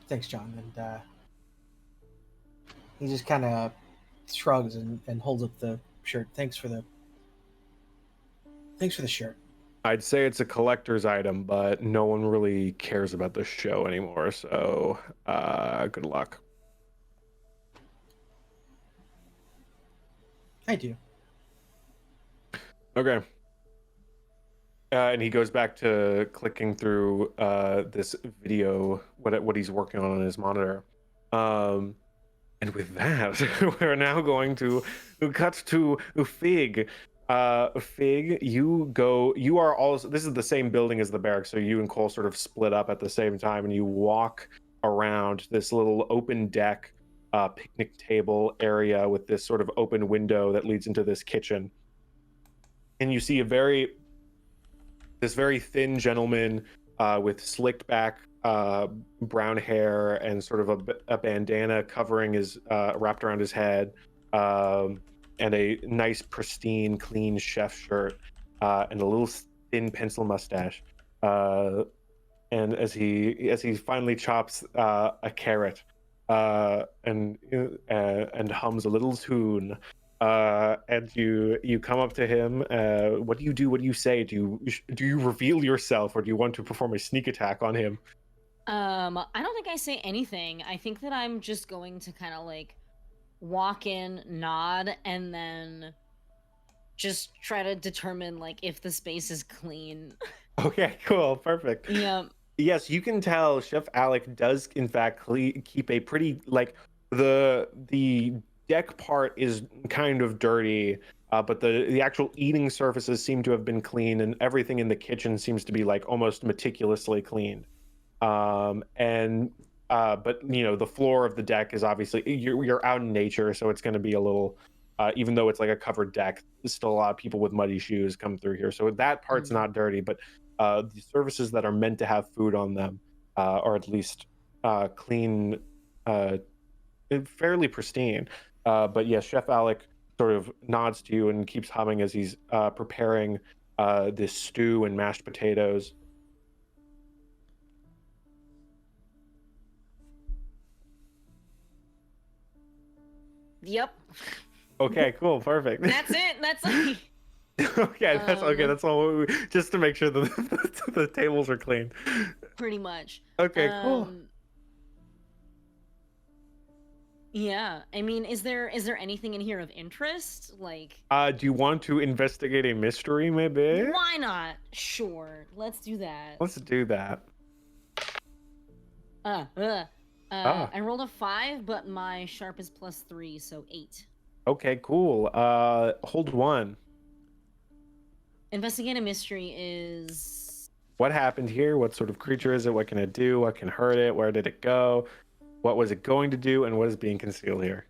Thanks, John. And he just kind of shrugs and holds up the shirt. Thanks for the shirt. I'd say it's a collector's item, but no one really cares about the show anymore, so good luck. I do. Okay. And he goes back to clicking through this video, what he's working on his monitor. And with that, we're now going to cut to Fig. Fig, you are also, this is the same building as the barracks, so you and Cole sort of split up at the same time, and you walk around this little open deck picnic table area with this sort of open window that leads into this kitchen. And you see this very thin gentleman with slicked back brown hair and sort of a bandana covering his wrapped around his head, and a nice pristine clean chef shirt, and a little thin pencil mustache, and as he finally chops a carrot and hums a little tune, and you come up to him. What do you do? What do you say? Do you reveal yourself, or do you want to perform a sneak attack on him? I don't think I say anything. I think that I'm just going to kind of like walk in, nod, and then just try to determine like if the space is clean. Okay, cool, perfect. Yeah. Yes, you can tell Chef Alec does in fact keep a pretty, like, the deck part is kind of dirty, but the actual eating surfaces seem to have been clean, and everything in the kitchen seems to be like almost meticulously cleaned. But you know, the floor of the deck is obviously, you're out in nature, so it's going to be a little, even though it's like a covered deck, there's still a lot of people with muddy shoes come through here, so that part's not dirty, but the surfaces that are meant to have food on them, or at least clean, fairly pristine. But yes, Chef Alec sort of nods to you and keeps humming as he's preparing this stew and mashed potatoes. Yep. Okay, cool, perfect. That's it. That's like... Okay, that's all. Just to make sure that the tables are clean. Pretty much. Okay, cool. Yeah, I mean, is there anything in here of interest? Like, do you want to investigate a mystery, maybe? why not? Sure, let's do that. Let's do that. I rolled a 5, but my sharp is +3, so 8. Okay, cool. Hold 1. Investigate a mystery is... What happened here? What sort of creature is it? What can it do? What can hurt it? Where did it go? What was it going to do? And what is being concealed here?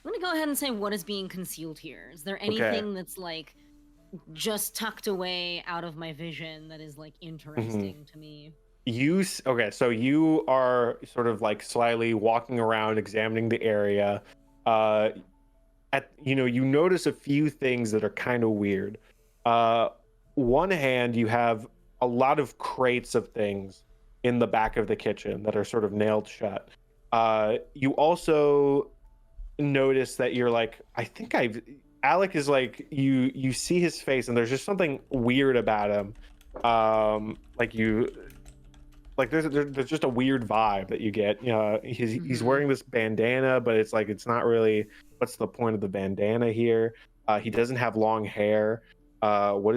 I'm gonna go ahead and say what is being concealed here. Is there anything that's like just tucked away out of my vision that is like interesting to me? Okay, so you are sort of like slyly walking around, examining the area. You notice a few things that are kind of weird. One hand, you have a lot of crates of things in the back of the kitchen that are sort of nailed shut. You also notice that you're like, Alec is like, you see his face and there's just something weird about him. There's just a weird vibe that you get. He's wearing this bandana, but it's not really. What's the point of the bandana here? He doesn't have long hair. What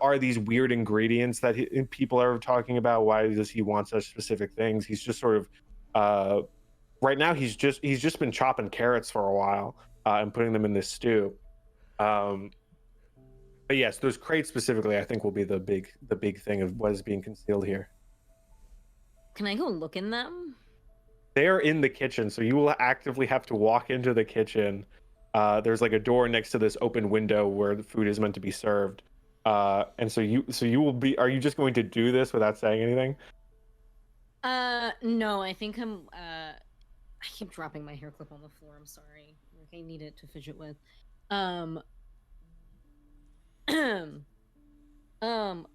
are these weird ingredients that people are talking about? Why does he want such specific things? He's just sort of right now. He's just been chopping carrots for a while and putting them in this stew. But yes, those crates specifically, I think, will be the big thing of what is being concealed here. Can I go look in them? They're in the kitchen, so you will actively have to walk into the kitchen. There's like a door next to this open window where the food is meant to be served. And so you will be. Are you just going to do this without saying anything? No, I think I keep dropping my hair clip on the floor. I'm sorry. Like, I need it to fidget with. I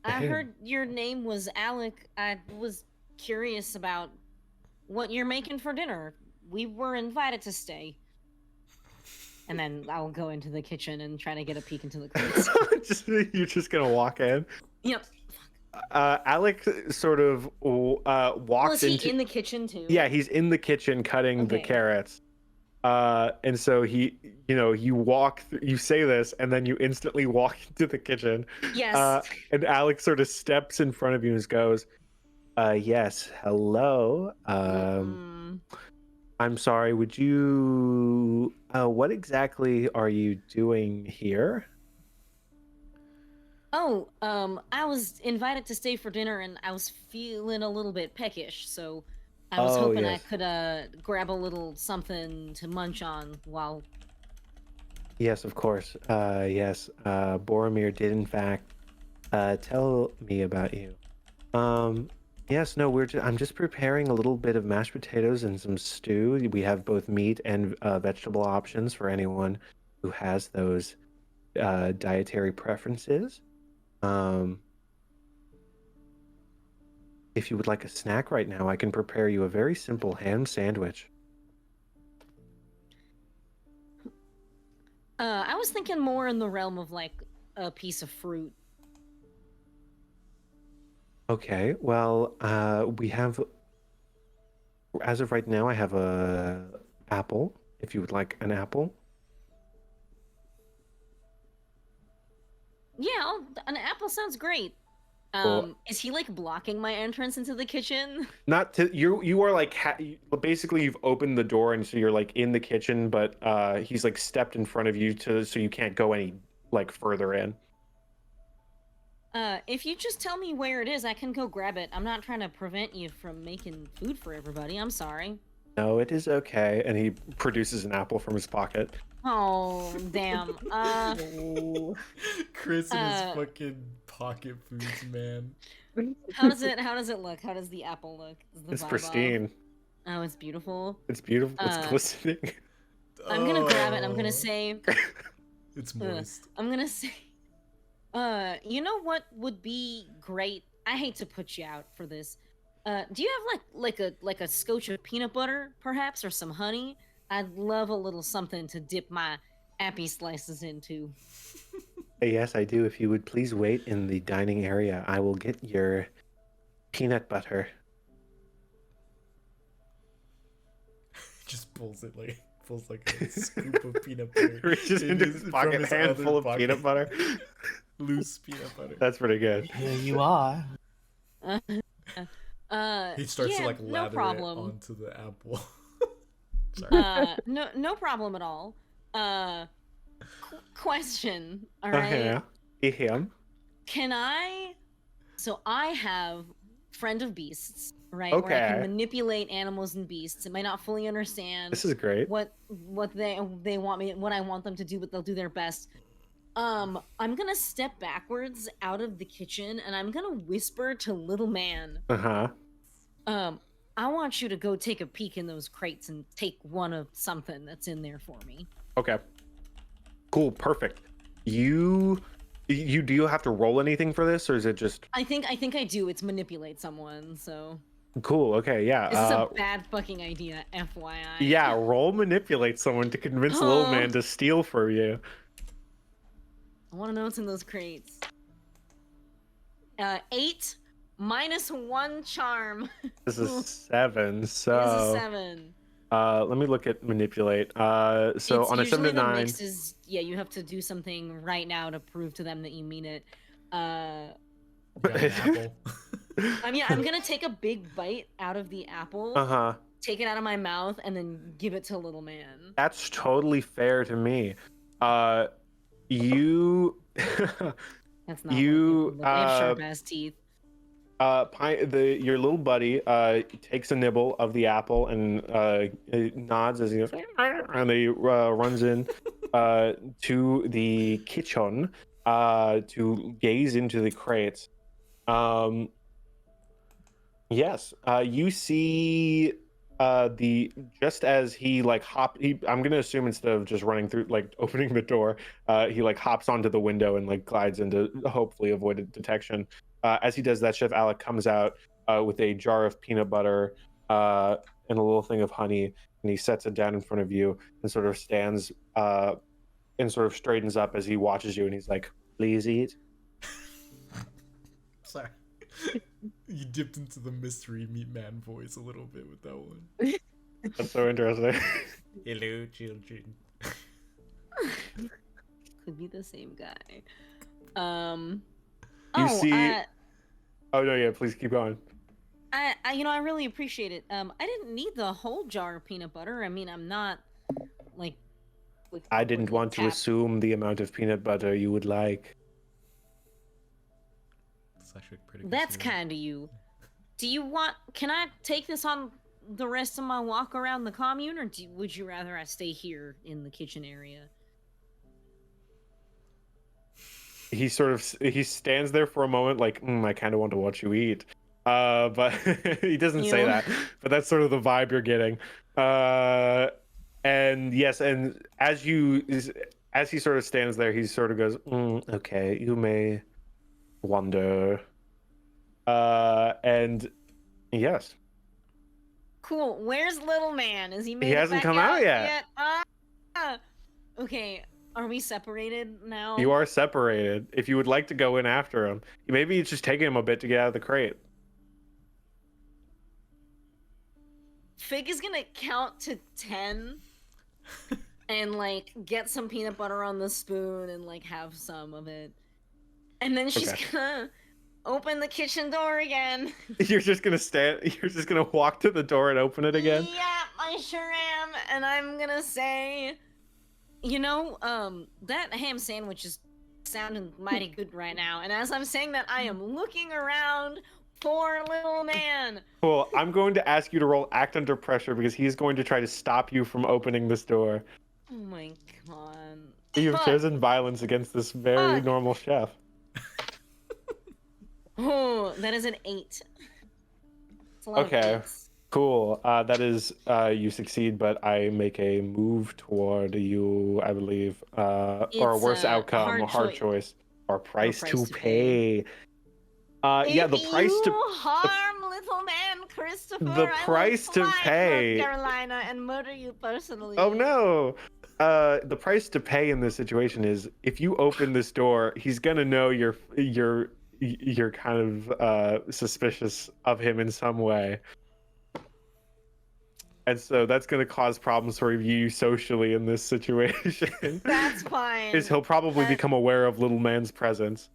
heard your name was Alec. I was curious about what you're making for dinner. We were invited to stay. And then I'll go into the kitchen and try to get a peek into the crates. You're just gonna walk in? Yep. Alec sort of walks is he in the kitchen too? Yeah, he's in the kitchen cutting the carrots. And so you walk you say this and then you instantly walk into the kitchen. Yes. And Alex sort of steps in front of you and goes, yes, hello. I'm sorry, would you what exactly are you doing here? Oh, I was invited to stay for dinner and I was feeling a little bit peckish, so I was hoping I could grab a little something to munch on while... Yes, of course. Yes, Boromir did in fact tell me about you. Yes, no, I'm just preparing a little bit of mashed potatoes and some stew. We have both meat and vegetable options for anyone who has those dietary preferences. If you would like a snack right now, I can prepare you a very simple ham sandwich. I was thinking more in the realm of like a piece of fruit. Okay, well, we have, as of right now, I have a apple, if you would like an apple. Yeah, an apple sounds great. Is he like blocking my entrance into the kitchen? Not to you are like basically you've opened the door and so you're like in the kitchen, but he's like stepped in front of you so you can't go any like further in. If you just tell me where it is, I can go grab it. I'm not trying to prevent you from making food for everybody. I'm sorry. No, it is okay. And he produces an apple from his pocket. Oh, damn. Chris and his fucking pocket foods, man. How does it look? How does the apple look? It's pristine. Oh, it's beautiful. It's beautiful. It's glistening. I'm gonna grab it. I'm gonna say. It's moist. I'm gonna say. You know what would be great? I hate to put you out for this. Do you have like a scotch of peanut butter, perhaps, or some honey? I'd love a little something to dip my appy slices into. Yes, I do. If you would please wait in the dining area, I will get your peanut butter. Just pulls like a scoop of peanut butter. Reaches into his pocket, handful of peanut butter. Loose peanut butter. That's pretty good. Here you are. He starts to like lather it onto the apple. Sorry. No problem at all. Question. All right. Him. Can I? So I have Friend of Beasts, right? Where I can Okay. manipulate animals and beasts. It might not fully understand This is great. what they want me, what I want them to do, but they'll do their best. I'm gonna step backwards out of the kitchen and I'm gonna whisper to little man. Uh-huh. I want you to go take a peek in those crates and take one of something that's in there for me. Okay. Cool, perfect. Do you have to roll anything for this, or is it just I think I do. It's manipulate someone, so cool? Okay, yeah. this is a bad fucking idea, FYI. Yeah, roll manipulate someone to convince little man to steal from you. I want to know what's in those crates. 8 minus 1 charm. This is 7, so This is 7. let me look at manipulate. So It's on a usually 7 to the 9, mix is, yeah, you have to do something right now to prove to them that you mean it. Got an apple. I mean, I'm gonna take a big bite out of the apple, uh-huh. take it out of my mouth, and then give it to little man. That's totally fair to me. You That's not You, they have sharp ass teeth. your little buddy takes a nibble of the apple and nods as he goes, and he runs in to the kitchen to gaze into the crates. Yes, you see just as he I'm gonna assume instead of just running through, like opening the door, he like hops onto the window and like glides into hopefully avoided detection. As he does that, Chef Alec comes out with a jar of peanut butter and a little thing of honey, and he sets it down in front of you and sort of stands and sort of straightens up as he watches you, and he's like, "Please eat." Sorry. You dipped into the mystery meat man voice a little bit with that one. That's so interesting. Hello, children. Could be the same guy. You see. Oh no, yeah. Please keep going. I really appreciate it. I didn't need the whole jar of peanut butter. I mean, I'm not like I didn't want to assume the amount of peanut butter you would like. That's actually pretty. That's kind of you. Do you want? Can I take this on the rest of my walk around the commune, or would you rather I stay here in the kitchen area? He stands there for a moment, like, I kind of want to watch you eat. But he doesn't say that. But that's sort of the vibe you're getting. And yes, and as he sort of stands there, he sort of goes, okay, you may wonder. And yes. Cool. Where's little man? Is he made He it hasn't back come out yet. Okay. Are we separated now? You are separated. If you would like to go in after him, maybe it's just taking him a bit to get out of the crate. Fig is gonna count to 10 and like get some peanut butter on the spoon and like have some of it. And then she's gonna open the kitchen door again. You're just gonna walk to the door and open it again? Yeah, I sure am. And I'm gonna say, that ham sandwich is sounding mighty good right now. And as I'm saying that, I am looking around for little man. Cool. I'm going to ask you to roll act under pressure because he's going to try to stop you from opening this door. Oh my god. You've chosen violence against this very normal chef. Oh, that is an 8. It's a lot of Okay. 8s. Cool. That is, you succeed, but I make a move toward you, I believe. Or a It's worse a outcome, hard choice, or price price to to pay. Yeah, the price if to you harm little man Christopher, the I price will to fly pay. North Carolina and murder you personally. Oh no. The price to pay in this situation is if you open this door, he's gonna know you're kind of suspicious of him in some way. And so that's going to cause problems for you socially in this situation. That's fine. Is he'll probably become aware of little man's presence.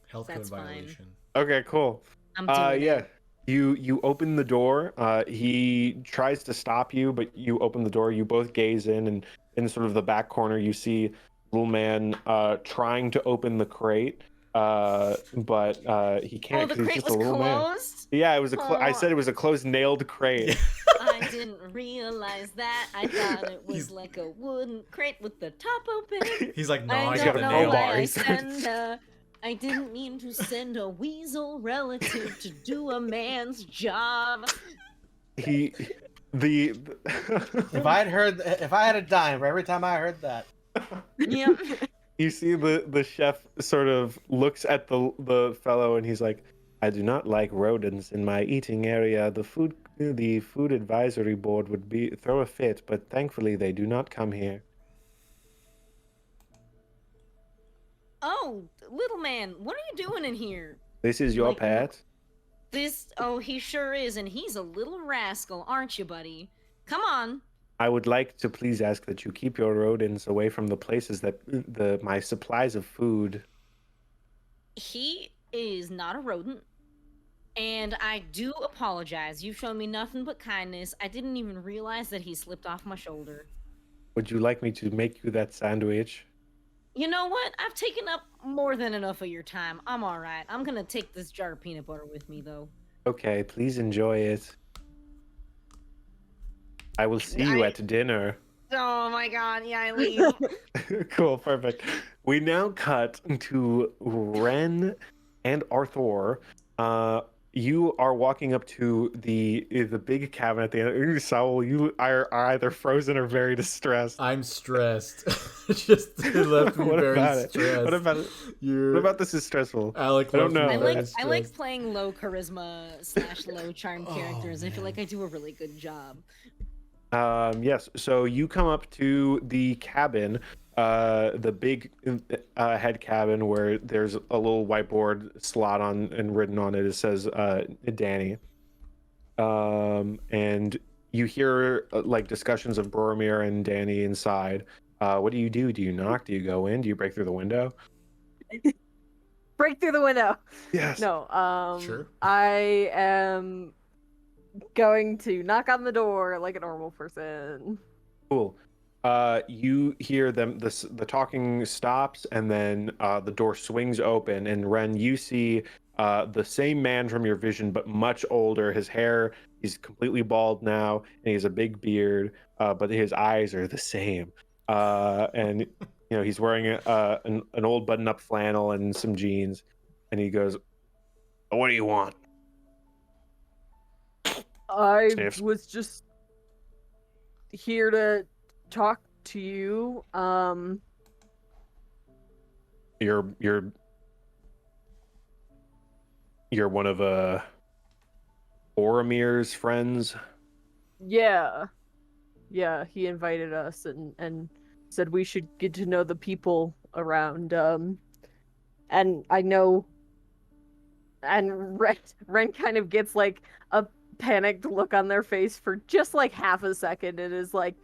Health code That's fine. violation. Okay, cool. I'm doing Yeah. it. You open the door. He tries to stop you, but you open the door. You both gaze in, and in sort of the back corner, you see little man trying to open the crate. but he can't Oh, the because he's crate just was a little man. closed? Yeah, it was I Oh. said it was a closed nailed crate. I didn't realize that. I thought it was He's- like a wooden crate with the top open. He's like, no, I I got got don't the a know nail why nail. bar. I He said. send I didn't mean to send a weasel relative to do a man's job. He If I had a dime for every time I heard that. Yep. you see the chef sort of looks at the fellow and he's like, I do not like rodents in my eating area. The food advisory board would throw a fit, but thankfully they do not come here. Oh, little man, what are you doing in here? This is your Like, pet? Oh, he sure is, and he's a little rascal, aren't you, buddy? Come on. I would like to please ask that you keep your rodents away from the places that my supplies of food. He is not a rodent. And I do apologize. You've shown me nothing but kindness. I didn't even realize that he slipped off my shoulder. Would you like me to make you that sandwich? You know what? I've taken up more than enough of your time. I'm alright. I'm gonna take this jar of peanut butter with me, though. Okay, please enjoy it. I will see you at dinner. Oh my god, yeah, I leave. Cool, perfect. We now cut to Ren and Arthur. You are walking up to the big cabin at the end. Saul, you are either frozen or very distressed. I'm stressed. Just left me What very about it? stressed. What about it? What about this is stressful? Alec? I don't left me know. very I like stressed. playing low charisma / low charm characters. I feel like I do a really good job. Yes. So you come up to the cabin, the big head cabin where there's a little whiteboard slot on and written on it. It says Danny. And you hear like discussions of Boromir and Danny inside. What do? Do you knock? Do you go in? Do you break through the window? Break through the window. Yes. No, Sure. I am going to knock on the door like a normal person. Cool. You hear them. The talking stops, and then the door swings open. And Ren, you see the same man from your vision, but much older. His hair, he's completely bald now, and he has a big beard. But his eyes are the same. And you know he's wearing an old button-up flannel and some jeans. And he goes, "What do you want?" I Sniffs. was just here to talk to you. You're one of Boromir's friends. Yeah, he invited us and said we should get to know the people around. And I know. And Ren kind of gets like a panicked look on their face for just like half a second. It is like,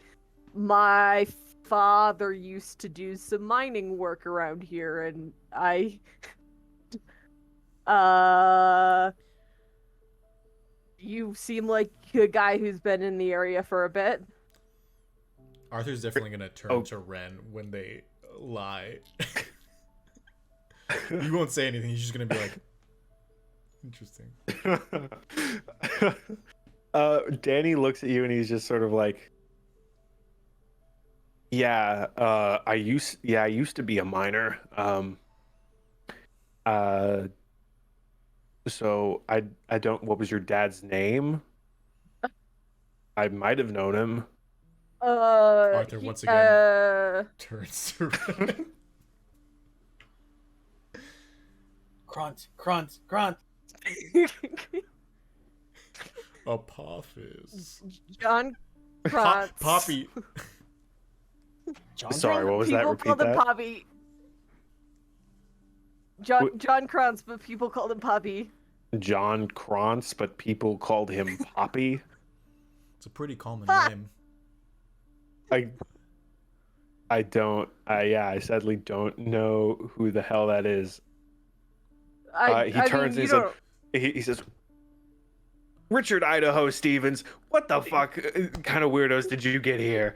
my father used to do some mining work around here, and you seem like a guy who's been in the area for a bit. Arthur's definitely gonna turn to Ren when they lie. You won't say anything. He's just gonna be like, interesting. Danny looks at you and he's just sort of like, yeah, I used to be a miner. So I don't, what was your dad's name? I might have known him. Arthur once again turns to Ren. Grunt. Apophis. John Krantz. Poppy. John. Sorry, what was that? People Repeat called him that. Poppy. John Krantz, but people called him Poppy. John Krantz, but people called him Poppy. It's a pretty common Fuck. name. I sadly don't know who the hell that is. He turns and he says, Richard Idaho Stevens, what the fuck kind of weirdos did you get here?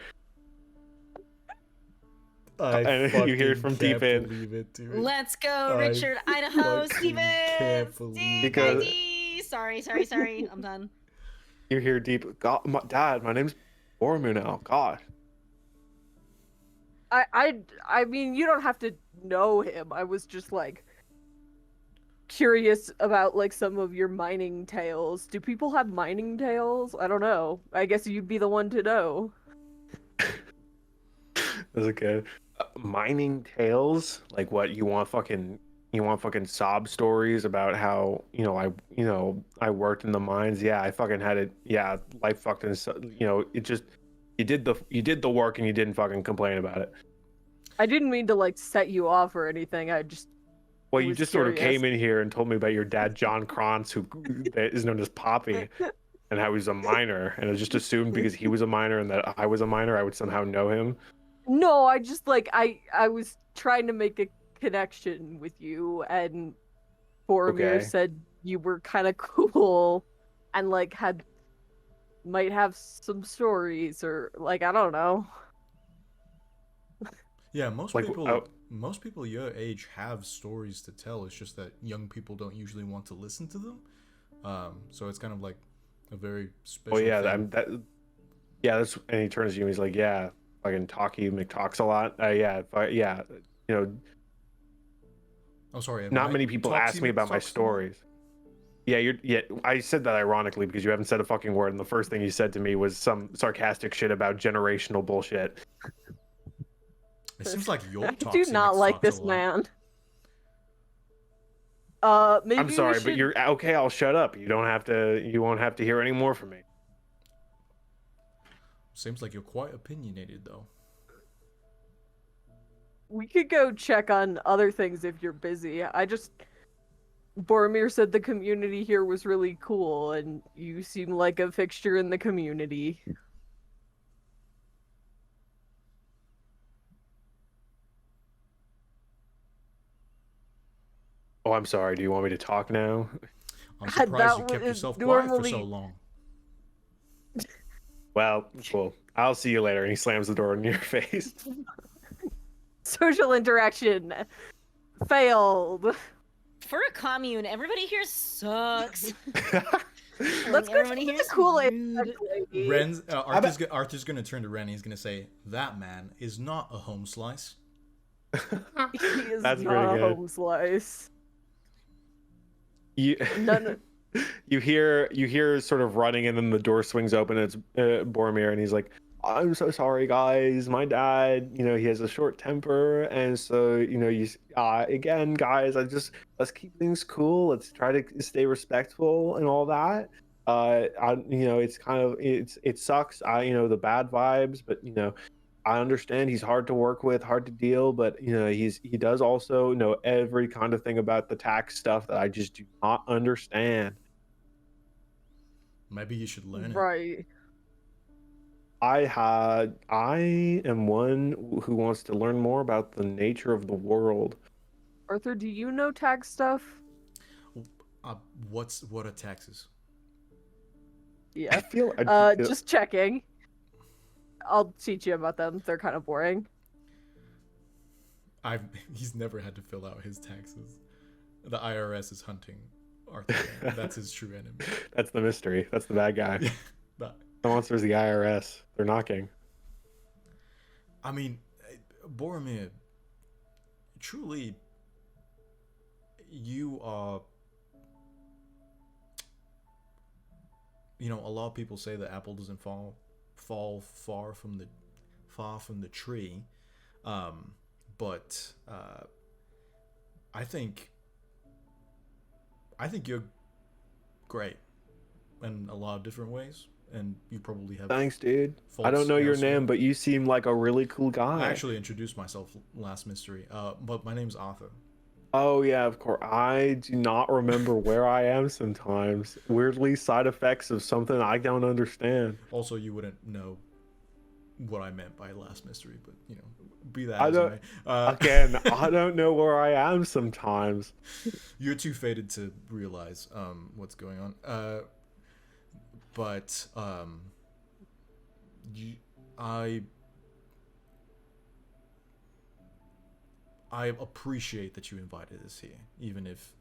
And you hear it from deep in. Believe it, dude. Let's go, I Richard, Idaho, fucking can't Stevens, believe Because- Steve, Sorry, I'm done. You hear deep. God, Dad, my name's Boromir now. God. I mean, you don't have to know him. I was just like curious about like some of your mining tales. Do people have mining tales? I don't know. I guess you'd be the one to know. That's okay. Mining tales, like what you want fucking sob stories about how I worked in the mines. Yeah, I fucking had it. Yeah, life fucking it just you did the work and you didn't fucking complain about it. I didn't mean to like set you off or anything. I just Well, you was just sort of curious. came in here and told me about your dad, John Krantz, who is known as Poppy, and how he's a miner. And I just assumed because he was a miner and that I was a miner, I would somehow know him. No, I just like I was trying to make a connection with you, and Boromir Okay. said you were kind of cool and like might have some stories or like I don't know. Yeah, most Like, people your age have stories to tell. It's just that young people don't usually want to listen to them. So it's kind of like a very special. Oh yeah, thing. that's and he turns to you and he's like, yeah, fucking talky McTalks a lot. Yeah, Oh, sorry. not many people ask me about my stories. Yeah, I said that ironically because you haven't said a fucking word, and the first thing you said to me was some sarcastic shit about generational bullshit. It seems like you're I toxic. do not like this man. Maybe I'm sorry, but you're okay. I'll shut up. You won't have to hear any more from me. Seems like you're quite opinionated, though. We could go check on other things if you're busy. Boromir said the community here was really cool, and you seem like a fixture in the community. Oh, I'm sorry. Do you want me to talk now? I'm surprised you That kept was yourself quiet for so normally- long. Well, cool. I'll see you later. And he slams the door in your face. Social interaction failed. For a commune, everybody here sucks. Let's go Everybody to here's the Kool-Aid rude. factory. Arthur's gonna turn to Ren. He's gonna say, "That man is not a home slice." He is That's not pretty a good. home slice. You, None. you hear sort of running, and then the door swings open. And it's Boromir, and he's like, "I'm so sorry, guys. My dad, he has a short temper, and so again, guys, let's keep things cool. Let's try to stay respectful and all that. It's kind of it sucks. The bad vibes, but I understand he's hard to work with, hard to deal, but he does also know every kind of thing about the tax stuff that I just do not understand. Maybe you should learn it. Right. I am one who wants to learn more about the nature of the world. Arthur, do you know tax stuff? What are taxes? Yeah. I feel Just checking. I'll teach you about them. They're kind of boring. He's never had to fill out his taxes. The IRS is hunting Arthur. That's his true enemy. That's the mystery. That's the bad guy. But, The monster's the IRS. They're knocking. I mean, Boromir, truly, you are. A lot of people say the apple doesn't fall far from the tree, but I think you're great in a lot of different ways, and you probably have. Thanks, dude. I faults don't know your elsewhere. name, but you seem like a really cool guy. I actually introduced myself last mystery, but my name's Arthur. Oh yeah, of course. I do not remember where I am sometimes. Weirdly, side effects of something I don't understand. Also, you wouldn't know what I meant by last mystery, but be that I as don't. it may. Again, I don't know where I am sometimes. You're too faded to realize what's going on. But I appreciate that you invited us here, even if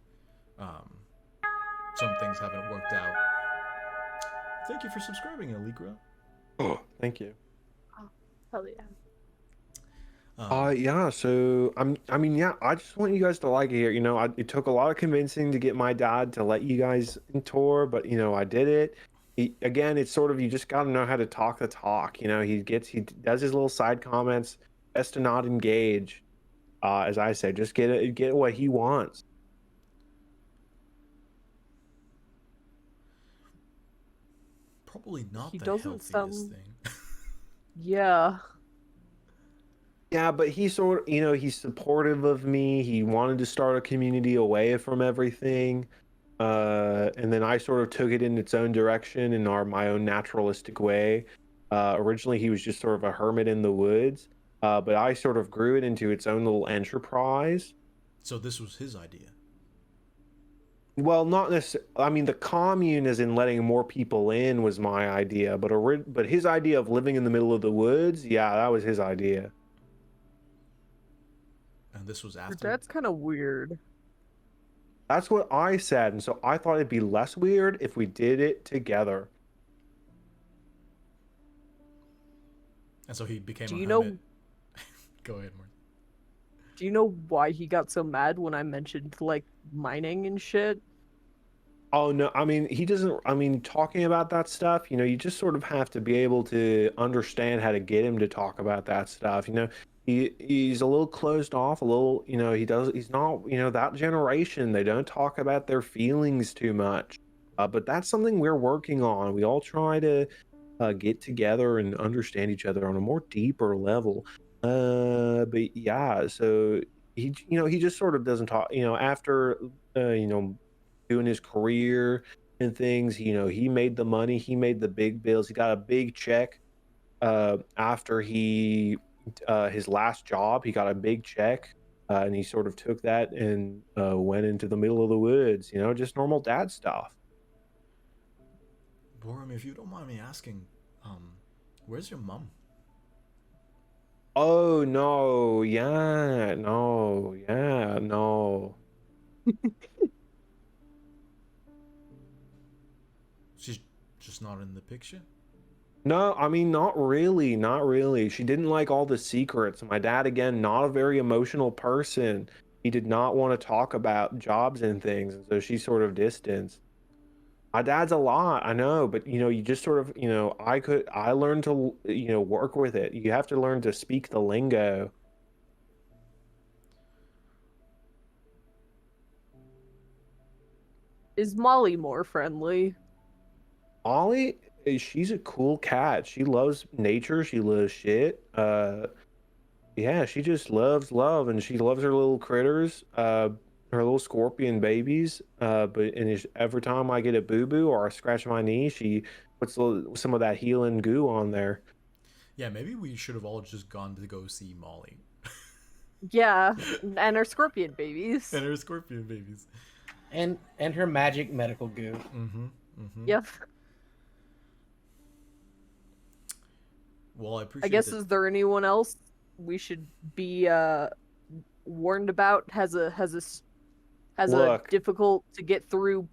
some things haven't worked out. Thank you for subscribing, Allegra. Oh, thank you. Hell yeah. Yeah, so I mean, yeah, I just want you guys to like it here. You know, it took a lot of convincing to get my dad to let you guys in tour, but you know, I did it. Again, it's sort of, you just got to know how to talk the talk. You know, he does his little side comments. Best to not engage. As I say, just get what he wants. Probably not He the doesn't healthiest sound- thing. Yeah. Yeah, but he sort of, you know, he's supportive of me. He wanted to start a community away from everything. And then I sort of took it in its own direction in my own naturalistic way. Originally, he was just sort of a hermit in the woods, but I sort of grew it into its own little enterprise. So this was his idea. Well, not necessarily. I mean, the commune, as in letting more people in, was my idea, but his idea of living in the middle of the woods, yeah, that was his idea. And this was Your after. dad's kind of weird. That's what I said, and so I thought it'd be less weird if we did it together. And so he became Do a you hermit. know? Go ahead, Mark. Do you know why he got so mad when I mentioned like mining and shit? Oh no, I mean, he doesn't, I mean, talking about that stuff, you know, you just sort of have to be able to understand how to get him to talk about that stuff. You know, he's a little closed off, a little, you know, he's not, you know, that generation, they don't talk about their feelings too much. But that's something we're working on. We all try to get together and understand each other on a more deeper level. But yeah, so you know, he just sort of doesn't talk, you know, after, you know, doing his career and things, you know, he made the money, he made the big bills, he got a big check after his last job, he got a big check, and he sort of took that and went into the middle of the woods, you know, just normal dad stuff. Borum, if you don't mind me asking, where's your mom? Oh no, yeah, no, yeah, no. She's just not in the picture? No, I mean, not really, not really. She didn't like all the secrets. My dad, again, not a very emotional person. He did not want to talk about jobs and things, and so she sort of distanced. My dad's a lot, I know, but you know, you just sort of, you know, I learned to, you know, work with it. You have to learn to speak the lingo. Is Molly more friendly? Ollie, she's a cool cat. She loves nature. She loves shit. Yeah, she just loves love, and she loves her little critters, her little scorpion babies. Every time I get a boo boo or I scratch my knee, she puts some of that healing goo on there. Yeah, maybe we should have all just gone to go see Molly. Yeah, and her scorpion babies. And her scorpion babies. And her magic medical goo. Mm-hmm. Mm-hmm. Yep. Well, I appreciate I guess that. is there anyone else we should be warned about? Has a Look. difficult to get through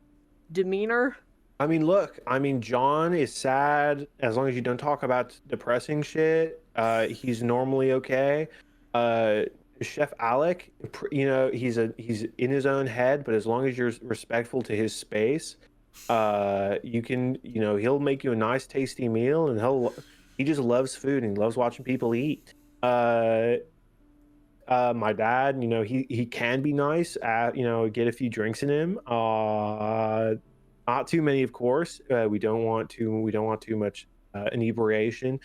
demeanor? I mean, look, I mean, John is sad as long as you don't talk about depressing shit. He's normally okay. Chef Alec, you know, he's in his own head, but as long as you're respectful to his space, you can, you know, he'll make you a nice, tasty meal, and he just loves food and he loves watching people eat. My dad, you know, he can be nice, you know, get a few drinks in him. Not too many, of course. We don't want too much inebriation.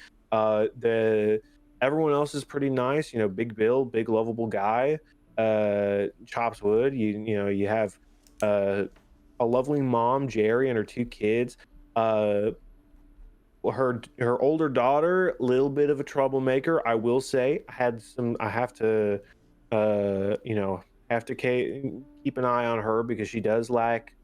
Everyone else is pretty nice. You know, Big Bill, big lovable guy. Chops wood. You know, you have a lovely mom, Jerry, and her two kids. Her older daughter, little bit of a troublemaker, I will say. I have to keep an eye on her because she does like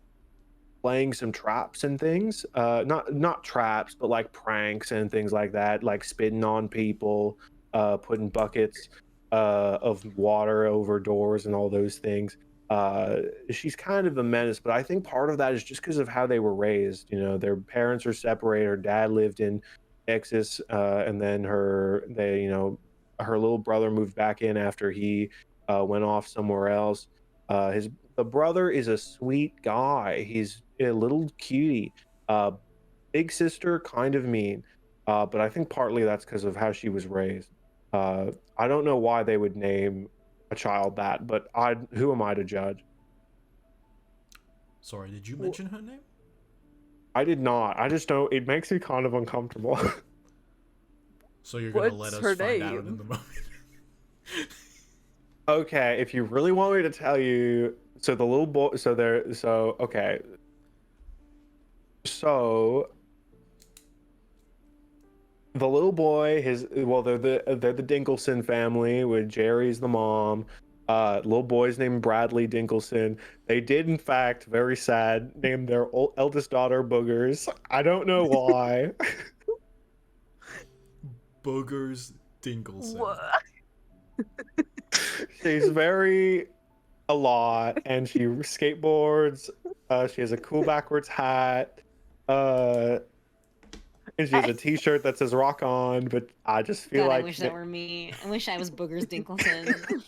playing some traps and things. Not traps, but like pranks and things like that, like spitting on people, putting buckets of water over doors and all those things. She's kind of a menace, but I think part of that is just because of how they were raised. You know, their parents are separated. Her dad lived in Texas, and then her little brother moved back in after he went off somewhere else. The brother is a sweet guy. He's a little cutie. Big sister, kind of mean, but I think partly that's because of how she was raised. I don't know why they would name a child that, but who am I to judge? Sorry, did you mention her name? I did not. I just know it makes me kind of uncomfortable. So you're gonna What's let us her find out name? in the moment. Okay, if you really want me to tell you, so the little boy, okay, so the little boy, they're the Dinkelson family, with Jerry's the mom. Little boy's named Bradley Dinkelson. They did, in fact, very sad, name their eldest daughter Boogers. I don't know why. Boogers Dinkelson. What? She's very a lot, and she skateboards. She has a cool backwards hat. And she has a T-shirt that says "Rock On," but I just feel God, like I wish that were me. I wish I was Boogers Dinkelson.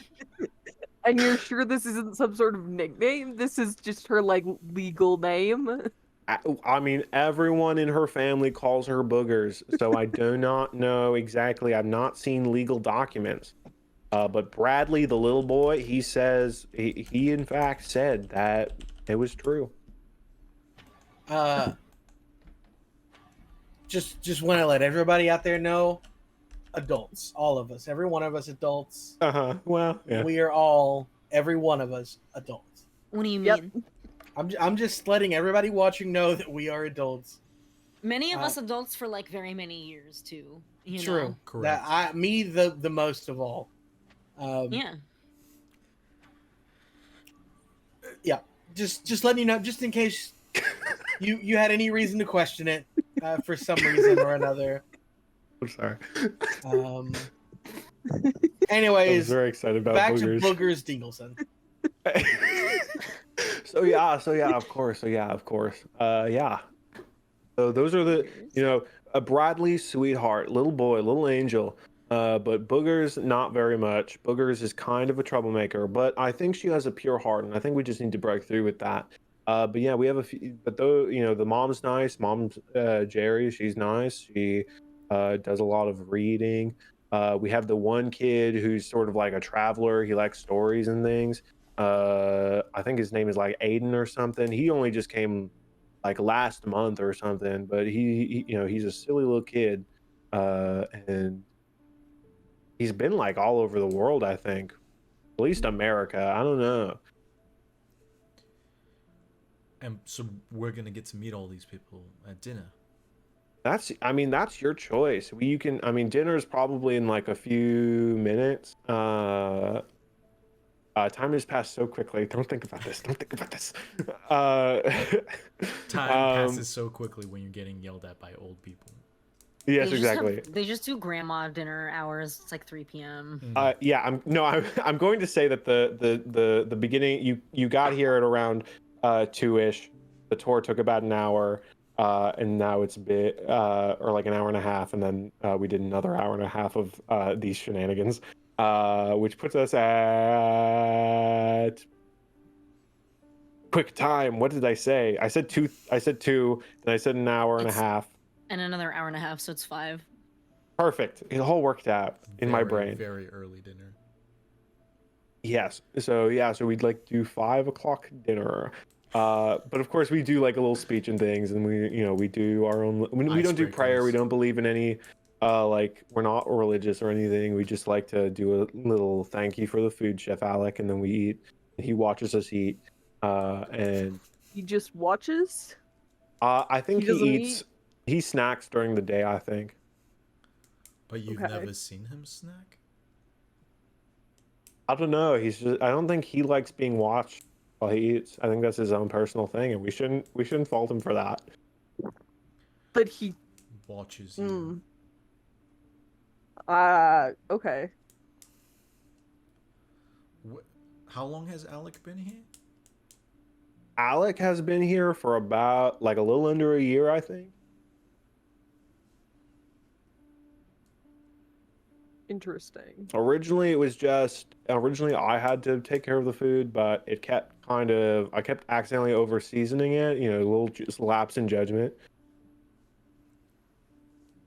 And you're sure this isn't some sort of nickname? This is just her like legal name? I mean, everyone in her family calls her Boogers, so I do not know exactly. I've not seen legal documents. But Bradley, the little boy, he says he in fact said that it was true. Just want to let everybody out there know, adults, all of us, every one of us adults. Well, yeah. We are all, every one of us, adults. What do you Yep. mean? I'm just letting everybody watching know that we are adults. Many of us adults for like very many years too. You True. know? Correct. The most of all. Yeah. Yeah. Just letting you know, just in case you had any reason to question it, for some reason or another. I'm sorry. Anyways, I was very excited about back Boogers. to Boogers Dingelson. So yeah, of course. Yeah. So those are a Bradley sweetheart, little boy, little angel. But Boogers, not very much. Boogers is kind of a troublemaker, but I think she has a pure heart, and I think we just need to break through with that. But yeah, we have a few. But though, the mom's nice. Mom's Jerry, she's nice. She does a lot of reading. We have the one kid who's sort of like a traveler. He likes stories and things. I think his name is like Aiden or something. He only just came like last month or something, but he's a silly little kid, and he's been like all over the world, I think, at least America. I don't know. And so we're gonna get to meet all these people at dinner. That's your choice. Dinner's probably in like a few minutes. Time has passed so quickly. Don't think about this. Time passes so quickly when you're getting yelled at by old people. Yes, exactly. They just do grandma dinner hours. It's like 3 p.m. Yeah, I'm going to say that the beginning, you got here at around 2-ish. The tour took about an hour, and now it's a bit or like an hour and a half, and then we did another hour and a half of these shenanigans, which puts us at quick time. What did I say? I said two, and I said an hour and a half. And another hour and a half, so it's 5. Perfect. It all worked out in my brain. Very early dinner. Yes. So we'd like do 5 o'clock dinner. But of course we do like a little speech and things, and we do our own. We don't do prayer. We don't believe in any. Like, we're not religious or anything. We just like to do a little thank you for the food, Chef Alec, and then we eat. He watches us eat. And He just watches? I think He doesn't he eats. eat? He snacks during the day, I think. But you've Okay. never seen him snack? I don't know. I don't think he likes being watched while he eats. I think that's his own personal thing, and we shouldn't fault him for that. But he... Watches you. Okay. How long has Alec been here? Alec has been here for about like a little under a year, I think. Interesting. Originally I had to take care of the food, but it kept I kept accidentally over seasoning it, a little just lapse in judgment.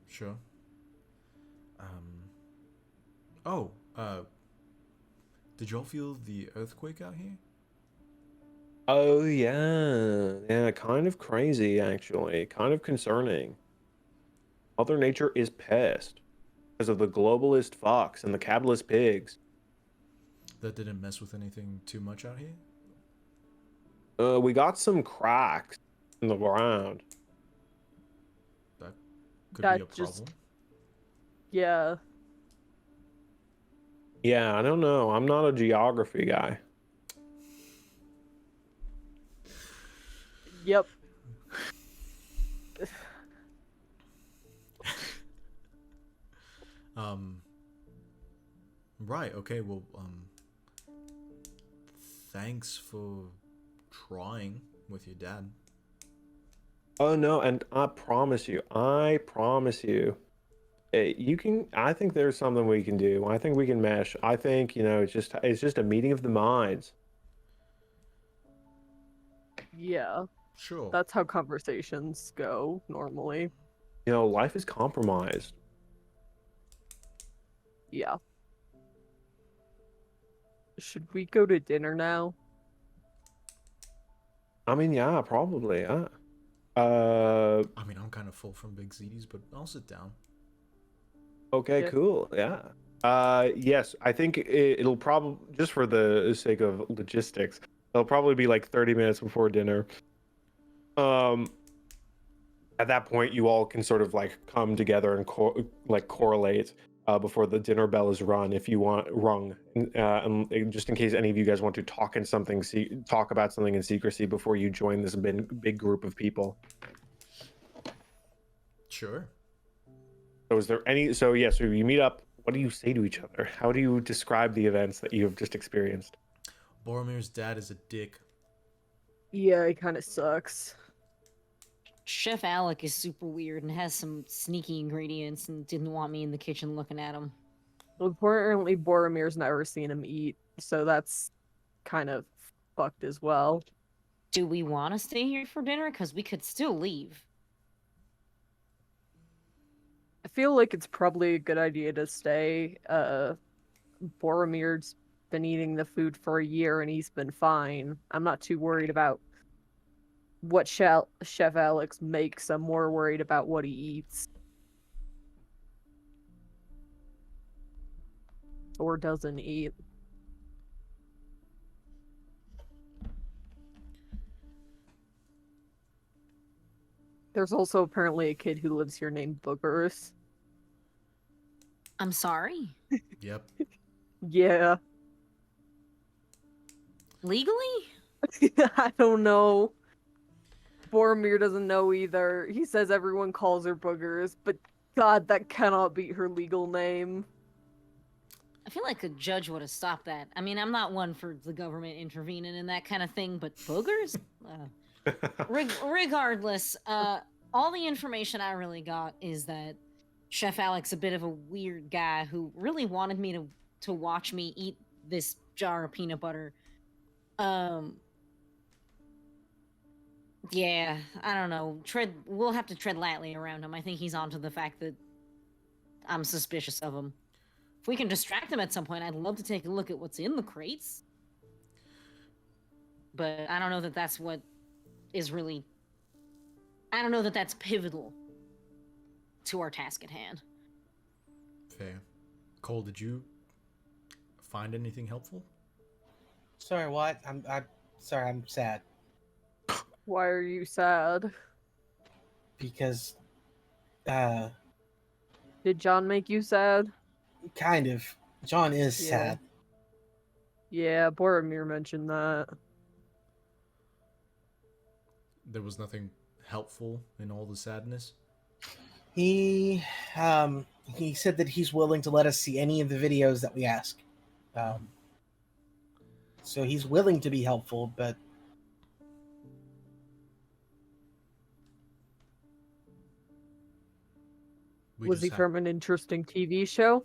Sure. Oh, did y'all feel the earthquake out here? Oh yeah, kind of crazy actually, kind of concerning. Mother Nature is pissed because of the globalist fox and the capitalist pigs. That didn't mess with anything too much out here? We got some cracks in the ground. That could That be a just- problem. Yeah. Yeah, I don't know. I'm not a geography guy. Yep. Right, okay, well, thanks for trying with your dad. Oh no, and I promise you, I think there's something we can do. I think we can mesh. I think, it's just a meeting of the minds. Yeah. Sure. That's how conversations go normally. Life is compromised. Yeah. Should we go to dinner now? I mean, yeah, probably. Yeah. I mean, I'm kind of full from Big Z's, but I'll sit down. Okay, Yeah. cool. Yeah. Yes, I think it'll probably, just for the sake of logistics, it'll probably be like 30 minutes before dinner. At that point, you all can sort of like come together and correlate before the dinner bell is rung, and just in case any of you guys want to talk about something in secrecy before you join this big group of people. Sure. So is there any? So you meet up. What do you say to each other? How do you describe the events that you have just experienced? Boromir's dad is a dick. Yeah, it kind of sucks. Chef Alec is super weird and has some sneaky ingredients and didn't want me in the kitchen looking at him. Apparently, Boromir's never seen him eat, so that's kind of fucked as well. Do we want to stay here for dinner? Because we could still leave. I feel like it's probably a good idea to stay. Boromir's been eating the food for a year and he's been fine. I'm not too worried about what Chef Alex makes. I'm more worried about what he eats. Or doesn't eat. There's also apparently a kid who lives here named Boogers. I'm sorry? Yep. Yeah. Legally? I don't know. Boromir doesn't know either. He says everyone calls her Boogers, but God, that cannot be her legal name. I feel like a judge would have stopped that. I mean, I'm not one for the government intervening in that kind of thing, but boogers? Regardless, all the information I really got is that Chef Alec's a bit of a weird guy who really wanted me to watch me eat this jar of peanut butter. Yeah, I don't know. We'll have to tread lightly around him. I think he's onto the fact that I'm suspicious of him. If we can distract him at some point, I'd love to take a look at what's in the crates. But I don't know that that's what is really... I don't know that that's pivotal to our task at hand. Fair. Cole, did you find anything helpful? Sorry, what? I'm sorry. I'm sad Why are you sad? because, Did John make you sad? kind of. John is Yeah. sad. Yeah, Boromir mentioned that. There was nothing helpful in all the sadness? He said that he's willing to let us see any of the videos that we ask. So he's willing to be helpful, but Was he from an interesting TV show?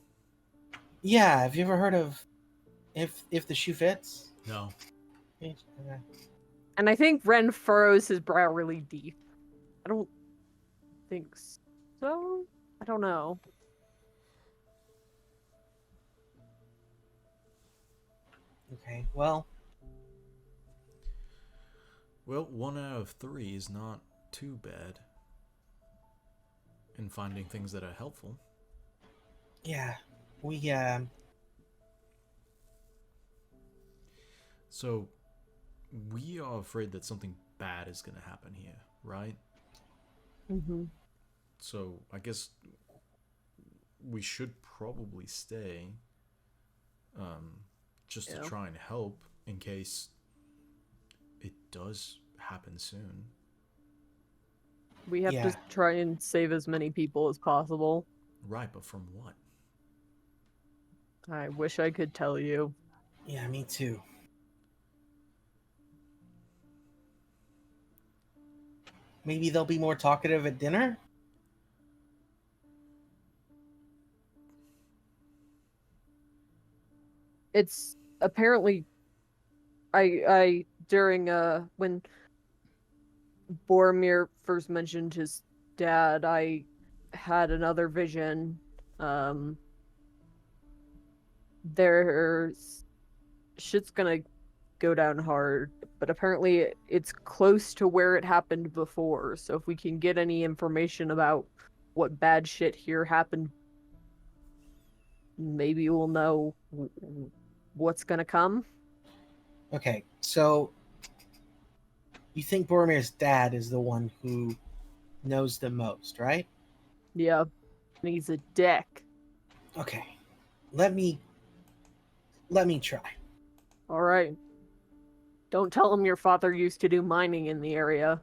yeah, have you ever heard of If the Shoe Fits? No. Okay. And I think Ren furrows his brow really deep. I don't think so. I don't know. Okay, well, 1 out of 3 is not too bad in finding things that are helpful. yeah, we So, we are afraid that something bad is going to happen here, right? Mm-hmm. So, I guess we should probably stay, just to try and help in case it does happen soon. We have to try and save as many people as possible. Right, but from what? I wish I could tell you. Yeah, me too. Maybe they'll be more talkative at dinner? It's apparently I during when Boromir first mentioned his dad, I had another vision. There's shit's gonna go down hard, but apparently it's close to where it happened before. So if we can get any information about what bad shit here happened, maybe we'll know what's gonna come. Okay, so you think Boromir's dad is the one who knows the most, right? Yeah, and he's a dick. Okay, let me try. All right. Don't tell him your father used to do mining in the area.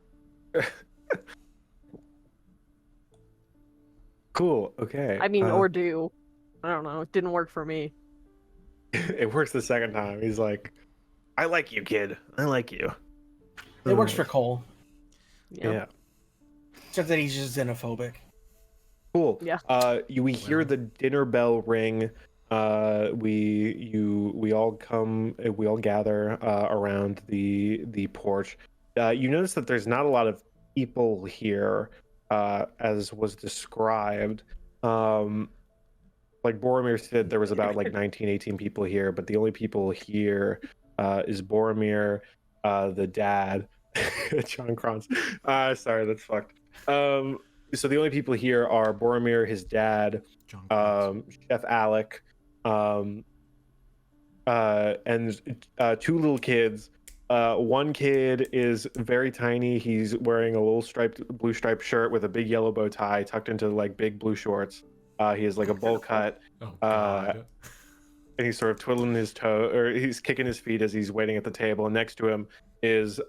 Cool. Okay. I mean, or do. I don't know. It didn't work for me. It works the second time. He's like, I like you, kid. I like you. It works for Cole. Yeah. Except that he's just xenophobic. Cool. Yeah. We hear the dinner bell ring. We all gather around the porch. You notice that there's not a lot of people here, as was described. Like Boromir said, there was about like 19, 18 people here, but the only people here is Boromir, the dad, John Kronz. Sorry, that's fucked. So the only people here are Boromir, his dad, Chef Alec, and two little kids. One kid is very tiny. He's wearing a little blue striped shirt with a big yellow bow tie tucked into like big blue shorts. He has like a bowl cut. Oh, God. And he's sort of twiddling his toe, or he's kicking his feet as he's waiting at the table. And next to him is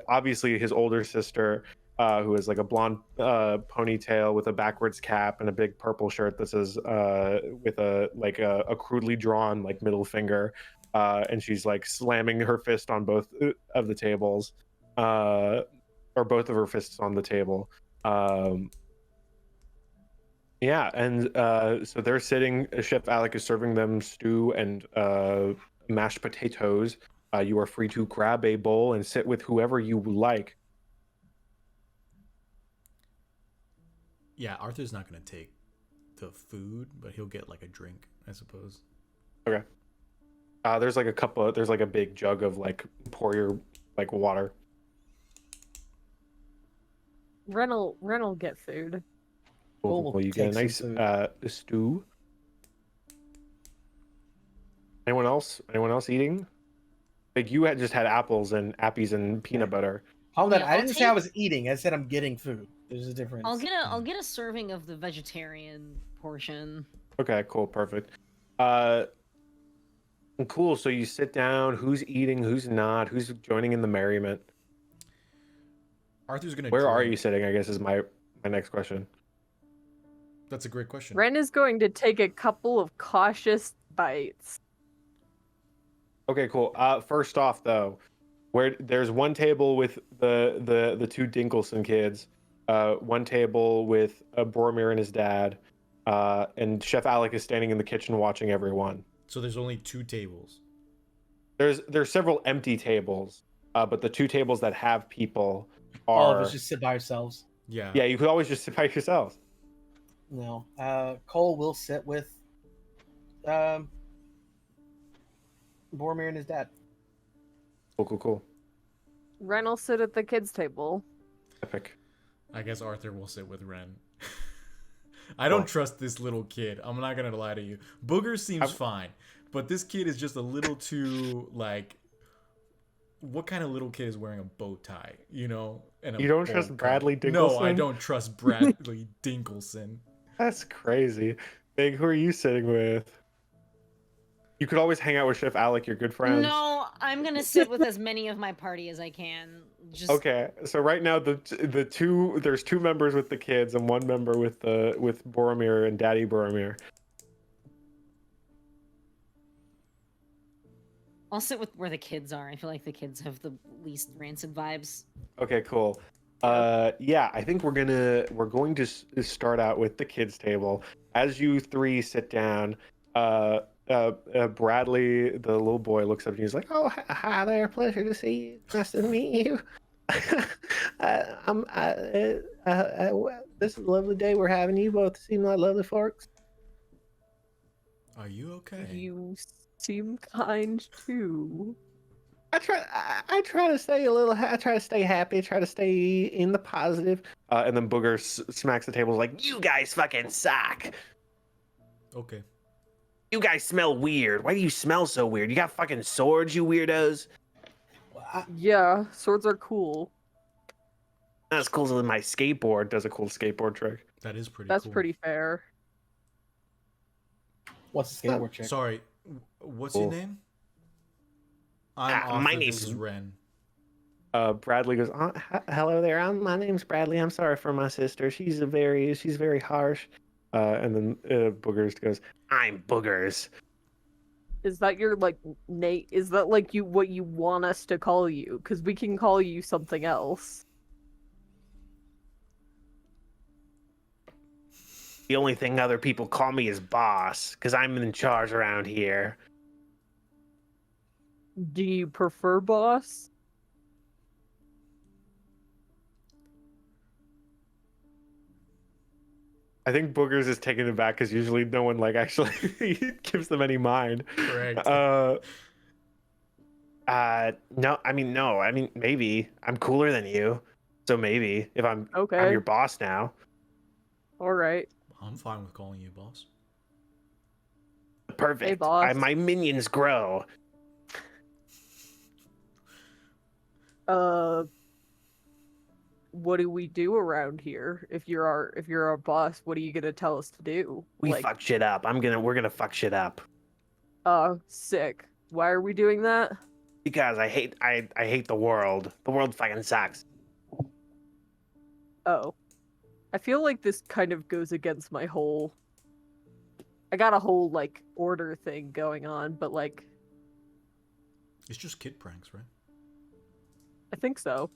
obviously his older sister, who has like a blonde ponytail with a backwards cap and a big purple shirt that says with a crudely drawn like middle finger, and she's like slamming her fist on both of the tables, or both of her fists on the table. Yeah, and so they're sitting. Chef Alec is serving them stew and mashed potatoes. You are free to grab a bowl and sit with whoever you like. Yeah, Arthur's not going to take the food, but he'll get like a drink, I suppose. Okay. There's like a cup there's like a big jug of like pour your like water. Ren'll get food. Well, you get a nice stew. Anyone else eating? Like you had just had apples and appies and peanut butter. Hold on, Yeah, I didn't say I was eating. I said I'm getting food. There's a difference. I'll get a serving of the vegetarian portion. Okay, cool, perfect. Cool. So you sit down. Who's eating? Who's not? Who's joining in the merriment? Arthur's gonna. Where are you sitting? I guess is my next question. That's a great question. Ren is going to take a couple of cautious bites. Okay, cool. First off, though, where there's one table with the two Dinkelson kids, one table with Boromir and his dad, and Chef Alec is standing in the kitchen watching everyone. So there's only 2 tables. There's several empty tables, but the 2 tables that have people are. All of us just sit by ourselves. Yeah. Yeah, you could always just sit by yourselves. No. Cole will sit with Boromir and his dad. Cool. Ren will sit at the kids' table. Epic. I guess Arthur will sit with Ren. I don't trust this little kid. I'm not gonna lie to you. Booger seems fine, but this kid is just a little too like. What kind of little kid is wearing a bow tie? You know, and You don't trust Bradley Dinkelson? No, I don't trust Bradley Dinkelson. That's crazy. Big, who are you sitting with? You could always hang out with Chef Alec, you're good friends. No, I'm gonna sit with as many of my party as I can. Just Okay, so right now there's 2 members with the kids and 1 member with Boromir and Daddy Boromir. I'll sit with where the kids are. I feel like the kids have the least rancid vibes. Okay, cool. Yeah, I think we're going to start out with the kids table. As you 3 sit down, Bradley, the little boy, looks up and he's like, "Oh, hi there, pleasure to see you. Nice to meet you. This is a lovely day we're having. You both seem like lovely folks." Are you okay? You seem kind too. I try to stay I try to stay happy. Try to stay in the positive. And then Booger smacks the table like, "You guys fucking suck. Okay. You guys smell weird. Why do you smell so weird? You got fucking swords, you weirdos." Yeah, swords are cool. Not as cool as my skateboard. Does a cool skateboard trick. That is pretty That's cool. pretty fair. What's the skateboard trick? Sorry, what's Cool. your name? I'm Arthur, my this name's is Ren. Bradley goes, "Hello there. My name's Bradley. I'm sorry for my sister. She's very harsh." And then Boogers goes, "I'm Boogers." Is that your like Nate? Is that like what you want us to call you? Because we can call you something else. The only thing other people call me is boss, because I'm in charge around here. Do you prefer boss? I think Boogers is taken aback because usually no one like actually gives them any mind. Correct. No, I mean maybe I'm cooler than you, so maybe if I'm Okay. your boss now. All right. I'm fine with calling you boss. Perfect. Hey, boss. My minions grow. What do we do around here? If you're our boss, what are you gonna tell us to do? We fuck shit up. We're gonna fuck shit up. Sick. Why are we doing that? Because I hate the world. The world fucking sucks. Oh. I feel like this kind of goes against my whole... I got a whole, like, order thing going on, but, like... It's just kid pranks, right? I think so.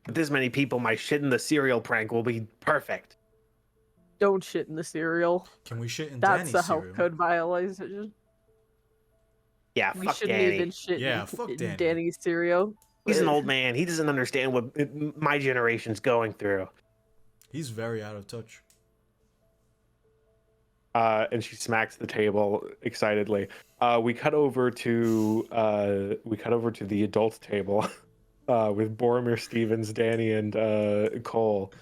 With this many people, my shit in the cereal prank will be perfect. Don't shit in the cereal. Can we shit in That's Danny's a health cereal? code violation. Yeah, We fuck shouldn't Danny. even shit Yeah, in, fuck in Danny. Danny's cereal. He's an old man. He doesn't understand what my generation's going through. He's very out of touch. And she smacks the table excitedly. We cut over to the adult table with Boromir, Stevens, Danny, and Cole.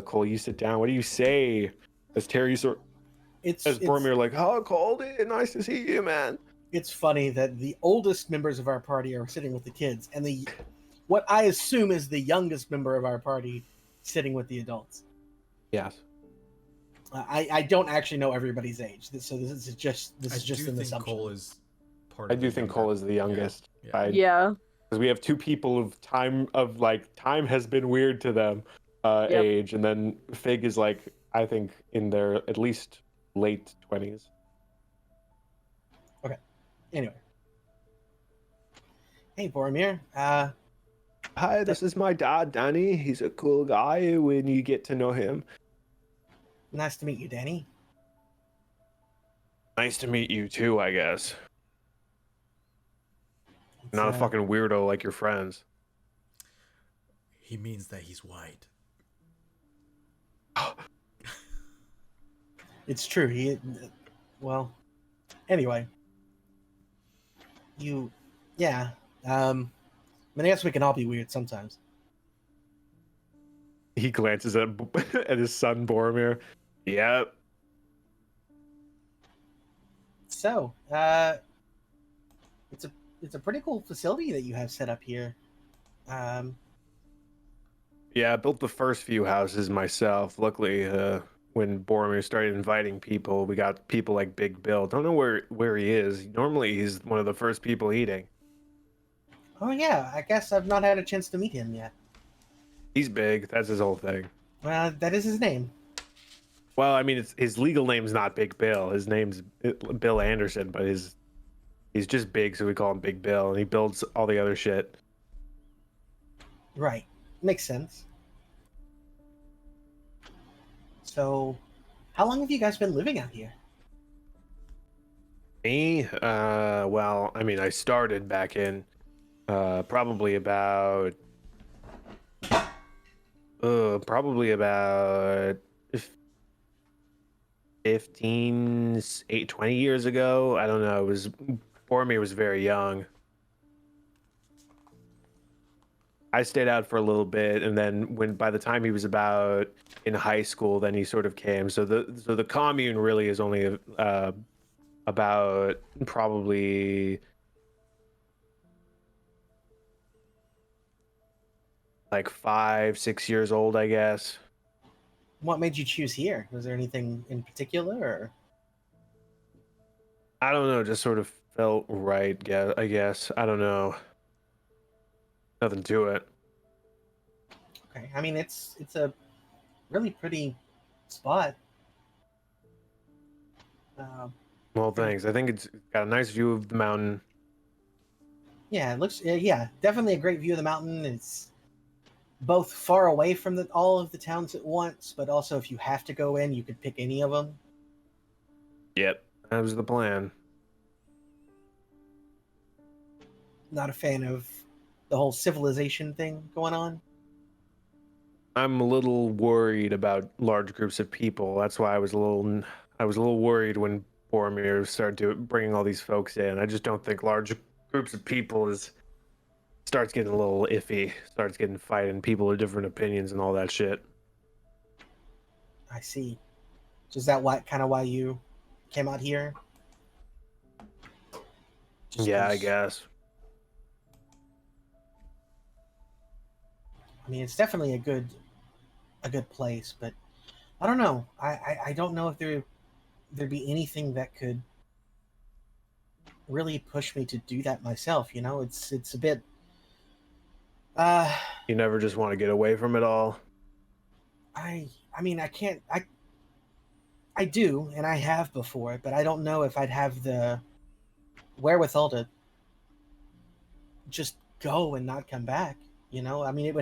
Cole, you sit down. What do you say? As Boromir like, "Oh, Cole, nice to see you, man." It's funny that the oldest members of our party are sitting with the kids, and what I assume is the youngest member of our party sitting with the adults. Yes. I don't actually know everybody's age, so this is just I an do think assumption. Cole is part I of do the think younger- Cole is the youngest. Yeah. Yeah. Because we have 2 people of time has been weird to them age, and then Fig is like, I think in their at least late 20s. Anyway, Hey, Boromir. Hi, this is my dad, Danny. He's a cool guy when you get to know him. Nice to meet you, Danny. Nice to meet you too, I guess. Not a It's, fucking weirdo like your friends. He means that he's white. It's true. Well, anyway. Yeah. I mean, I guess we can all be weird sometimes. He glances at at his son Boromir. Yep. So, it's a pretty cool facility that you have set up here. Yeah, I built the first few houses myself. Luckily, when Boromir started inviting people, we got people like Big Bill. Don't know where he is. Normally, he's one of the first people eating. Oh yeah, I guess I've not had a chance to meet him yet. He's big. That's his whole thing. Well, that is his name. Well, I mean, his legal name's not Big Bill. His name's Bill Anderson, but he's just big, so we call him Big Bill, and he builds all the other shit. Right. Makes sense. So, how long have you guys been living out here? Me? Well, I mean, I started back in probably about 20 years ago. I don't know. Boromir was very young. I stayed out for a little bit, and then by the time he was about in high school, then he sort of came. So the commune really is only about probably like 5-6 years old, I guess. What made you choose here? Was there anything in particular, or? I don't know, just sort of felt right, I guess. I don't know. Nothing to it. Okay, I mean it's a really pretty spot. Well, thanks. I think it's got a nice view of the mountain. Yeah, it looks. Yeah, definitely a great view of the mountain. It's both far away from all of the towns at once, but also if you have to go in, you could pick any of them. Yep, that was the plan. Not a fan of the whole civilization thing going on. I'm a little worried about large groups of people. That's why I was a little worried when Boromir started bringing all these folks in. I just don't think large groups of people starts getting a little iffy, starts getting fighting, people with different opinions and all that shit. I see. So is that why you came out here? Yeah, I guess. I mean, it's definitely a good place, but I don't know. I don't know if there'd be anything that could really push me to do that myself. You know, it's a bit. You never just want to get away from it all. I mean, I can't. I do, and I have before, but I don't know if I'd have the wherewithal to just go and not come back. You know, I mean, it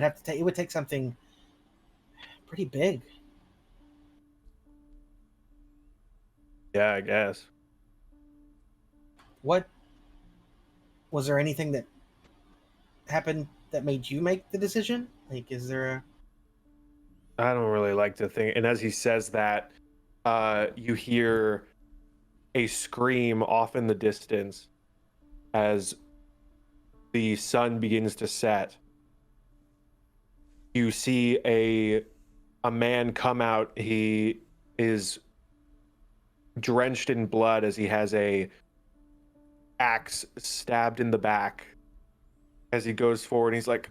would take something pretty big. Yeah, I guess. What was there anything that happened that made you make the decision? Like, is there I don't really like to think. And as he says that, you hear a scream off in the distance as the sun begins to set. You see a man come out. He is drenched in blood as he has a axe stabbed in the back. As he goes forward, he's like,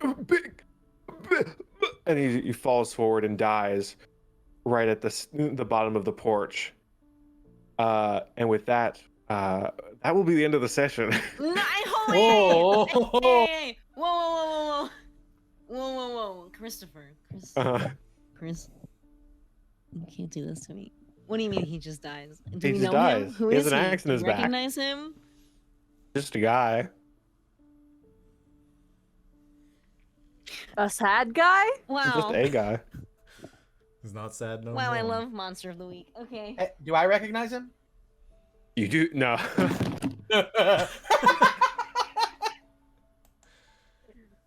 and he falls forward and dies right at the bottom of the porch. And with that, that will be the end of the session. No, Whoa. Hey, whoa, Christopher, Chris, you can't do this to me. What do you mean he just dies? Do He we just know him? dies. Who He is has an he? axe in Do his you back. recognize him? Just a guy. A sad guy? Wow. Just a guy. He's not sad no Wow, I more. love Monster of the Week. Okay. Do I recognize him? You do no.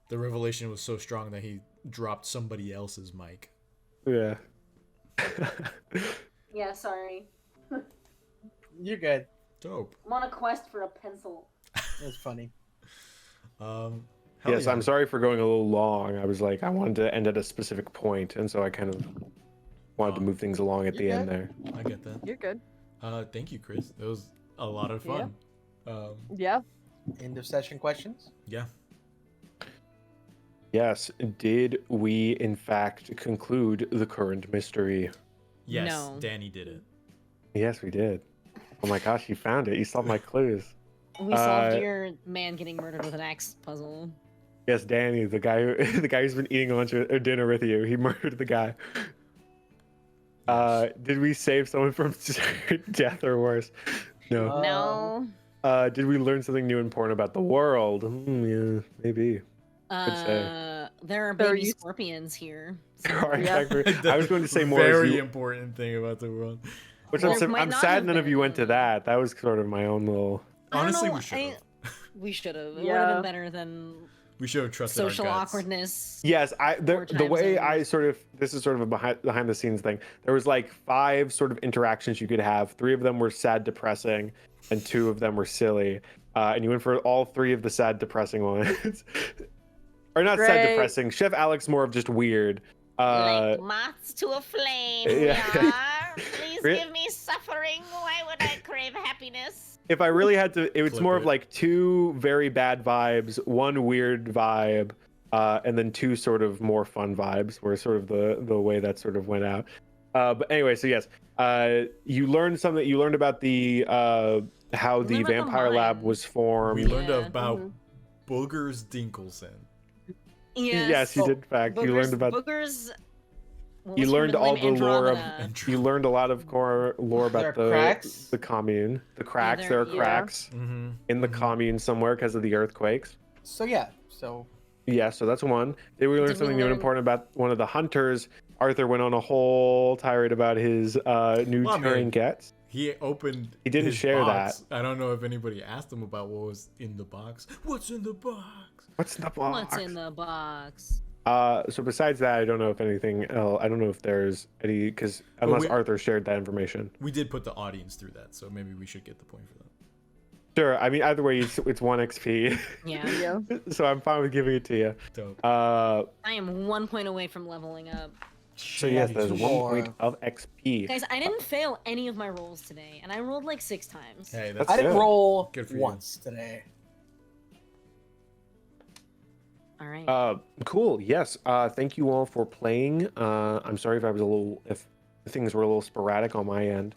The revelation was so strong that he dropped somebody else's mic. Yeah. Yeah, sorry. You're good. Dope. I'm on a quest for a pencil. That's funny. Hell Yes, yeah. I'm sorry for going a little long. I was like, I wanted to end at a specific point, and so I kind of wanted to move things along at the end there. I get that. You're good. Thank you, Chris. It was a lot of fun. Yeah. End of session questions. Yeah. Yes, did we in fact conclude the current mystery? Yes, No. Danny did it. Yes, we did. Oh my gosh, you found it. You solved my clues. We solved Uh, your man getting murdered with an axe puzzle. Yes, Danny, the guy who's been eating lunch or dinner with you, he murdered the guy. Did we save someone from death or worse? No. No. Did we learn something new and important about the world? Yeah, maybe. There are There baby used- scorpions here. There are Yeah. exactly- I was going to say more. as Very you- important thing about the world. Which Well, there might I'm not sad have none of you went to been. that. That was sort of my own little. I don't Honestly, know, we should have. We should have. It would Yeah. have been better than We should have trusted social our guts. awkwardness. Yes, the More time way zones. I sort of, this is sort of a behind the scenes thing. There was like 5 sort of interactions you could have. 3 of them were sad, depressing, and 2 of them were silly. And you went for all 3 of the sad, depressing ones. Or not sad, Great. depressing. Chef Alex more of just weird. Like moths to a flame, yeah. we are. Please Re- give me suffering. Why would I crave happiness? If I really had to, it's Clip more of it. like 2 very bad vibes, 1 weird vibe, and then 2 sort of more fun vibes. Were sort of the way that sort of went out. But anyway, so yes, you learned something. You learned about the how the learned about the vampire lab mine. was formed. We learned Yeah. about Mhm. Boogers Dinkelson. Yes, you did. In fact, you learned about. boogers. what You was her learned middle all name? the lore of. Andromeda. And You learned a lot of core lore There are about cracks? the commune. The cracks. there- There are yeah. cracks Mm-hmm. in the commune somewhere because of the earthquakes. So yeah. So Yeah, so that's one. Did we learn Did we something new and learn- important about one of the hunters? Arthur went on a whole tirade about his new Well, I mean, Turing gets. He opened. He didn't his share box. I don't know if anybody asked him about what was in the box. What's in the box? What's in the box? What's in the box? So besides that, I don't know if anything else. I don't know if there's any because unless we- Arthur shared that information. We did put the audience through that, so maybe we should get the point for that. Sure. I mean, either way, it's 1 XP, Yeah. Yeah. so I'm fine with giving it to you. Dope. I am 1 point away from leveling up. So yes, there's 1 point of XP. Guys, I didn't fail any of my rolls today, and I rolled like 6 times. Hey, That's I didn't good. roll Good for you. once today. All right. Cool. Yes. Thank you all for playing. I'm sorry if things were a little sporadic on my end.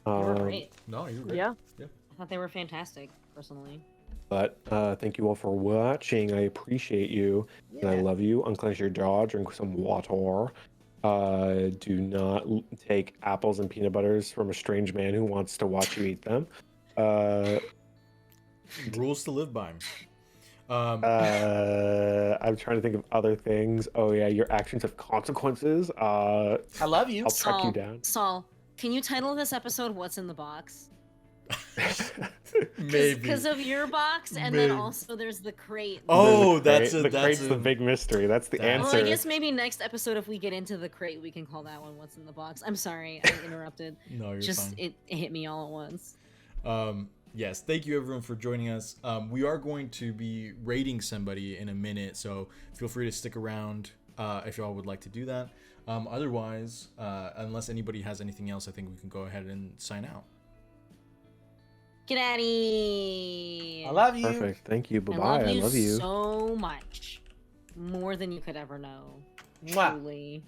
They were great. No, you're right. Yeah. I thought they were fantastic, personally. But thank you all for watching. I appreciate you. And I love you. Unclench your jaw. Drink some water. Do not take apples and peanut butters from a strange man who wants to watch you eat them. Rules to live by. I'm trying to think of other things. Oh yeah, your actions have consequences. I love you. I'll track you down. Saul, can you title this episode "What's in the Box"? Maybe. Because of your box, and Maybe. then also there's the crate. Oh, There's that's the crate's a the big mystery. That's the Well, Well, answer. I guess maybe next episode, if we get into the crate, we can call that one "What's in the Box." I'm sorry, I interrupted. No, you're Just fine. it hit me all at once. Yes, thank you everyone for joining us. We are going to be rating somebody in a minute, so feel free to stick around if y'all would like to do that. Otherwise, unless anybody has anything else, I think we can go ahead and sign out. Get out of here. I love you. Perfect. Thank you. Bye I bye. love I love you. so much, more than you could ever know. Mwah. Truly.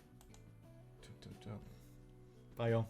Bye, y'all.